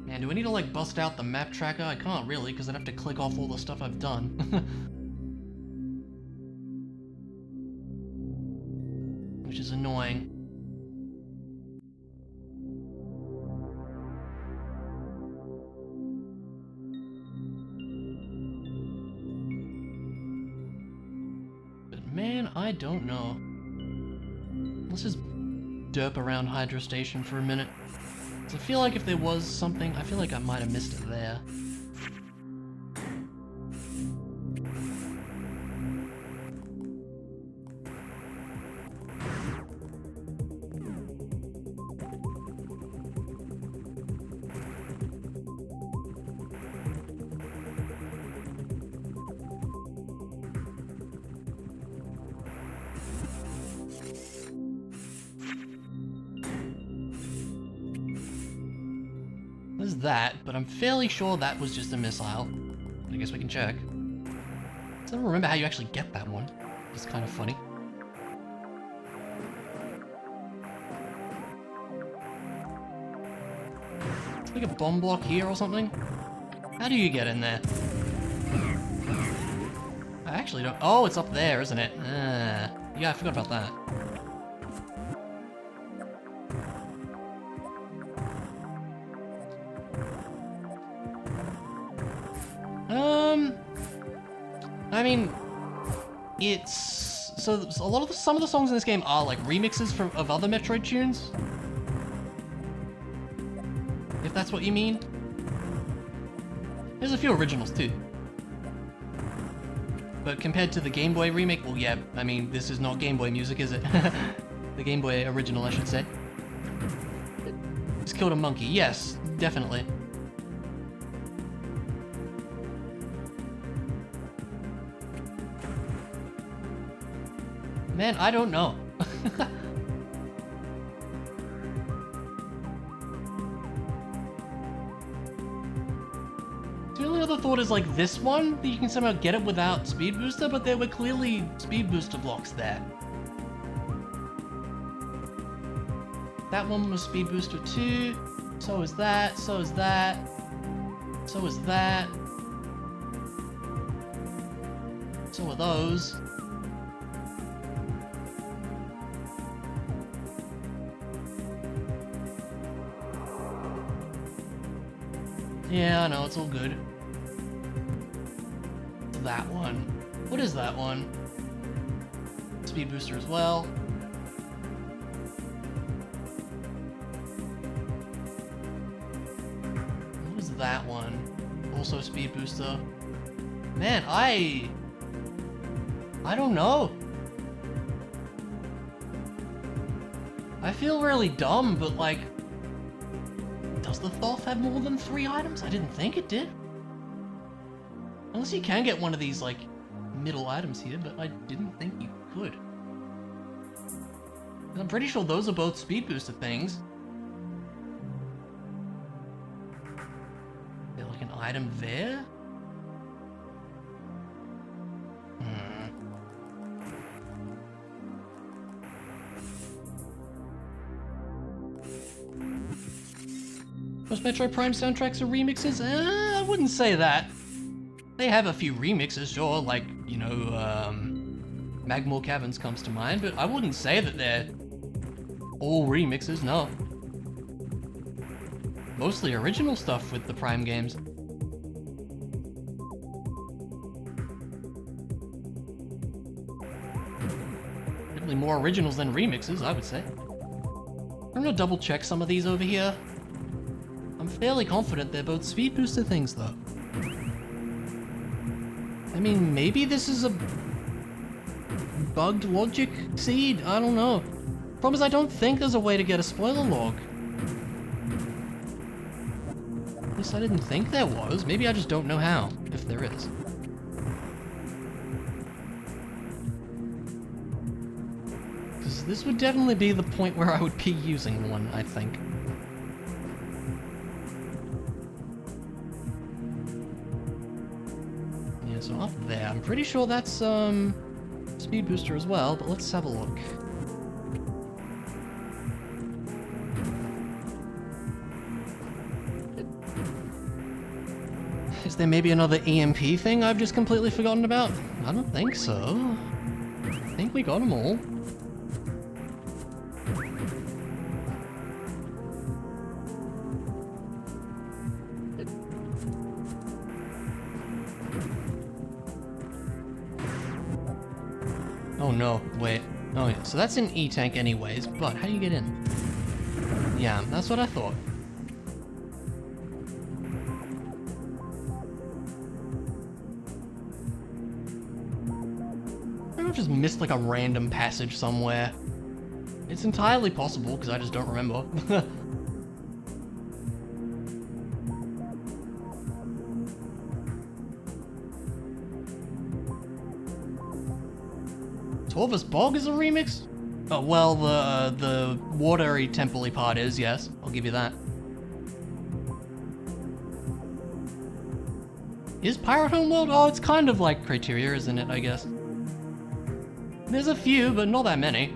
And do I need to like bust out the map tracker? I can't really, because I'd have to click off all the stuff I've done. Which is annoying. But man, I don't know. Let's just derp around Hydro Station for a minute. So I feel like if there was something, I feel like I might have missed it there. There's that, but I'm fairly sure that was just a missile. I guess we can check. I don't remember how you actually get that one. It's kind of funny. It's like a bomb block here or something. How do you get in there? I actually don't... Oh, it's up there, isn't it? Yeah, I forgot about that. I mean, it's... So a lot of some of the songs in this game are like remixes of other Metroid tunes. If that's what you mean. There's a few originals too. But compared to the Game Boy remake, well yeah, I mean, this is not Game Boy music, is it? The Game Boy original, I should say. It's killed a monkey, yes, definitely. Man, I don't know. The only other thought is like this one, that you can somehow get it without speed booster, but there were clearly speed booster blocks there. That one was speed booster 2, so is that, so is that, so is that. So are those. Yeah, I know, it's all good. That one. What is that one? Speed booster as well. What is that one? Also speed booster. Man, I don't know. I feel really dumb, but like, does the Thoth have more than 3 items? I didn't think it did. Unless you can get one of these, like, middle items here, but I didn't think you could. I'm pretty sure those are both speed booster things. Is there like an item there? Most Metroid Prime soundtracks are remixes? I wouldn't say that. They have a few remixes, sure, like, you know, Magmore Caverns comes to mind, but I wouldn't say that they're all remixes, no. Mostly original stuff with the Prime games. Definitely more originals than remixes, I would say. I'm gonna double check some of these over here. I'm fairly confident they're both speed booster things, though. I mean, maybe this is a bugged logic seed? I don't know. Problem is, I don't think there's a way to get a spoiler log. At least I didn't think there was. Maybe I just don't know how, if there is. Because this would definitely be the point where I would be using one, I think. So up there, I'm pretty sure that's speed booster as well, but let's have a look. Is there maybe another EMP thing I've just completely forgotten about? I don't think so. I think we got them all. Oh no, wait. Oh yeah, so that's in E-Tank anyways, but how do you get in? Yeah, that's what I thought. Maybe I've just missed like a random passage somewhere. It's entirely possible, because I just don't remember. 12's Bog is a remix? Oh, well, the watery temple-y part is, yes. I'll give you that. Is Pirate Homeworld? Oh, it's kind of like Criteria, isn't it, I guess? There's a few, but not that many.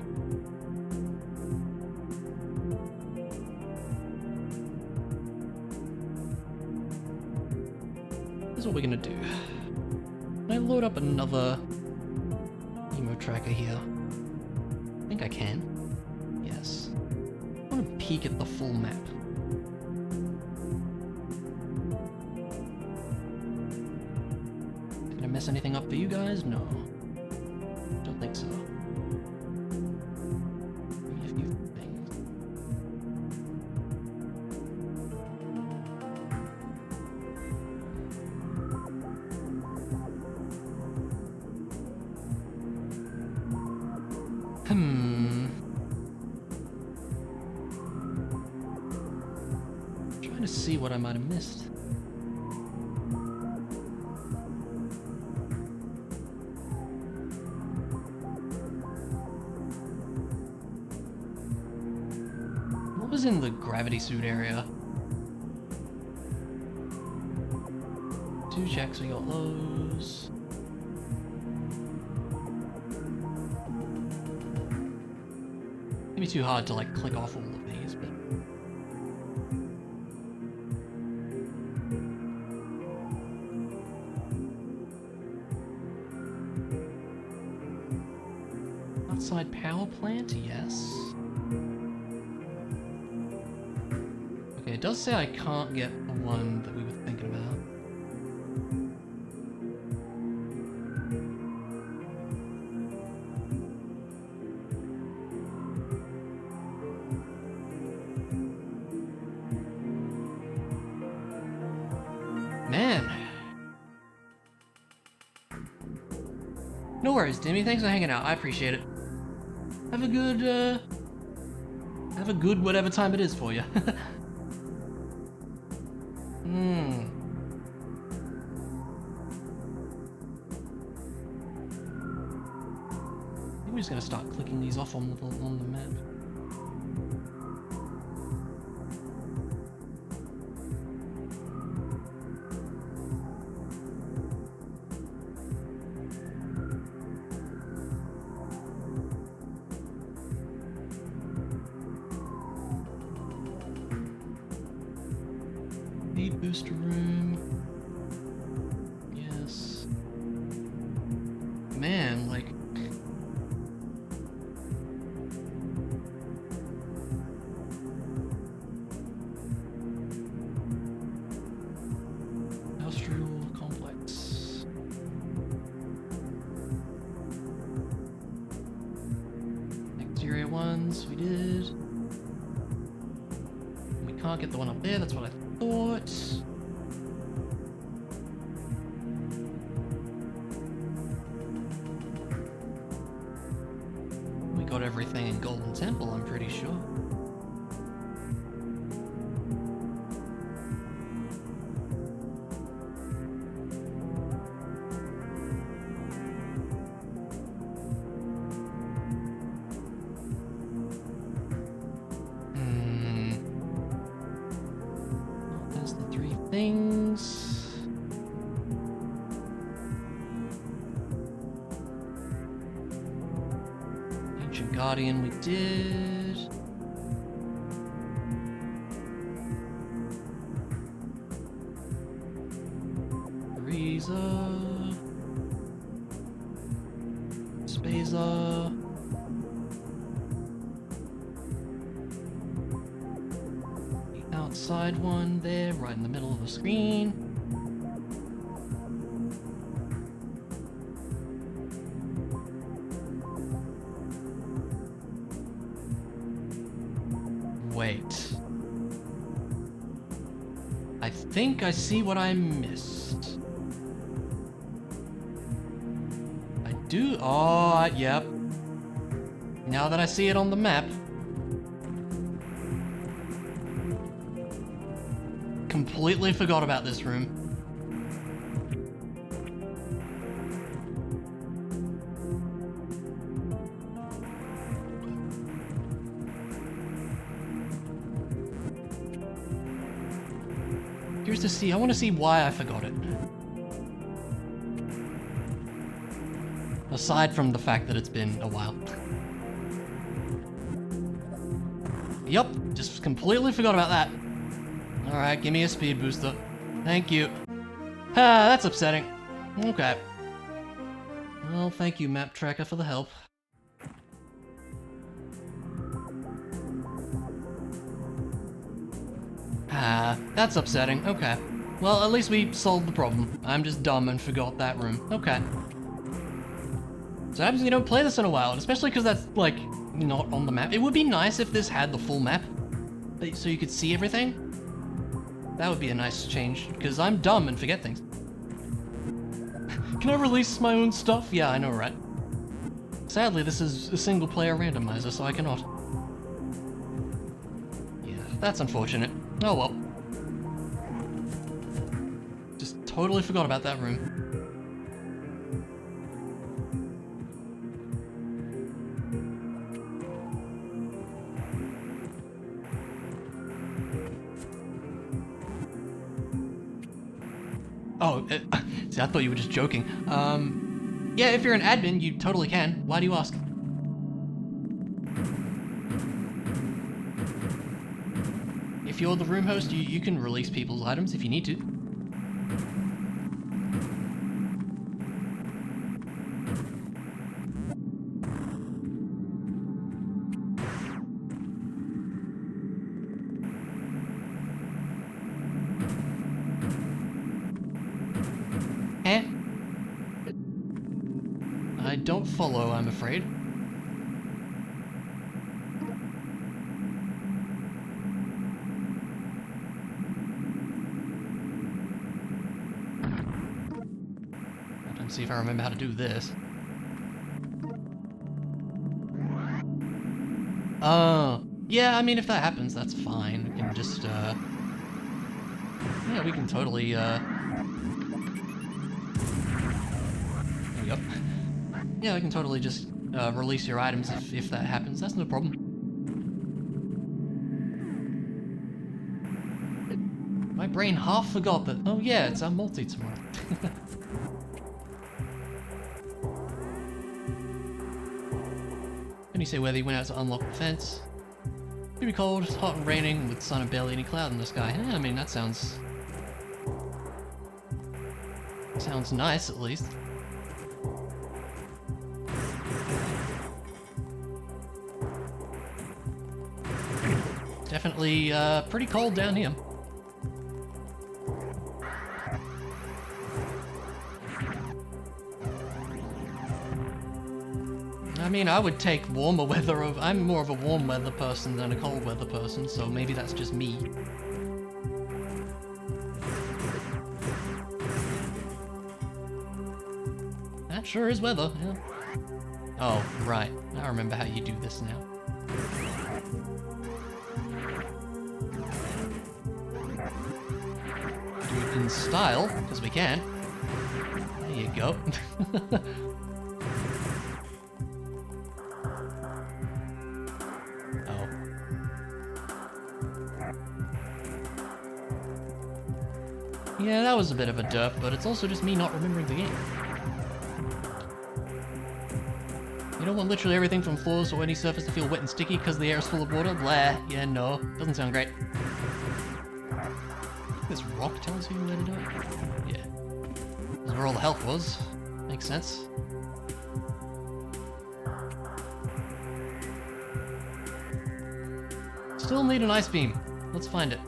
Here's what we're gonna do. Can I load up another emo tracker here? I think I can. Yes. I want to peek at the full map. Did I mess anything up for you guys? No. Don't think so. Maybe a few things. Trying to see what I might have missed. What was in the gravity suit area? 2 checks, we got those. It'd be too hard to like click off all of these, but outside power plant, yes. Okay, it does say I can't get the one that we were thinking about. Man. No worries, Dimmy. Thanks for hanging out. I appreciate it. Have a good whatever time it is for you. I think we're just gonna start clicking these off on the map. Speed booster room. Yes. Man, like... Industrial complex. Exterior ones, we did. We can't get the one up there, that's what I thought. We got everything in Golden Temple, I'm pretty sure. Things. Ancient Guardian we did. Frieza. Spaza. Outside one there, right in the middle of the screen. Wait. I think I see what I missed. I do. Oh, yep. Now that I see it on the map. Completely forgot about this room. Here's to see. I want to see why I forgot it. Aside from the fact that it's been a while. Yup, just completely forgot about that. Alright, give me a speed booster. Thank you. Ah, that's upsetting. Okay. Well, thank you, map tracker, for the help. Ah, that's upsetting. Okay. Well, at least we solved the problem. I'm just dumb and forgot that room. Okay. So happens you don't play this in a while, and especially because that's, like, not on the map. It would be nice if this had the full map, so you could see everything. That would be a nice change, because I'm dumb and forget things. Can I release my own stuff? Yeah, I know, right? Sadly, this is a single-player randomizer, so I cannot. Yeah, that's unfortunate. Oh well. Just totally forgot about that room. Oh, see, I thought you were just joking. Yeah, if you're an admin, you totally can. Why do you ask? If you're the room host, you can release people's items if you need to. I don't follow, I'm afraid. Let's see if I remember how to do this. Oh, yeah, I mean, if that happens, that's fine. We can just, yeah, we can totally, there we go. Yeah, we can totally just release your items if that happens. That's no problem. My brain half forgot that. Oh yeah, it's our multi tomorrow. Can you say whether you went out to unlock the fence? It'd be cold, it's hot and raining, with sun and barely any cloud in the sky. Yeah, I mean, that sounds nice, at least. Definitely pretty cold down here. I mean, I would take warmer weather over... I'm more of a warm weather person than a cold weather person, so maybe that's just me. That sure is weather, yeah. Oh, right. I remember how you do this now. Do it in style, because we can. There you go. Yeah, that was a bit of a derp, but it's also just me not remembering the game. You don't want literally everything from floors or any surface to feel wet and sticky because the air is full of water? Blah. Yeah, no. Doesn't sound great. This rock tells you where to do it? Yeah. That's where all the health was. Makes sense. Still need an ice beam. Let's find it.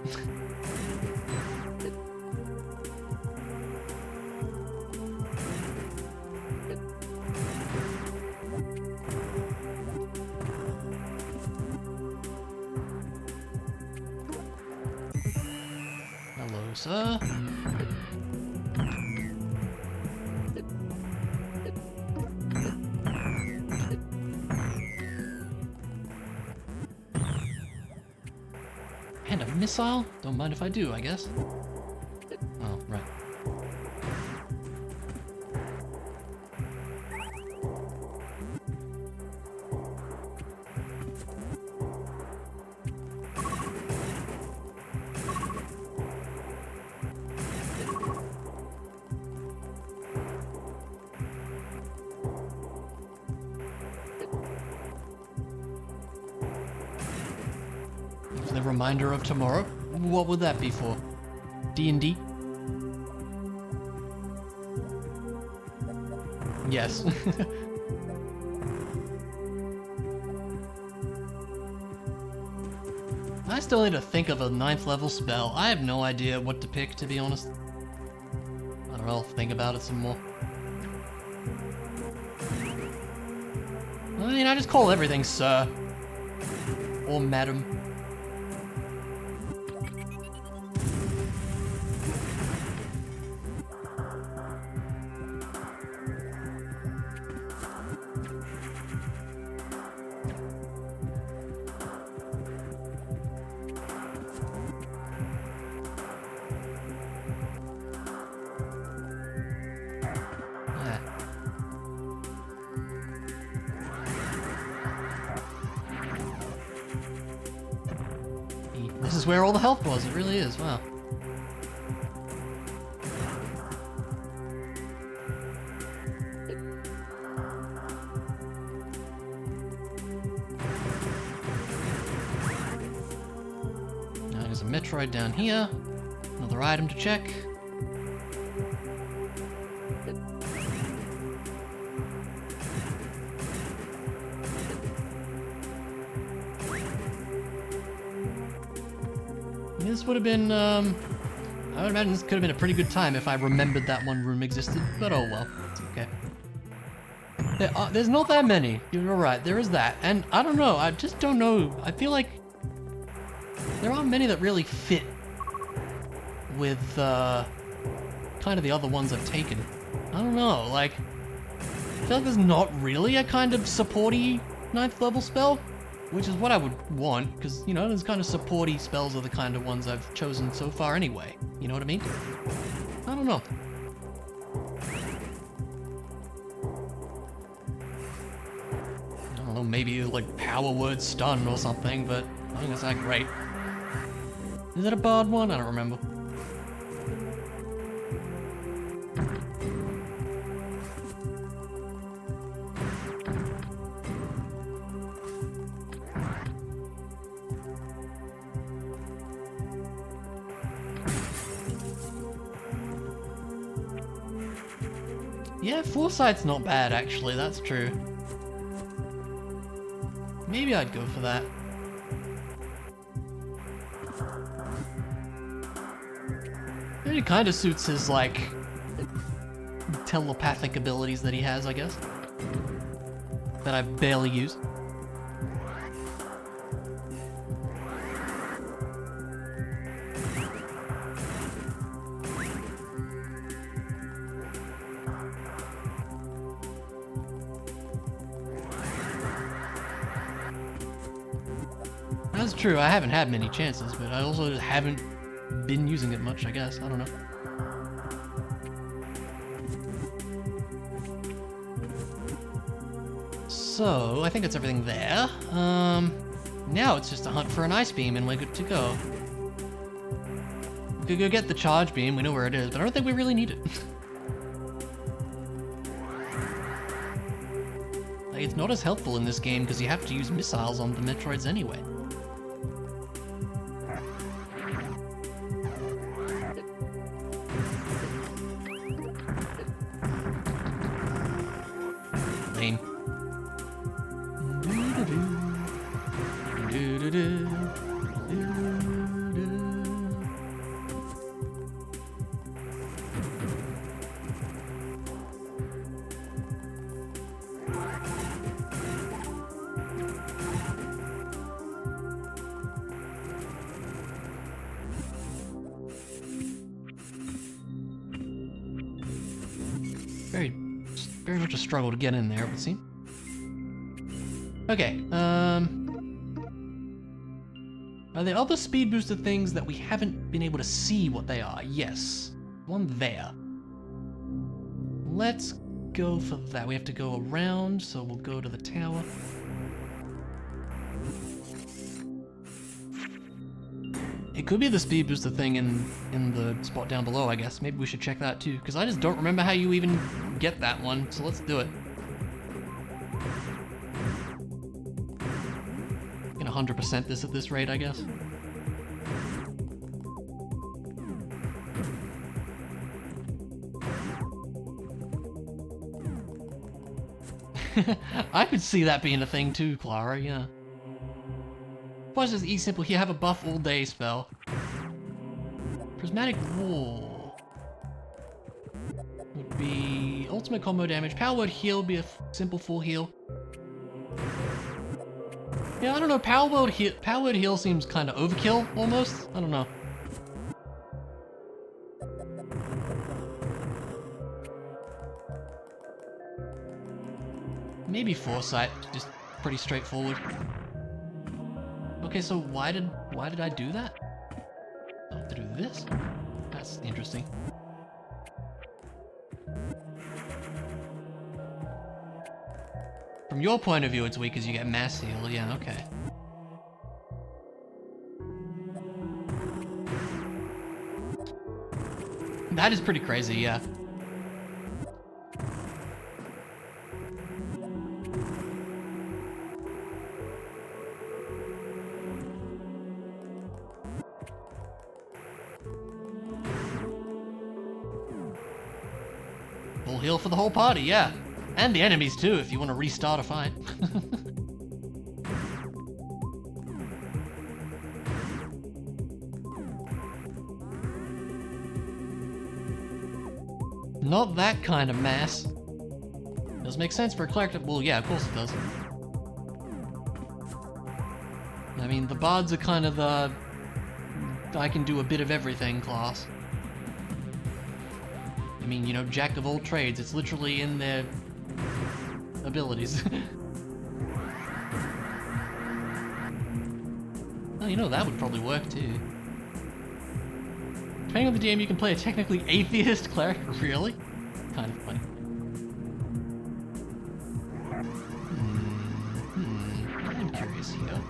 sir. And a missile? Don't mind if I do, I guess. Oh, right. The reminder of tomorrow? What would that be for? D&D? Yes. I still need to think of a 9th level spell. I have no idea what to pick, to be honest. I don't know, I'll think about it some more. I mean, I just call everything sir. Or madam. This is where all the health was, it really is, wow. Now there's a Metroid down here, another item to check. This would have been, I would imagine this could have been a pretty good time if I remembered that one room existed, but oh well, it's okay. There's not that many, you're right, there is that, and I don't know, I just don't know, I feel like there aren't many that really fit with, kind of the other ones I've taken. I don't know, like, I feel like there's not really a kind of supporty 9th level spell. Which is what I would want, because, you know, those kind of supporty spells are the kind of ones I've chosen so far anyway. You know what I mean? I don't know. I don't know, maybe like power word stun or something, but I think that's not great. Is it a bard one? I don't remember. Yeah, Foresight's not bad actually, that's true. Maybe I'd go for that. It kind of suits his, like, telepathic abilities that he has, I guess. That I've barely used. That's true, I haven't had many chances, but I also haven't been using it much, I guess. I don't know. So, I think that's everything there. Now it's just a hunt for an ice beam and we're good to go. We could go get the charge beam, we know where it is, but I don't think we really need it. Like, it's not as helpful in this game because you have to use missiles on the Metroids anyway. Lame. very much a struggle to get in there, it would seem. Okay, are there other speed booster things that we haven't been able to see what they are? Yes. One there. Let's go for that. We have to go around, so we'll go to the tower. It could be the speed booster thing in the spot down below, I guess. Maybe we should check that too, because I just don't remember how you even get that one, so let's do it. Gonna 100% this at this rate, I guess. I could see that being a thing too, Clara, yeah. Plus just E-Simple here, have a buff all day spell. Prismatic Wall would be ultimate combo damage. Power Word Heal would be a simple full heal. Yeah, I don't know, Power Word Heal seems kind of overkill, almost. I don't know. Maybe Foresight, just pretty straightforward. Okay, so why did I do that? I have to do this? That's interesting. From your point of view, it's weak because you get mass heal. Yeah, okay. That is pretty crazy, yeah. Full heal for the whole party, yeah. And the enemies too, if you want to restart a fight. Not that kind of mass. Does make sense for a character. Well, yeah, of course it does. I mean, the bards are kind of the I can do a bit of everything class. I mean, you know, jack of all trades. It's literally in their abilities. Oh, you know, that would probably work too. Depending on the DM, you can play a technically atheist cleric. Really? Kind of funny. I'm curious here.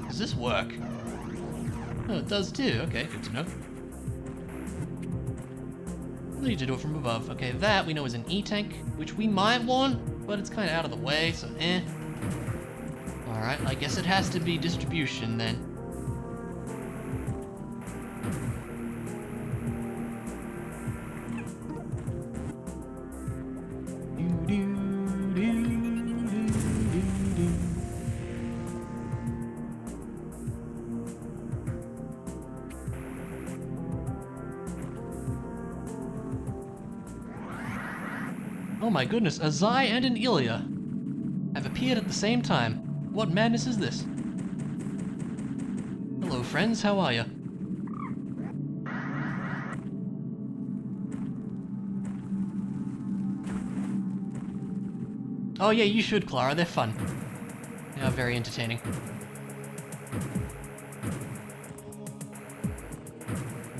Does this work? Oh, it does too. Okay, good to know. We'll need to do it from above. Okay, that we know is an E-tank, which we might want, but it's kind of out of the way, so eh. Alright, I guess it has to be distribution then. Oh my goodness, a Zai and an Ilya have appeared at the same time. What madness is this? Hello friends, how are ya? Oh yeah, you should, Clara, they're fun. They are very entertaining.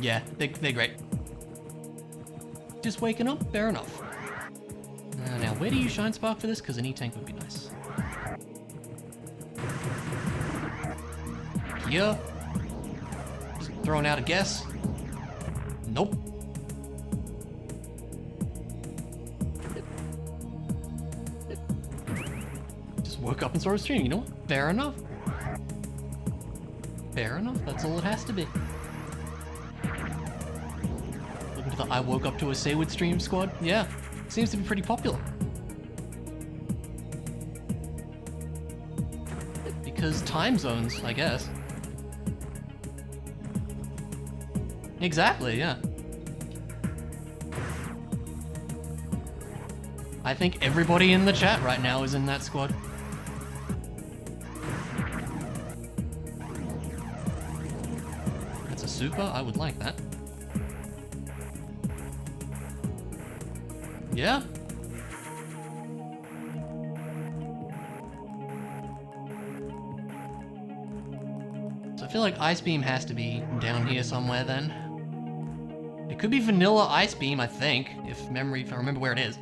Yeah, they're great. Just waking up? Fair enough. Now, where do you shine spark for this? Because an E-tank would be nice. Here. Just throwing out a guess. Nope. Just woke up and started streaming, you know what? Fair enough. Fair enough, that's all it has to be. Looking to the I woke up to a Saywood stream squad? Yeah. Seems to be pretty popular. Because time zones, I guess. Exactly, yeah. I think everybody in the chat right now is in that squad. That's a super, I would like that. Yeah. So I feel like Ice Beam has to be down here somewhere then. It could be Vanilla Ice Beam, I think, if I remember where it is.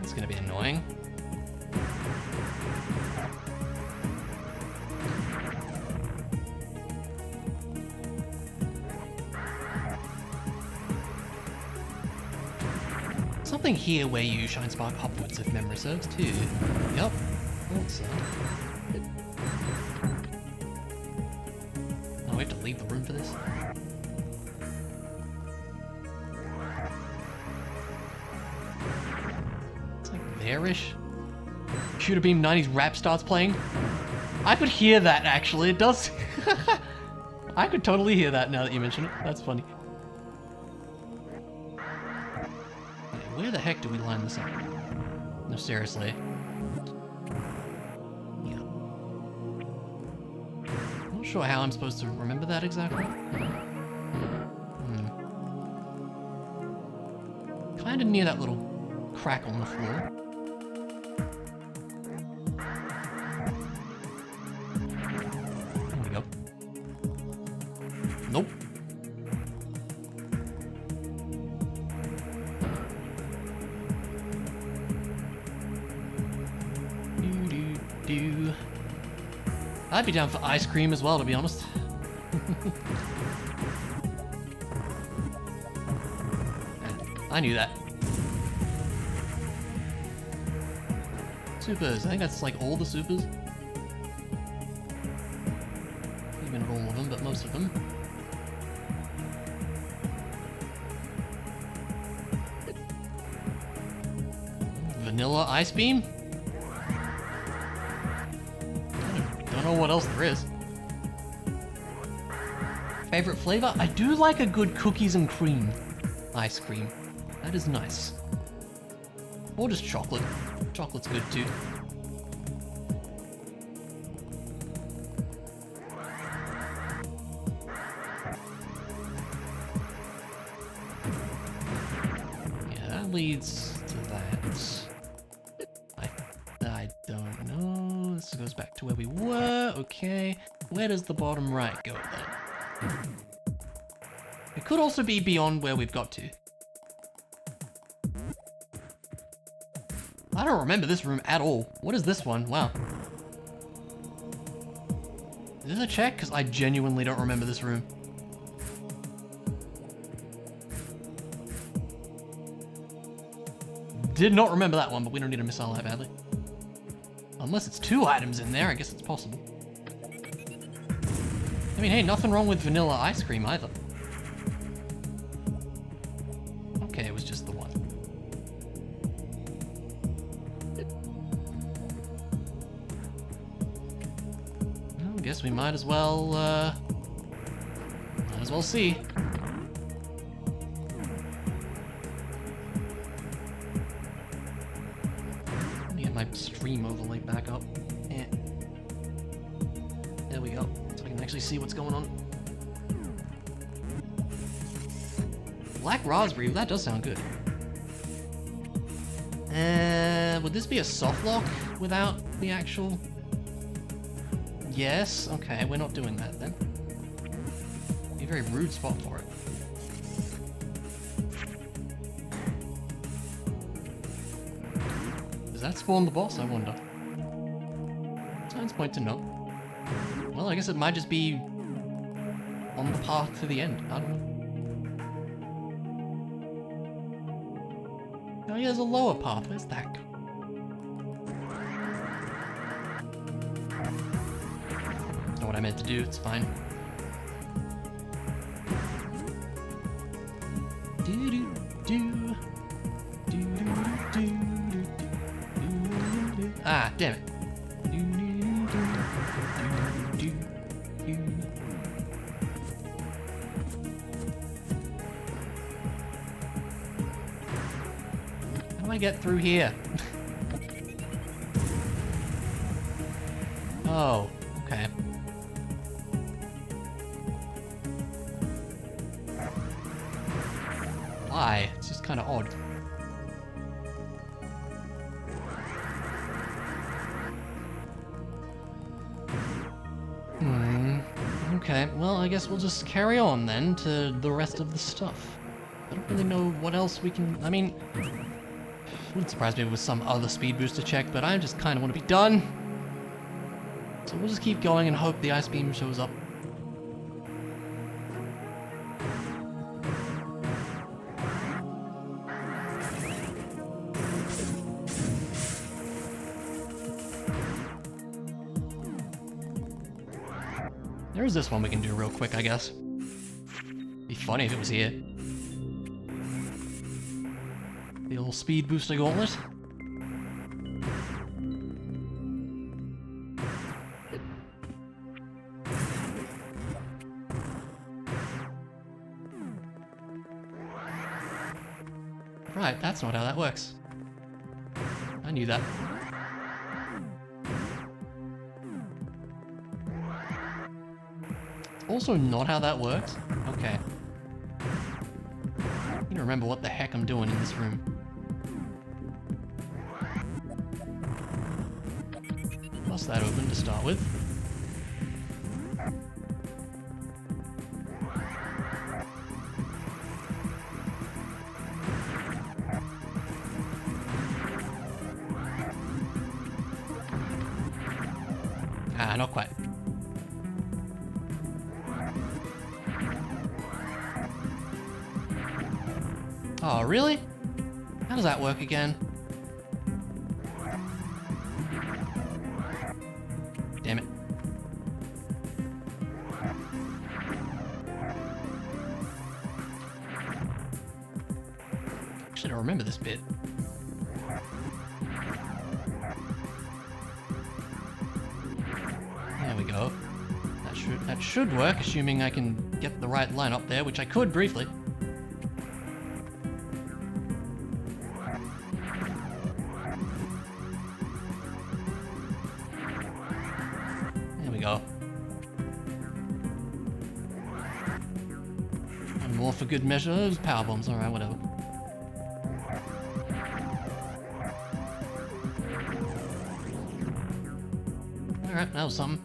That's gonna be annoying. Something here where you shine spark upwards if memory serves too. Yep. Thought so. Oh, we have to leave the room for this? It's like there-ish. Shooter Beam 90s rap starts playing. I could hear that actually, it does. I could totally hear that now that you mention it. That's funny. Where the heck do we line this up? No, seriously. Yeah. Not sure how I'm supposed to remember that exactly. Kinda near that little crack on the floor. There we go. Nope. I'd be down for ice cream as well, to be honest. I knew that. Supers, I think that's like all the supers. Maybe not all of them, but most of them. Vanilla Ice Beam? I don't know what else there is. Favorite flavor? I do like a good cookies and cream ice cream. That is nice. Or just chocolate. Chocolate's good too. Yeah, that leads to that. I don't know. This goes back to where we were. Okay. Where does the bottom right go then? It could also be beyond where we've got to. I don't remember this room at all. What is this one? Wow. Is this a check? Because I genuinely don't remember this room. Did not remember that one, but we don't need a missile that badly. Unless it's 2 items in there, I guess it's possible. I mean, hey, nothing wrong with vanilla ice cream either. Okay, it was just the one. Well, I guess we might as well see. Let me get my stream overlay back up. Yeah. There we go. So I can actually see what's going on. Black raspberry, that does sound good. Would this be a soft lock without the actual... Yes, okay, we're not doing that then. Be a very rude spot for it. Does that spawn the boss, I wonder? Signs point to no. Well, I guess it might just be on the path to the end, I don't know. Oh yeah, there's a lower path, where's that? That's not what I meant to do, it's fine. Ah, damn it. I get through here? Oh, okay. Why? It's just kind of odd. Okay, well, I guess we'll just carry on then to the rest of the stuff. I don't really know what else we can... I mean, wouldn't surprise me with some other speed boost to check, but I just kind of want to be done. So we'll just keep going and hope the ice beam shows up. There is this one we can do real quick, I guess. Be funny if it was here. The old speed booster gauntlet. Right, that's not how that works. I knew that. Also not how that works? Okay. I need to remember what the heck I'm doing in this room. Bust that open to start with. Ah, not quite. Oh, really? How does that work again? Damn it. Actually, I remember this bit. There we go. That should work, assuming I can get the right line up there, which I could briefly. And more for good measure, those power bombs, alright, whatever. Alright, that was something.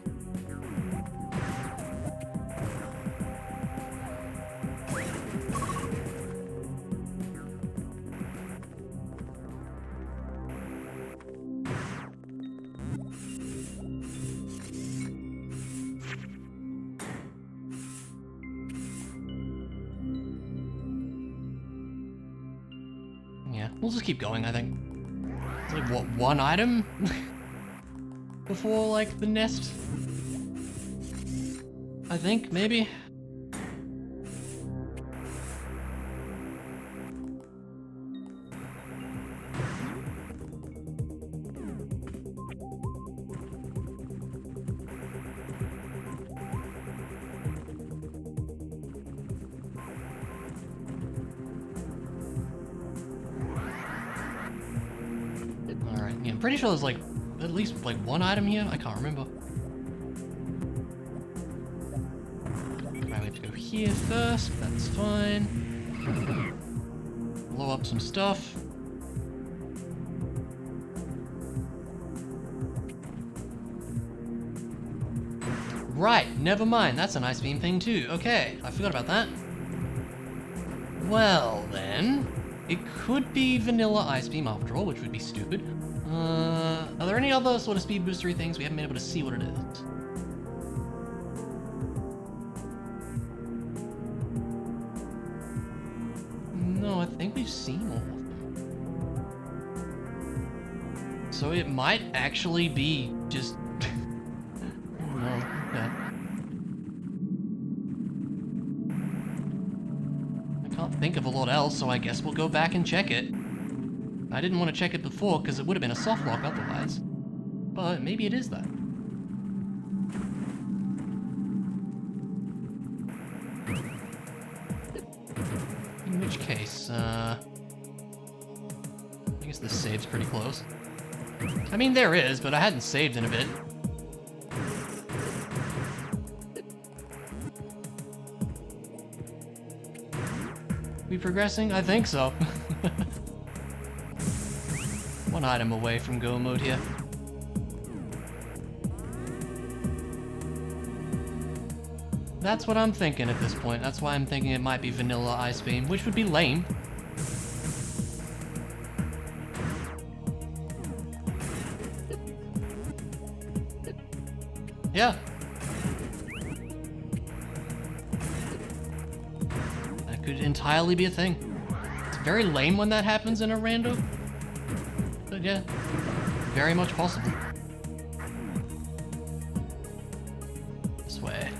We'll just keep going, I think. It's like, what, one item? Before, like, the nest? I think, maybe? I'm pretty sure there's like at least like one item here. I can't remember. Right, we have to go here first. That's fine. Blow up some stuff. Right, never mind. That's an ice beam thing too. Okay, I forgot about that. Well then, it could be vanilla ice beam after all, which would be stupid. Are there any other sort of speed boostery things? We haven't been able to see what it is. No, I think we've seen all of them. So it might actually be just... no, okay. I can't think of a lot else, so I guess we'll go back and check it. I didn't want to check it before because it would have been a soft lock otherwise. But maybe it is that. In which case, I guess if this save's pretty close. I mean, there is, but I hadn't saved in a bit. We progressing? I think so. One item away from go mode here. That's what I'm thinking at this point. That's why I'm thinking it might be vanilla Ice Beam, which would be lame. Yeah. That could entirely be a thing. It's very lame when that happens in a rando. But yeah, very much possible. This way.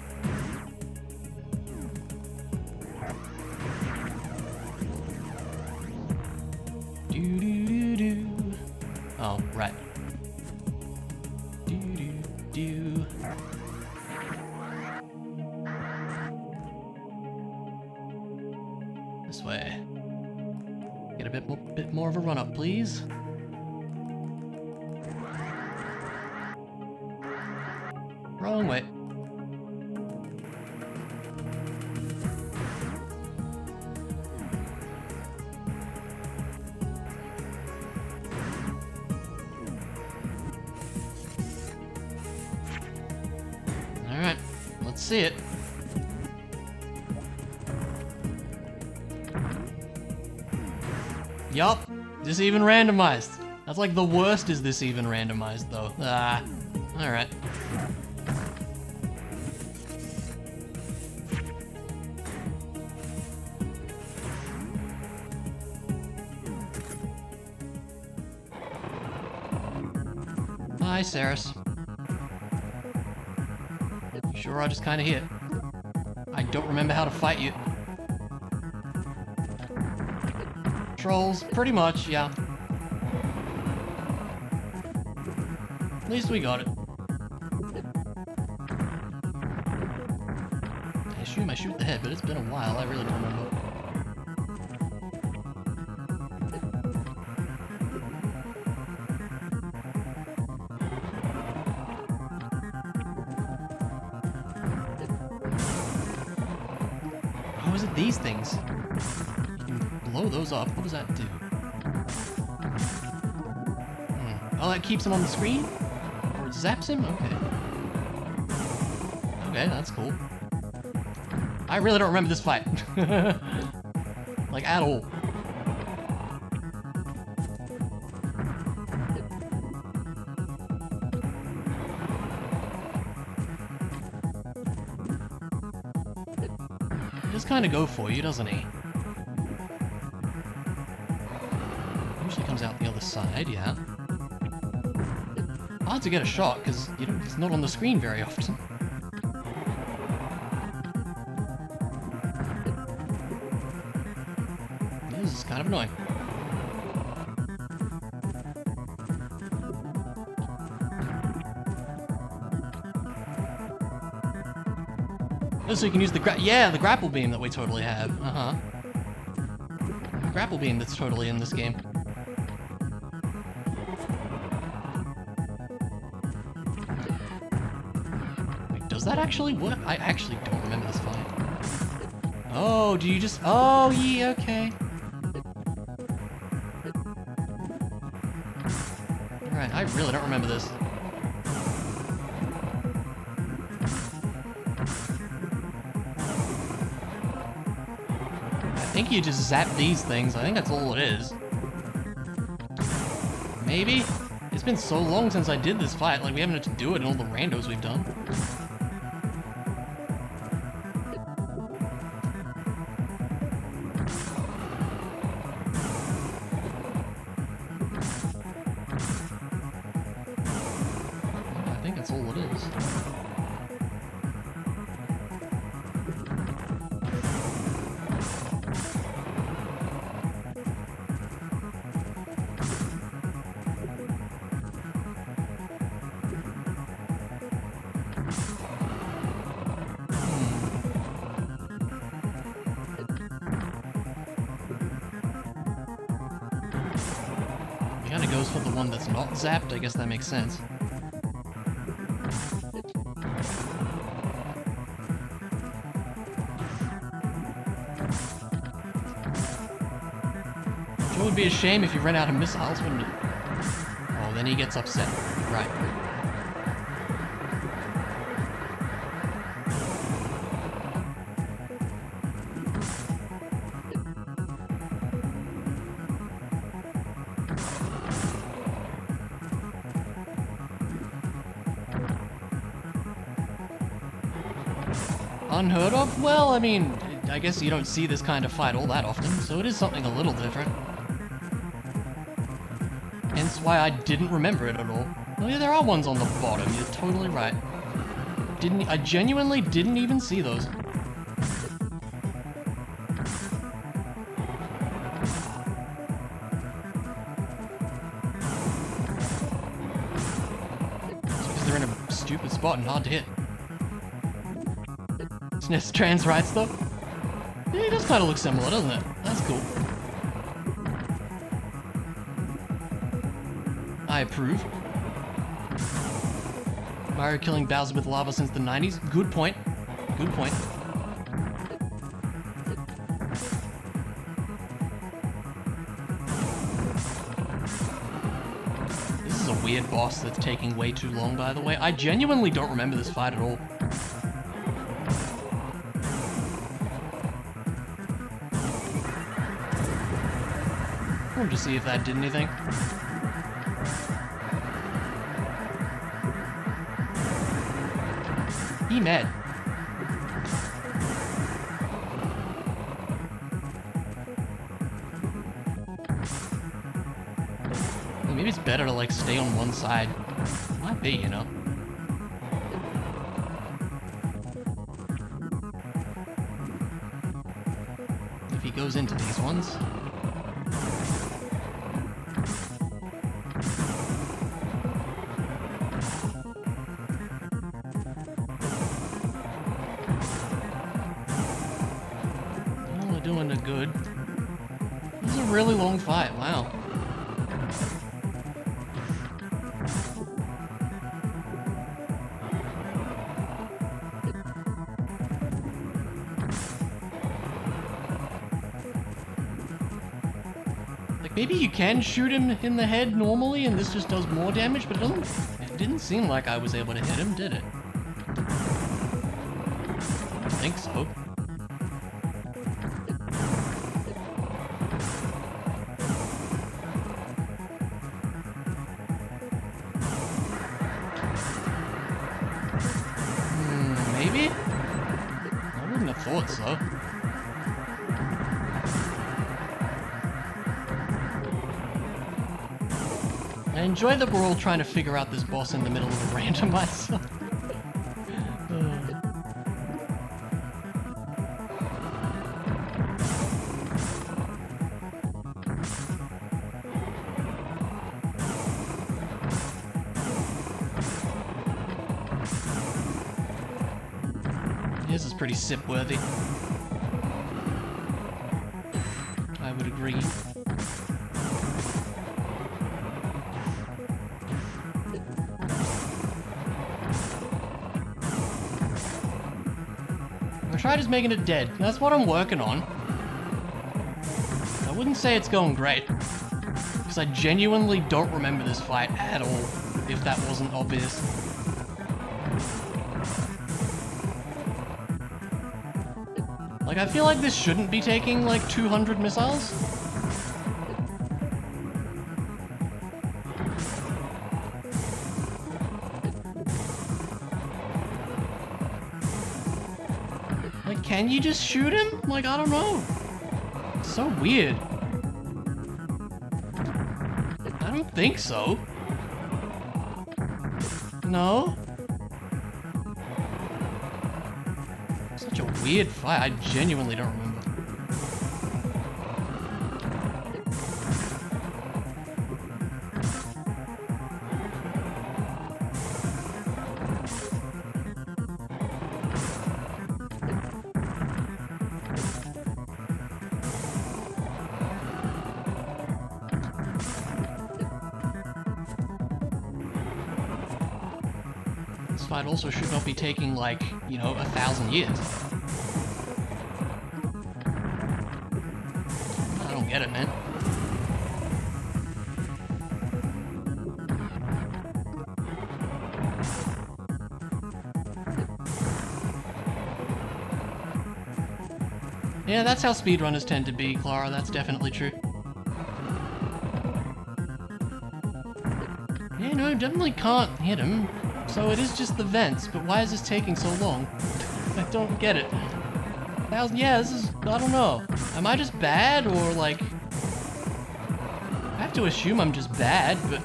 Do-do-do-do. Oh, right. Do-do-do. This way. Get a bit more of a run up, please. Wrong way. Alright, let's see it. Yup, this even randomized. That's like the worst is this even randomized though. Ah, alright. Hi, Saris. Sure, I just kinda hit. I don't remember how to fight you. Trolls, pretty much, yeah. At least we got it. I assume I shoot the head, but it's been a while, I really don't remember. Oh, is it these things? Blow those up. What does that do? Oh, that keeps him on the screen? Or it zaps him? Okay. Okay, that's cool. I really don't remember this fight. Like, at all. He just kind of go for you, doesn't he? Usually comes out the other side, yeah. Hard to get a shot, because it's not on the screen very often. This is kind of annoying. Oh, so you can use the the grapple beam that we totally have. Uh-huh. The grapple beam that's totally in this game. Does that actually work? I actually don't remember this fight. Oh, do you just... Oh, yeah, okay. Alright, I really don't remember this. I think you just zap these things. I think that's all it is. Maybe? It's been so long since I did this fight, like we haven't had to do it in all the randos we've done. I think that's all it is. Kinda goes for the one that's not zapped, I guess that makes sense. It would be a shame if you ran out of missiles, wouldn't it? Oh, then he gets upset. Right. Unheard of? Well, I mean, I guess you don't see this kind of fight all that often, so it is something a little different. Hence why I didn't remember it at all. Oh yeah, there are ones on the bottom, you're totally right. I genuinely didn't even see those. It's because they're in a stupid spot and hard to hit. SNES trans rights though? Yeah, it does kind of look similar, doesn't it? That's cool. I approve. Mario killing Bowser with lava since the 90s? Good point. Good point. This is a weird boss that's taking way too long, by the way. I genuinely don't remember this fight at all. I wanted to see if that did anything. He mad. Well, maybe it's better to like stay on one side. Might be, you know. If he goes into these ones. Doing a good. This is a really long fight, wow. Like maybe you can shoot him in the head normally and this just does more damage, but it didn't seem like I was able to hit him, did it? I don't think so. Maybe? I wouldn't have thought so. I enjoy that we're all trying to figure out this boss in the middle of a randomizer. This is pretty sip-worthy. I would agree. I tried just making it dead. That's what I'm working on. I wouldn't say it's going great, because I genuinely don't remember this fight at all, if that wasn't obvious. Like, I feel like this shouldn't be taking, like, 200 missiles. Like, can you just shoot him? Like, I don't know. It's so weird. I don't think so. No? Such a weird fight. I genuinely don't remember. fight also should not be taking, like, you know, 1,000 years. I don't get it, man. Yeah, that's how speedrunners tend to be, Clara. That's definitely true. Yeah, no, definitely can't hit him. So it is just the vents, but why is this taking so long? I don't get it. 1,000, yeah, this is, I don't know. Am I just bad, or like... I have to assume I'm just bad, but...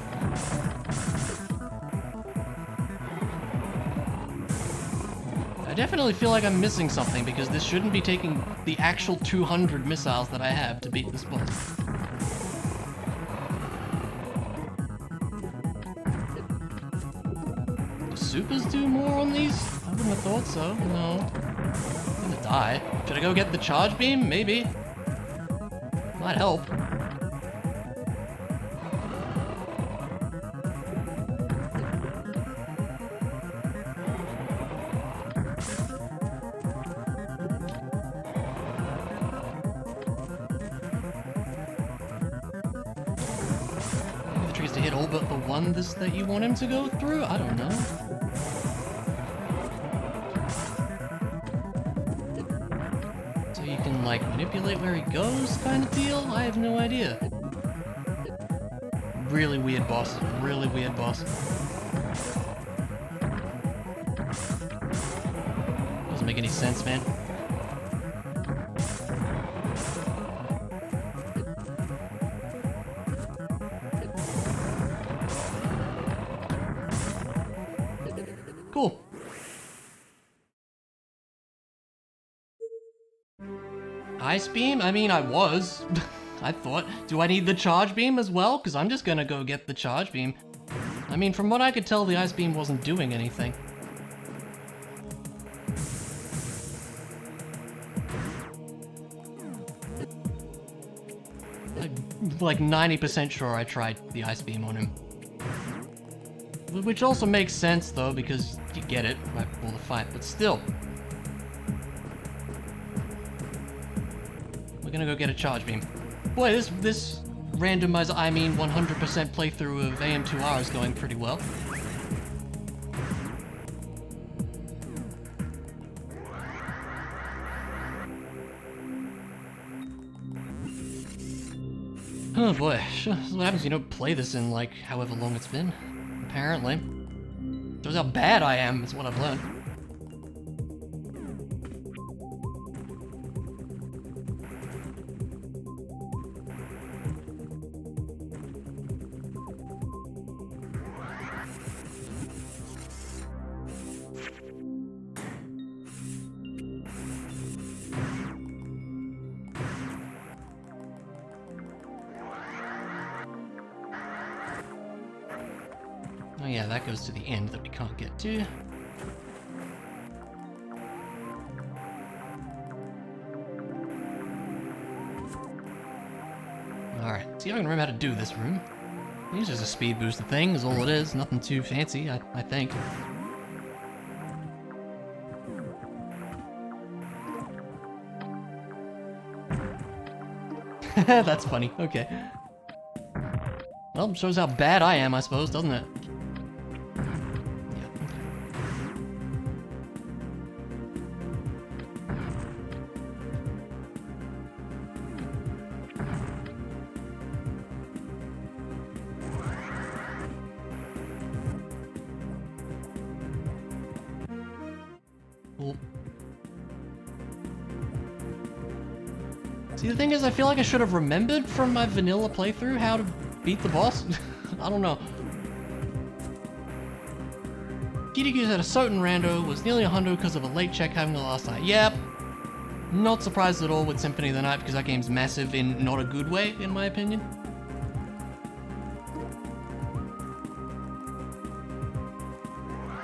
I definitely feel like I'm missing something, because this shouldn't be taking the actual 200 missiles that I have to beat this boss. Do supers do more on these? I wouldn't have thought so, no. I'm gonna die. Should I go get the charge beam? Maybe. Might help. To hit all but the one that you want him to go through? I don't know. So you can like manipulate where he goes kind of deal? I have no idea. Really weird boss. Really weird boss. Doesn't make any sense, man. Cool. Ice beam? I mean, I was. I thought. Do I need the charge beam as well? Because I'm just gonna go get the charge beam. I mean, from what I could tell, the ice beam wasn't doing anything. Like 90% sure I tried the ice beam on him. Which also makes sense, though, because you get it right before the fight, but still. We're gonna go get a charge beam. Boy, this randomizer, I mean 100% playthrough of AM2R is going pretty well. Oh boy, this is what happens when you don't play this in, like, however long it's been. Apparently. Shows how bad I am, is what I've learned. Oh yeah, that goes to the end that we can't get to. Alright, see if I can remember how to do this room. It's just a speed booster thing, is all it is. Nothing too fancy, I think. That's funny, okay. Well, shows how bad I am, I suppose, doesn't it? Cool. See, the thing is, I feel like I should have remembered from my vanilla playthrough how to beat the boss. I don't know. Kiriku's at a certain rando was nearly a hundo because of a late check having the last night. Yep. Not surprised at all with Symphony of the Night because that game's massive in not a good way, in my opinion.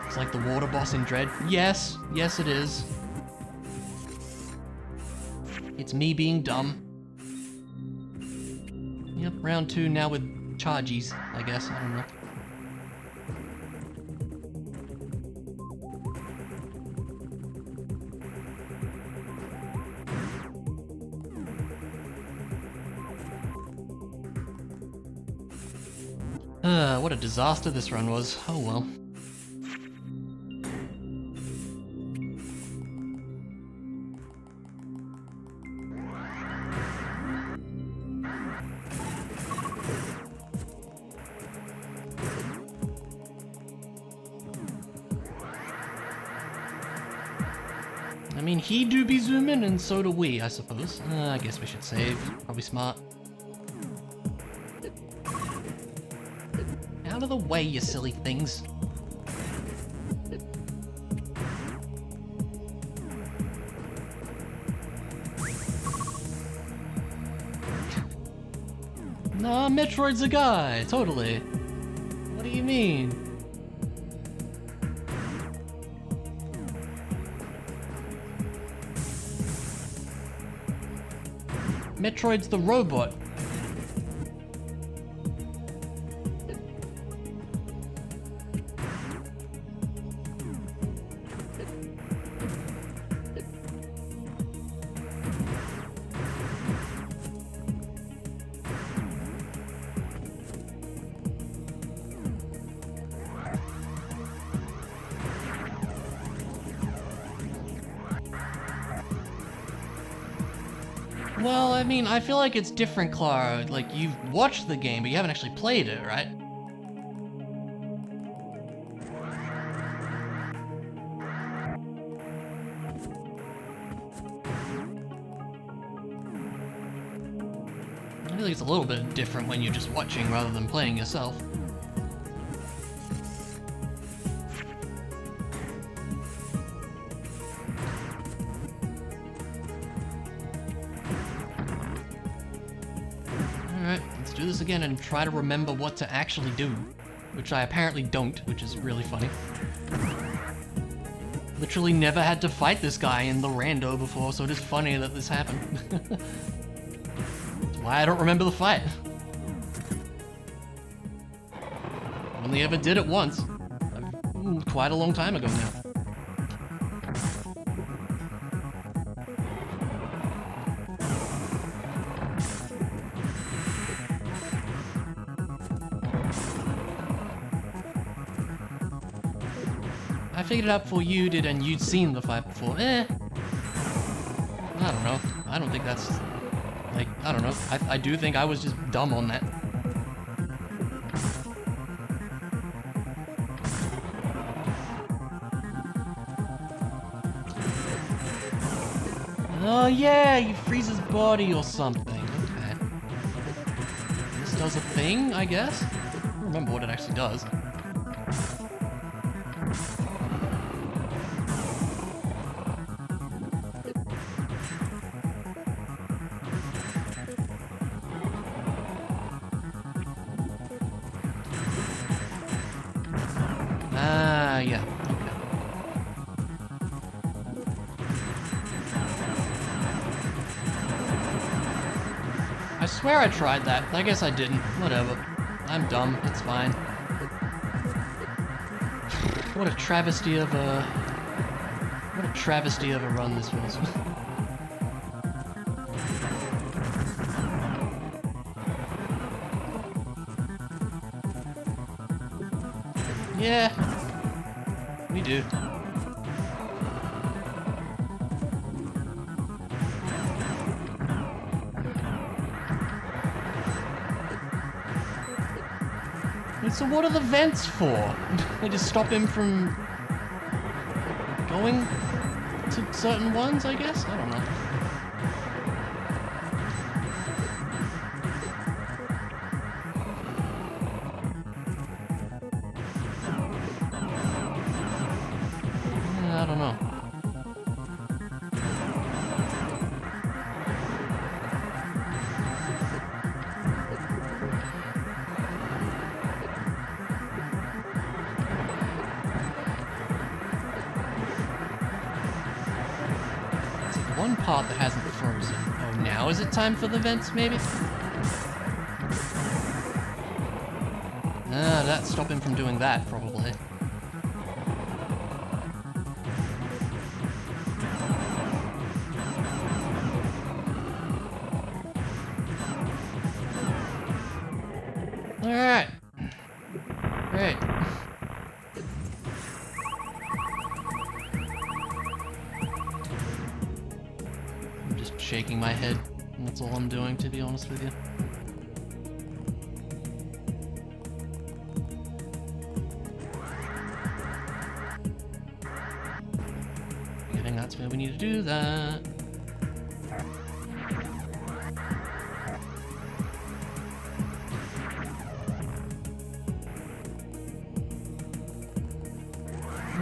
It's like the water boss in Dread. Yes, yes it is. It's me being dumb. Yep, round 2 now with charges, I guess. I don't know. What a disaster this run was. Oh well. I mean, he do be zooming, and so do we, I suppose. I guess we should save. Probably smart. Out of the way, you silly things. Nah, Metroid's a guy, totally. What do you mean? Metroid's the robot. Well, I mean, I feel like it's different, Clara. Like, you've watched the game, but you haven't actually played it, right? I feel like it's a little bit different when you're just watching rather than playing yourself. Do this again and try to remember what to actually do, which I apparently don't, which is really funny. Literally never had to fight this guy in the rando before, so it is funny that this happened. That's why I don't remember the fight. Only ever did it once. Quite a long time ago now. I figured it out before you did, and you'd seen the fight before. I don't know. I don't think that's... like, I don't know. I do think I was just dumb on that. Oh yeah, you freeze his body or something. Okay. This does a thing, I guess? I don't remember what it actually does. Yeah. Okay. I swear I tried that. I guess I didn't. Whatever. I'm dumb. It's fine. What a travesty of a... what a travesty of a run this was. Yeah. We do. Wait, so what are the vents for? They just stop him from going to certain ones, I guess? I don't know. I don't know. It's like one part that hasn't frozen. Oh, now is it time for the vents, maybe? That stopped him from doing that, probably. Alright. shaking my head. And that's all I'm doing, to be honest with you. I think that's where we need to do that.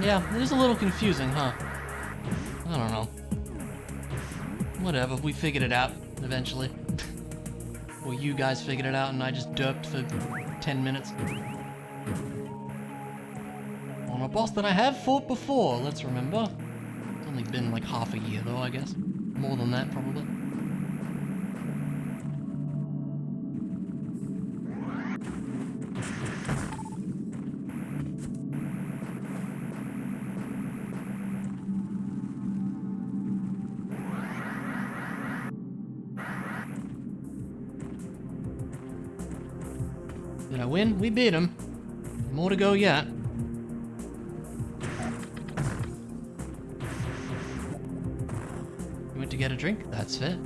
Yeah, it is a little confusing, huh? I don't know. Whatever, we figured it out, eventually. Or you guys figured it out and I just derped for 10 minutes. On a boss that I have fought before, let's remember. It's only been like half a year though, I guess. More than that, probably. Did I win? We beat him. More to go yet. You went to get a drink? That's fair.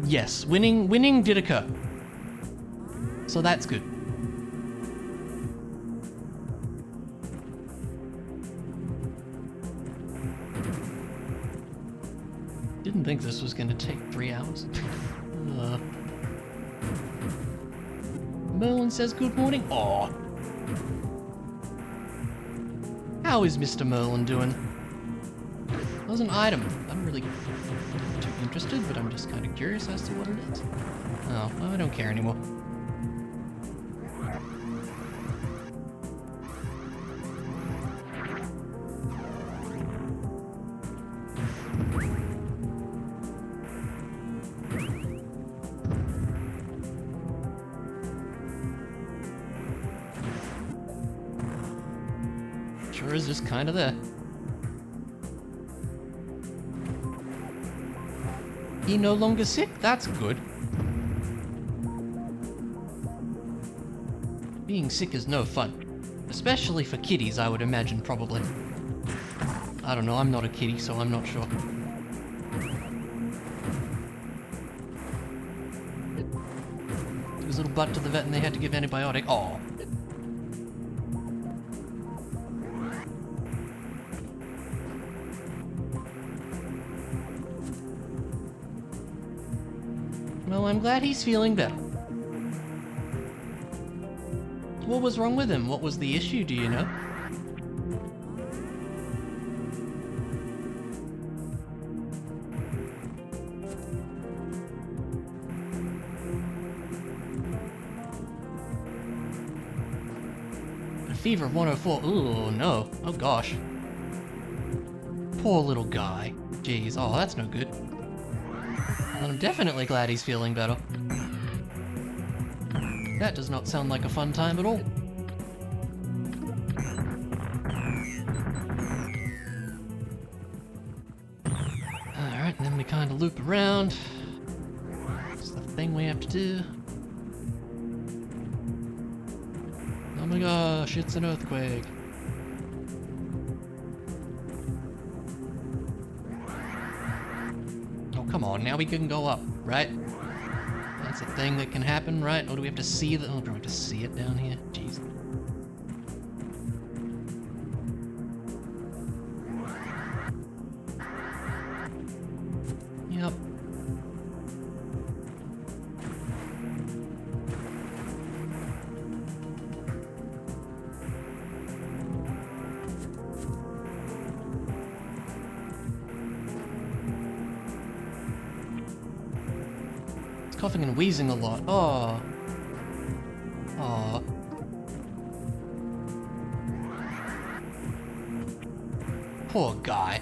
Yes, winning did occur. So that's good. Didn't think this was gonna take 3 hours. Merlin says good morning. Aw. How is Mr. Merlin doing? There's an item. I'm really too interested, but I'm just kind of curious as to what it is. Oh, well, I don't care anymore. Sure is just kind of there. He no longer sick? That's good. Being sick is no fun. Especially for kitties, I would imagine, probably. I don't know, I'm not a kitty, so I'm not sure. Took his little butt to the vet and they had to give antibiotic. Aw. Well, I'm glad he's feeling better. What was wrong with him? What was the issue, do you know? A fever of 104. Ooh, no. Oh gosh. Poor little guy. Jeez, oh, that's no good. Well, I'm definitely glad he's feeling better. That does not sound like a fun time at all. Alright, and then we kind of loop around. It's the thing we have to do. Oh my gosh, it's an earthquake. Come on, now we can go up, right? That's a thing that can happen, right? Or do we have to see the... Oh, do we have to see it down here? Jeez. Yep. Coughing and wheezing a lot. Oh. Oh. Poor guy.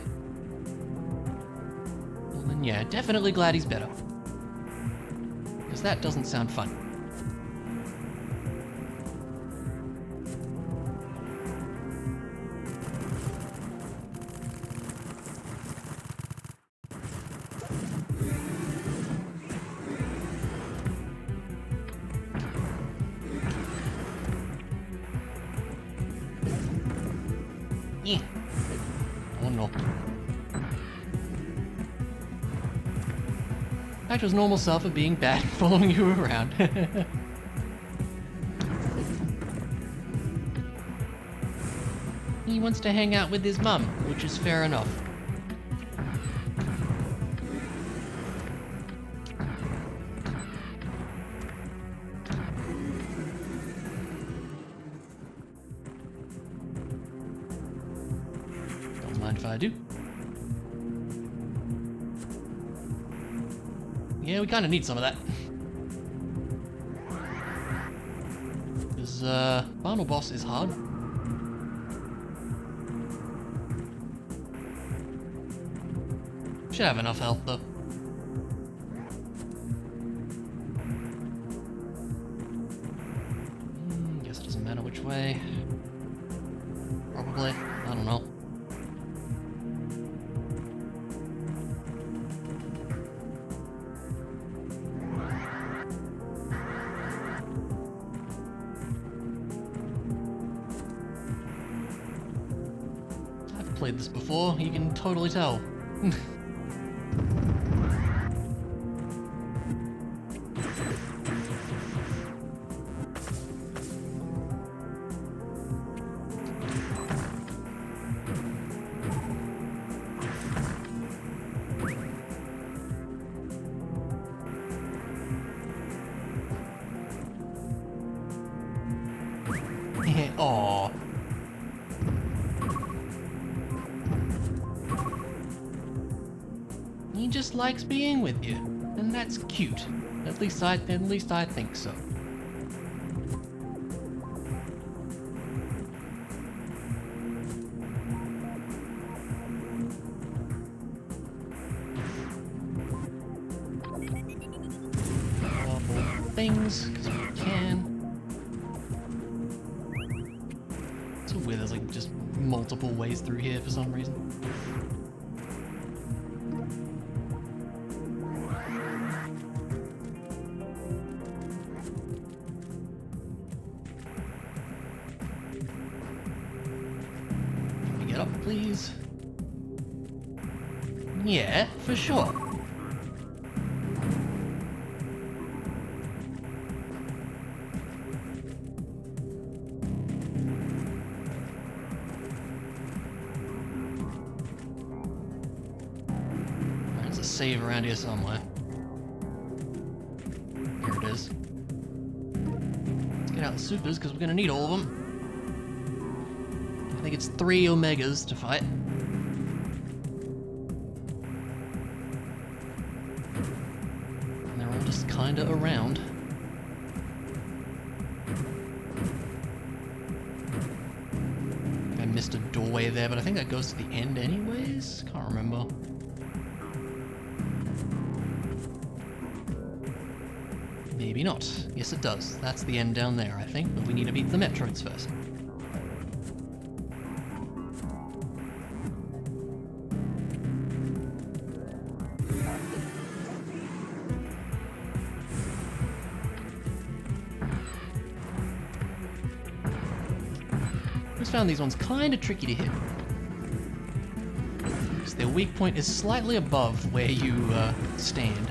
Well then yeah, definitely glad he's better. Because that doesn't sound fun. no. Back to his normal self of being bad and following you around. He wants to hang out with his mum, which is fair enough. Don't mind if I do. Yeah, we kind of need some of that. Because, final boss is hard. Should have enough health, though. Guess it doesn't matter which way. Probably. I don't know. I've played this before, you can totally tell. Aww. He just likes being with you, and that's cute. At least I think so. Awful things, because we can. So weird, there's like just multiple ways through here for some reason. Can we get up, please? Yeah, for sure. Save around here somewhere. Here it is. Let's get out the supers because we're going to need all of them. I think it's 3 omegas to fight. And they're all just kind of around. I missed a doorway there, but I think that goes to the end anyways? Can't remember. Maybe not. Yes, it does. That's the end down there, I think, but we need to beat the Metroids first. I just found these ones kind of tricky to hit. Because their weak point is slightly above where you stand.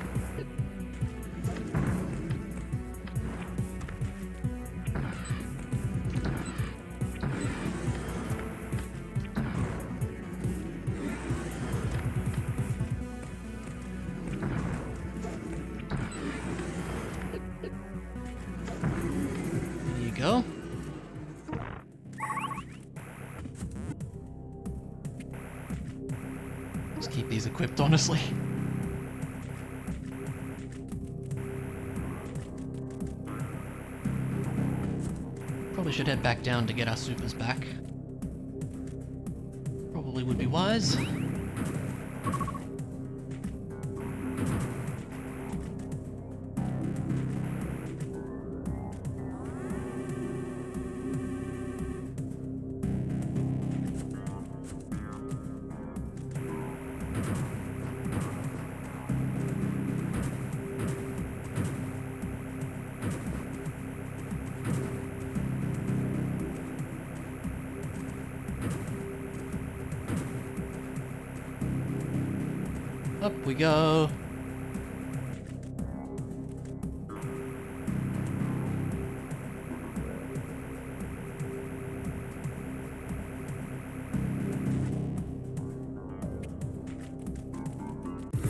Go. Just keep these equipped, honestly. Probably should head back down to get our supers back. Probably would be wise. Up we go.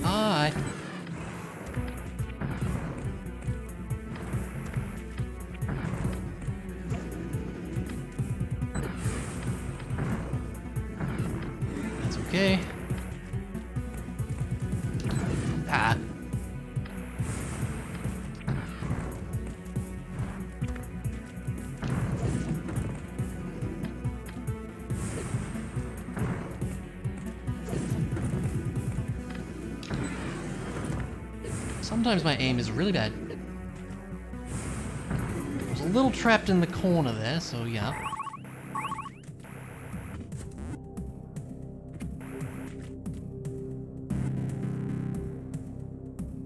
Hi. That's okay. Ah. Sometimes my aim is really bad. I was a little trapped in the corner there, so yeah.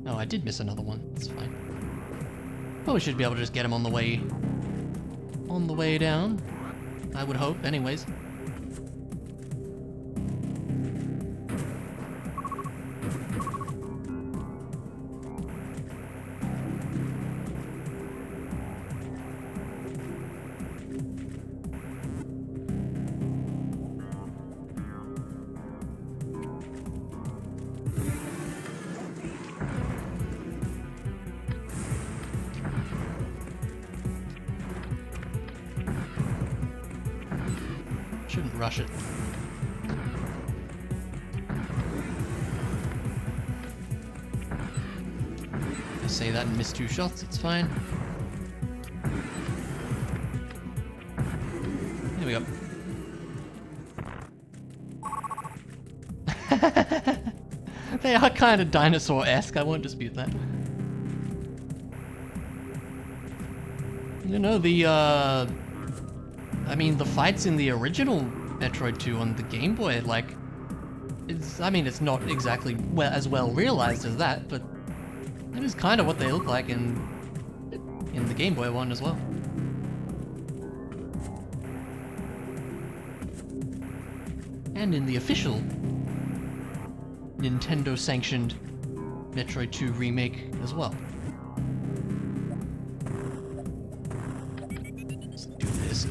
Oh, I did miss another one. That's fine. But we should be able to just get him on the way down. I would hope, anyways. Shouldn't rush it. I say that and miss 2 shots, it's fine. There we go. They are kind of dinosaur-esque, I won't dispute that. You know, I mean, the fights in the original Metroid 2 on the Game Boy, like, I mean, it's not exactly as well realized as that, but that is kind of what they look like in the Game Boy one as well. And in the official Nintendo-sanctioned Metroid 2 remake as well. Let's do this.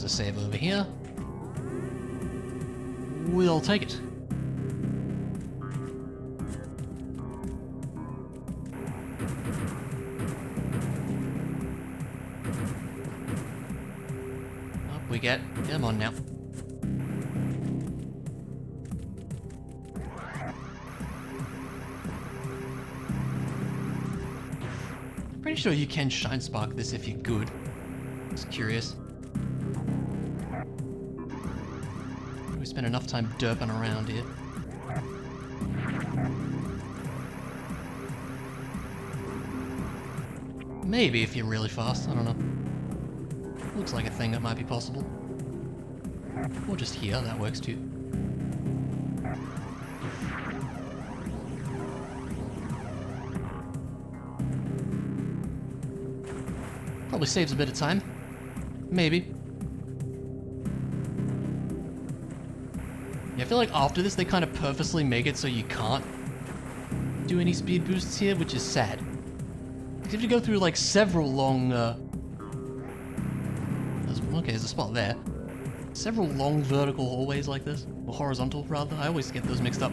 A save over here. We'll take it. Up we get. Come on now. Pretty sure you can shine spark this if you're good. Just curious. We spent enough time derping around here. Maybe if you're really fast, I don't know. Looks like a thing that might be possible. Or just here, that works too. Probably saves a bit of time. Maybe. I feel like after this they kind of purposely make it so you can't do any speed boosts here, which is sad. You have to go through like several long, okay, there's a spot there. Several long vertical hallways like this, or horizontal rather, I always get those mixed up.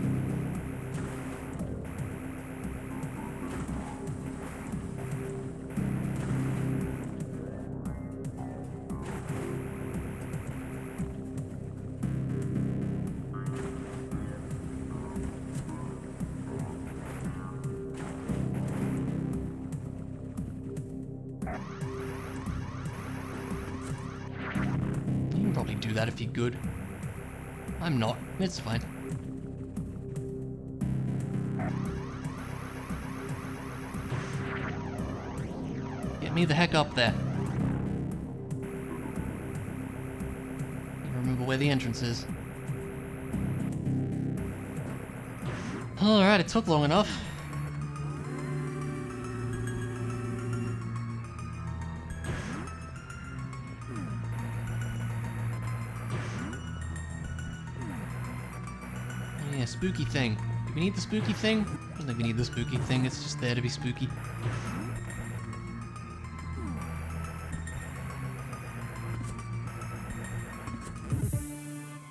Probably do that if you're good. I'm not. It's fine. Get me the heck up there. Remember where the entrance is. Alright, it took long enough. Oh yeah, spooky thing. Do we need the spooky thing? I don't think we need the spooky thing, it's just there to be spooky.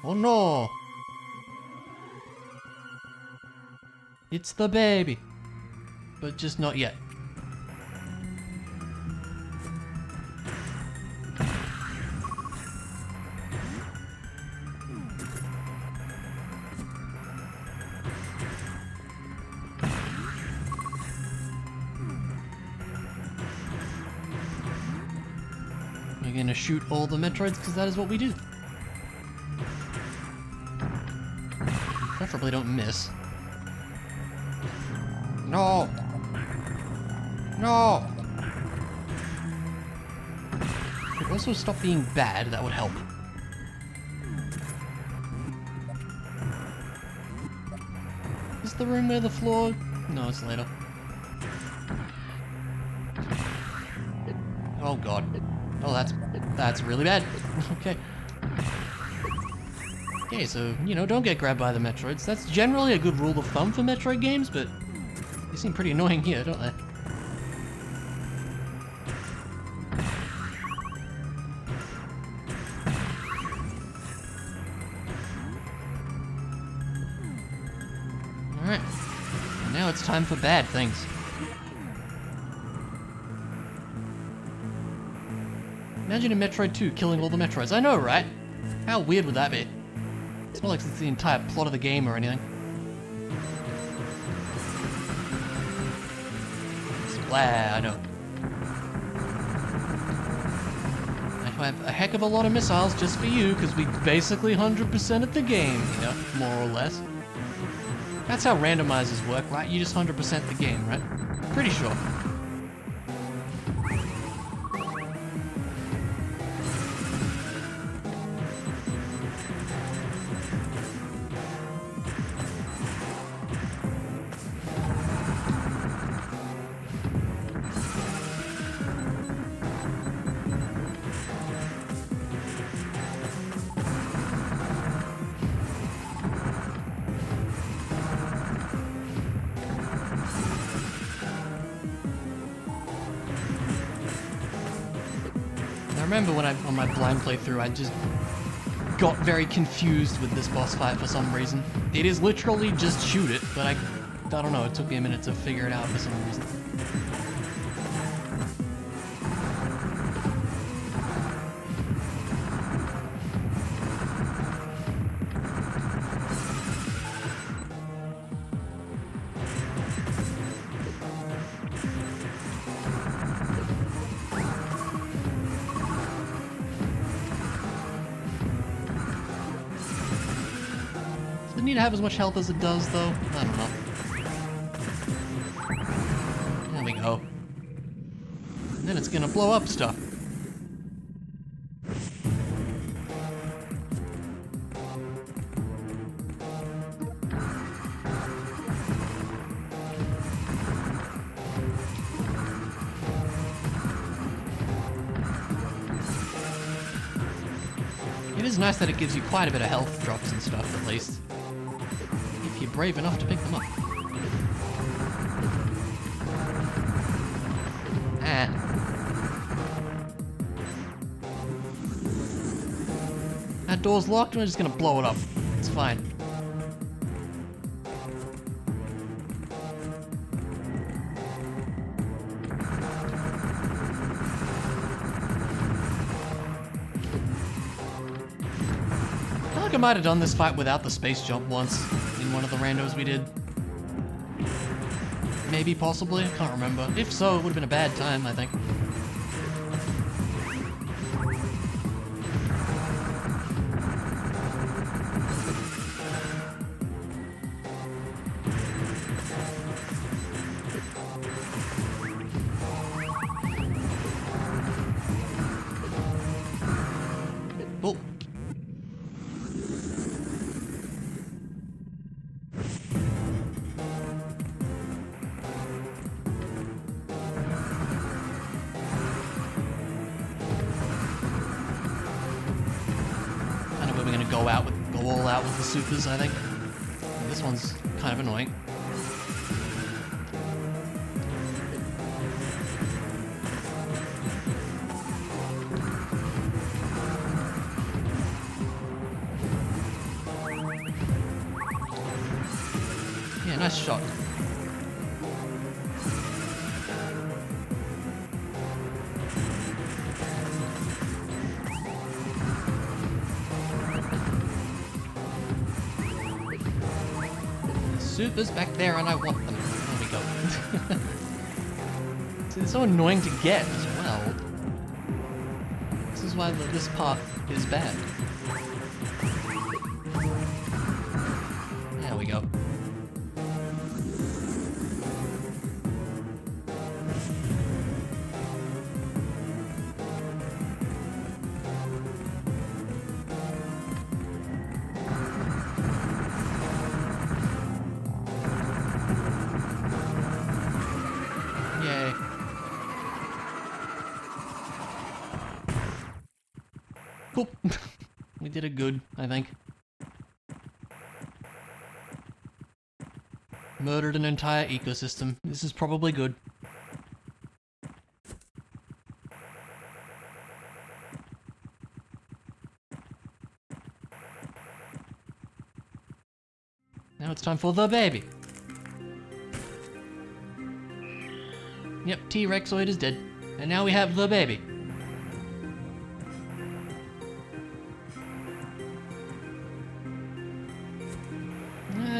Oh no! It's the baby! But just not yet. We're gonna shoot all the Metroids because that is what we do. Preferably don't miss. No! No! Could also stop being bad, that would help. Is the room near the floor? No, it's later. Oh god. Oh, that's really bad. Okay. Okay, so, you know, don't get grabbed by the Metroids. That's generally a good rule of thumb for Metroid games, but they seem pretty annoying here, don't they? Alright. Now it's time for bad things. Imagine in Metroid 2 killing all the Metroids. I know, right? How weird would that be? It's not like it's the entire plot of the game or anything. Splat, I know. I have a heck of a lot of missiles just for you, because we basically 100%ed the game, you know, more or less. That's how randomizers work, right? You just 100% the game, right? Pretty sure. I remember when on my blind playthrough, I just got very confused with this boss fight for some reason. It is literally just shoot it, but I don't know, it took me a minute to figure it out for some reason. Does it need to have as much health as it does, though? I don't know. There we go. And then it's gonna blow up stuff. It is nice that it gives you quite a bit of health drops and stuff, at least. If you're brave enough to pick them up. Ah. That door's locked, and we're just gonna blow it up. It's fine. I might have done this fight without the space jump once in one of the randos we did. Maybe, possibly, I can't remember. If so, it would have been a bad time, I think. go all out with the supers, I think. This one's kind of annoying. Yeah, nice shot. Supers back there and I want them. There we go. See, it's so annoying to get as well. This is why this part is bad. There we go. Yay. Cool. We did it good, I think. Murdered an entire ecosystem. This is probably good. Now it's time for the baby. Yep, T-Rexoid is dead. And now we have the baby.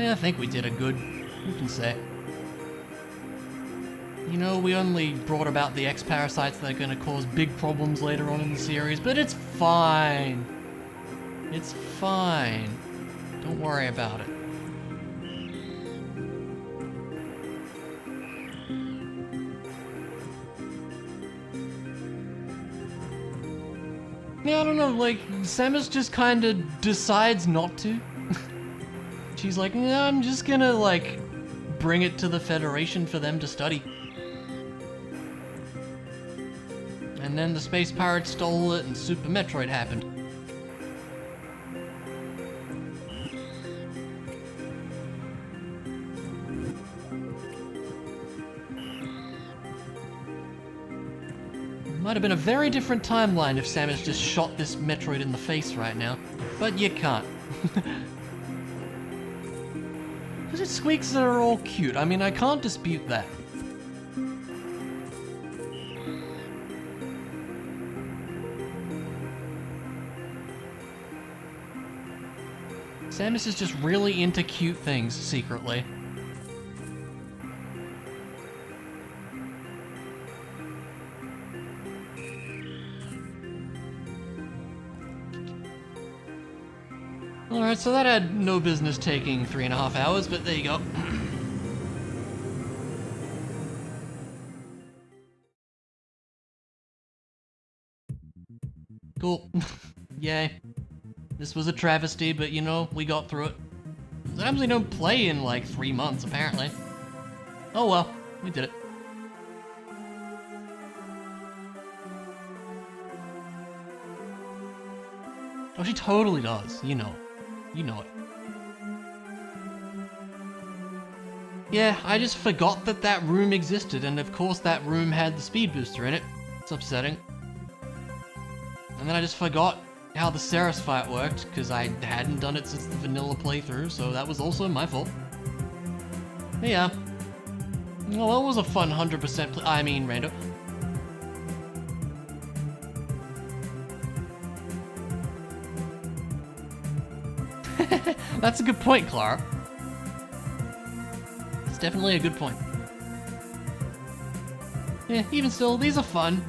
I think we did it good, you can say. You know, we only brought about the X-parasites that are gonna cause big problems later on in the series, but it's fine. It's fine. Don't worry about it. Yeah, I don't know, like, Samus just kinda decides not to. She's like, yeah, I'm just gonna, like, bring it to the Federation for them to study. And then the Space Pirates stole it and Super Metroid happened. Might have been a very different timeline if Samus just shot this Metroid in the face right now, but you can't. Because its squeaks are all cute, I mean, I can't dispute that. Samus is just really into cute things, secretly. Alright, so that had no business taking 3.5 hours, but there you go. Cool. Yay. This was a travesty, but you know, we got through it. Sometimes we don't play in like 3 months, apparently. Oh well, we did it. Oh, she totally does, you know. You know it. Yeah, I just forgot that that room existed, and of course that room had the speed booster in it. It's upsetting. And then I just forgot how the Ceres fight worked, because I hadn't done it since the vanilla playthrough, so that was also my fault. But yeah. Well, that was a fun 100% rando. That's a good point, Clara. It's definitely a good point. Yeah, even still, these are fun.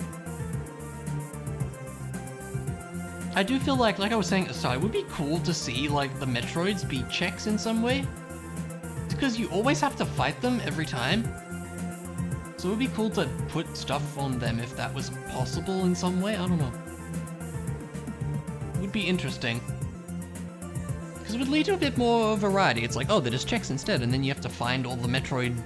I do feel like I was saying, so it would be cool to see, like, the Metroids be checks in some way. It's because you always have to fight them every time. So it would be cool to put stuff on them if that was possible in some way, I don't know. It would be interesting. Because it would lead to a bit more variety. It's like, oh, they're just checks instead, and then you have to find all the Metroid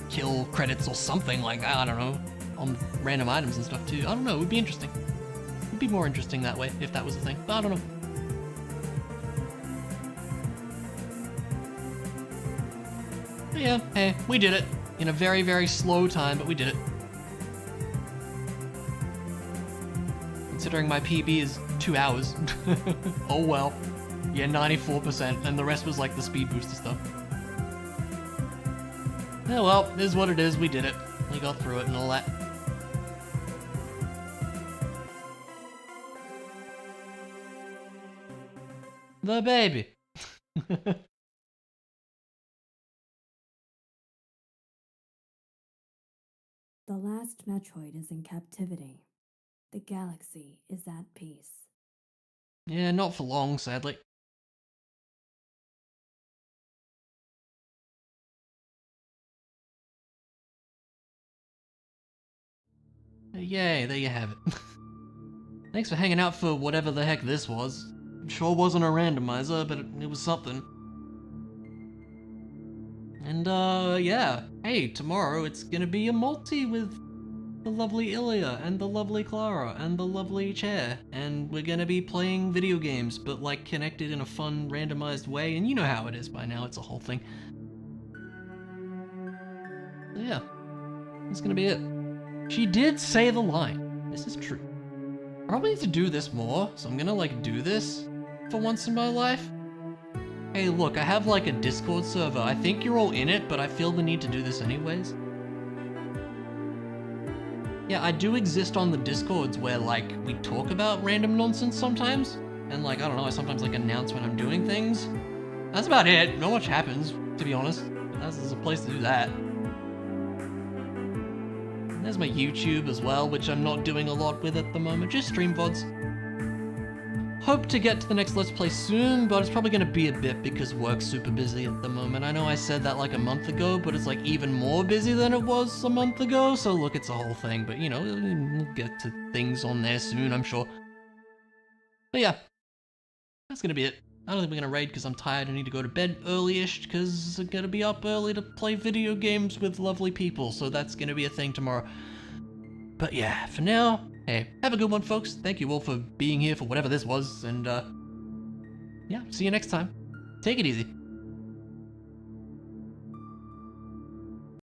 kill credits or something like that, I don't know, on random items and stuff too. I don't know, it would be interesting. It would be more interesting that way, if that was a thing, but I don't know. But yeah, hey, we did it. In a very, very slow time, but we did it. Considering my PB is 2 hours. Oh well. Yeah, 94%, and the rest was like the speed booster stuff. Yeah, well, it is what it is, we did it. We got through it and all that. The baby. The last Metroid is in captivity. The galaxy is at peace. Yeah, not for long, sadly. Yay, there you have it. Thanks for hanging out for whatever the heck this was. It sure wasn't a randomizer, but it was something. And yeah. Hey, tomorrow it's gonna be a multi with the lovely Ilya and the lovely Clara and the lovely Chair. And we're gonna be playing video games, but like connected in a fun, randomized way. And you know how it is by now, it's a whole thing. So yeah, that's gonna be it. She did say the line. This is true. I probably need to do this more, so I'm gonna like do this for once in my life. Hey look, I have like a Discord server. I think you're all in it, but I feel the need to do this anyways. Yeah, I do exist on the Discords where like we talk about random nonsense sometimes. And like, I don't know, I sometimes like announce when I'm doing things. That's about it. Not much happens, to be honest. There's a place to do that. And there's my YouTube as well, which I'm not doing a lot with at the moment, just stream VODs. Hope to get to the next Let's Play soon, but it's probably going to be a bit because work's super busy at the moment. I know I said that like a month ago, but it's like even more busy than it was a month ago, so look, it's a whole thing, but you know, we'll get to things on there soon, I'm sure. But yeah, that's going to be it. I don't think we're going to raid because I'm tired. I need to go to bed early-ish because I'm going to be up early to play video games with lovely people, so that's going to be a thing tomorrow. But yeah, for now, hey, have a good one, folks. Thank you all for being here for whatever this was, and yeah, see you next time. Take it easy.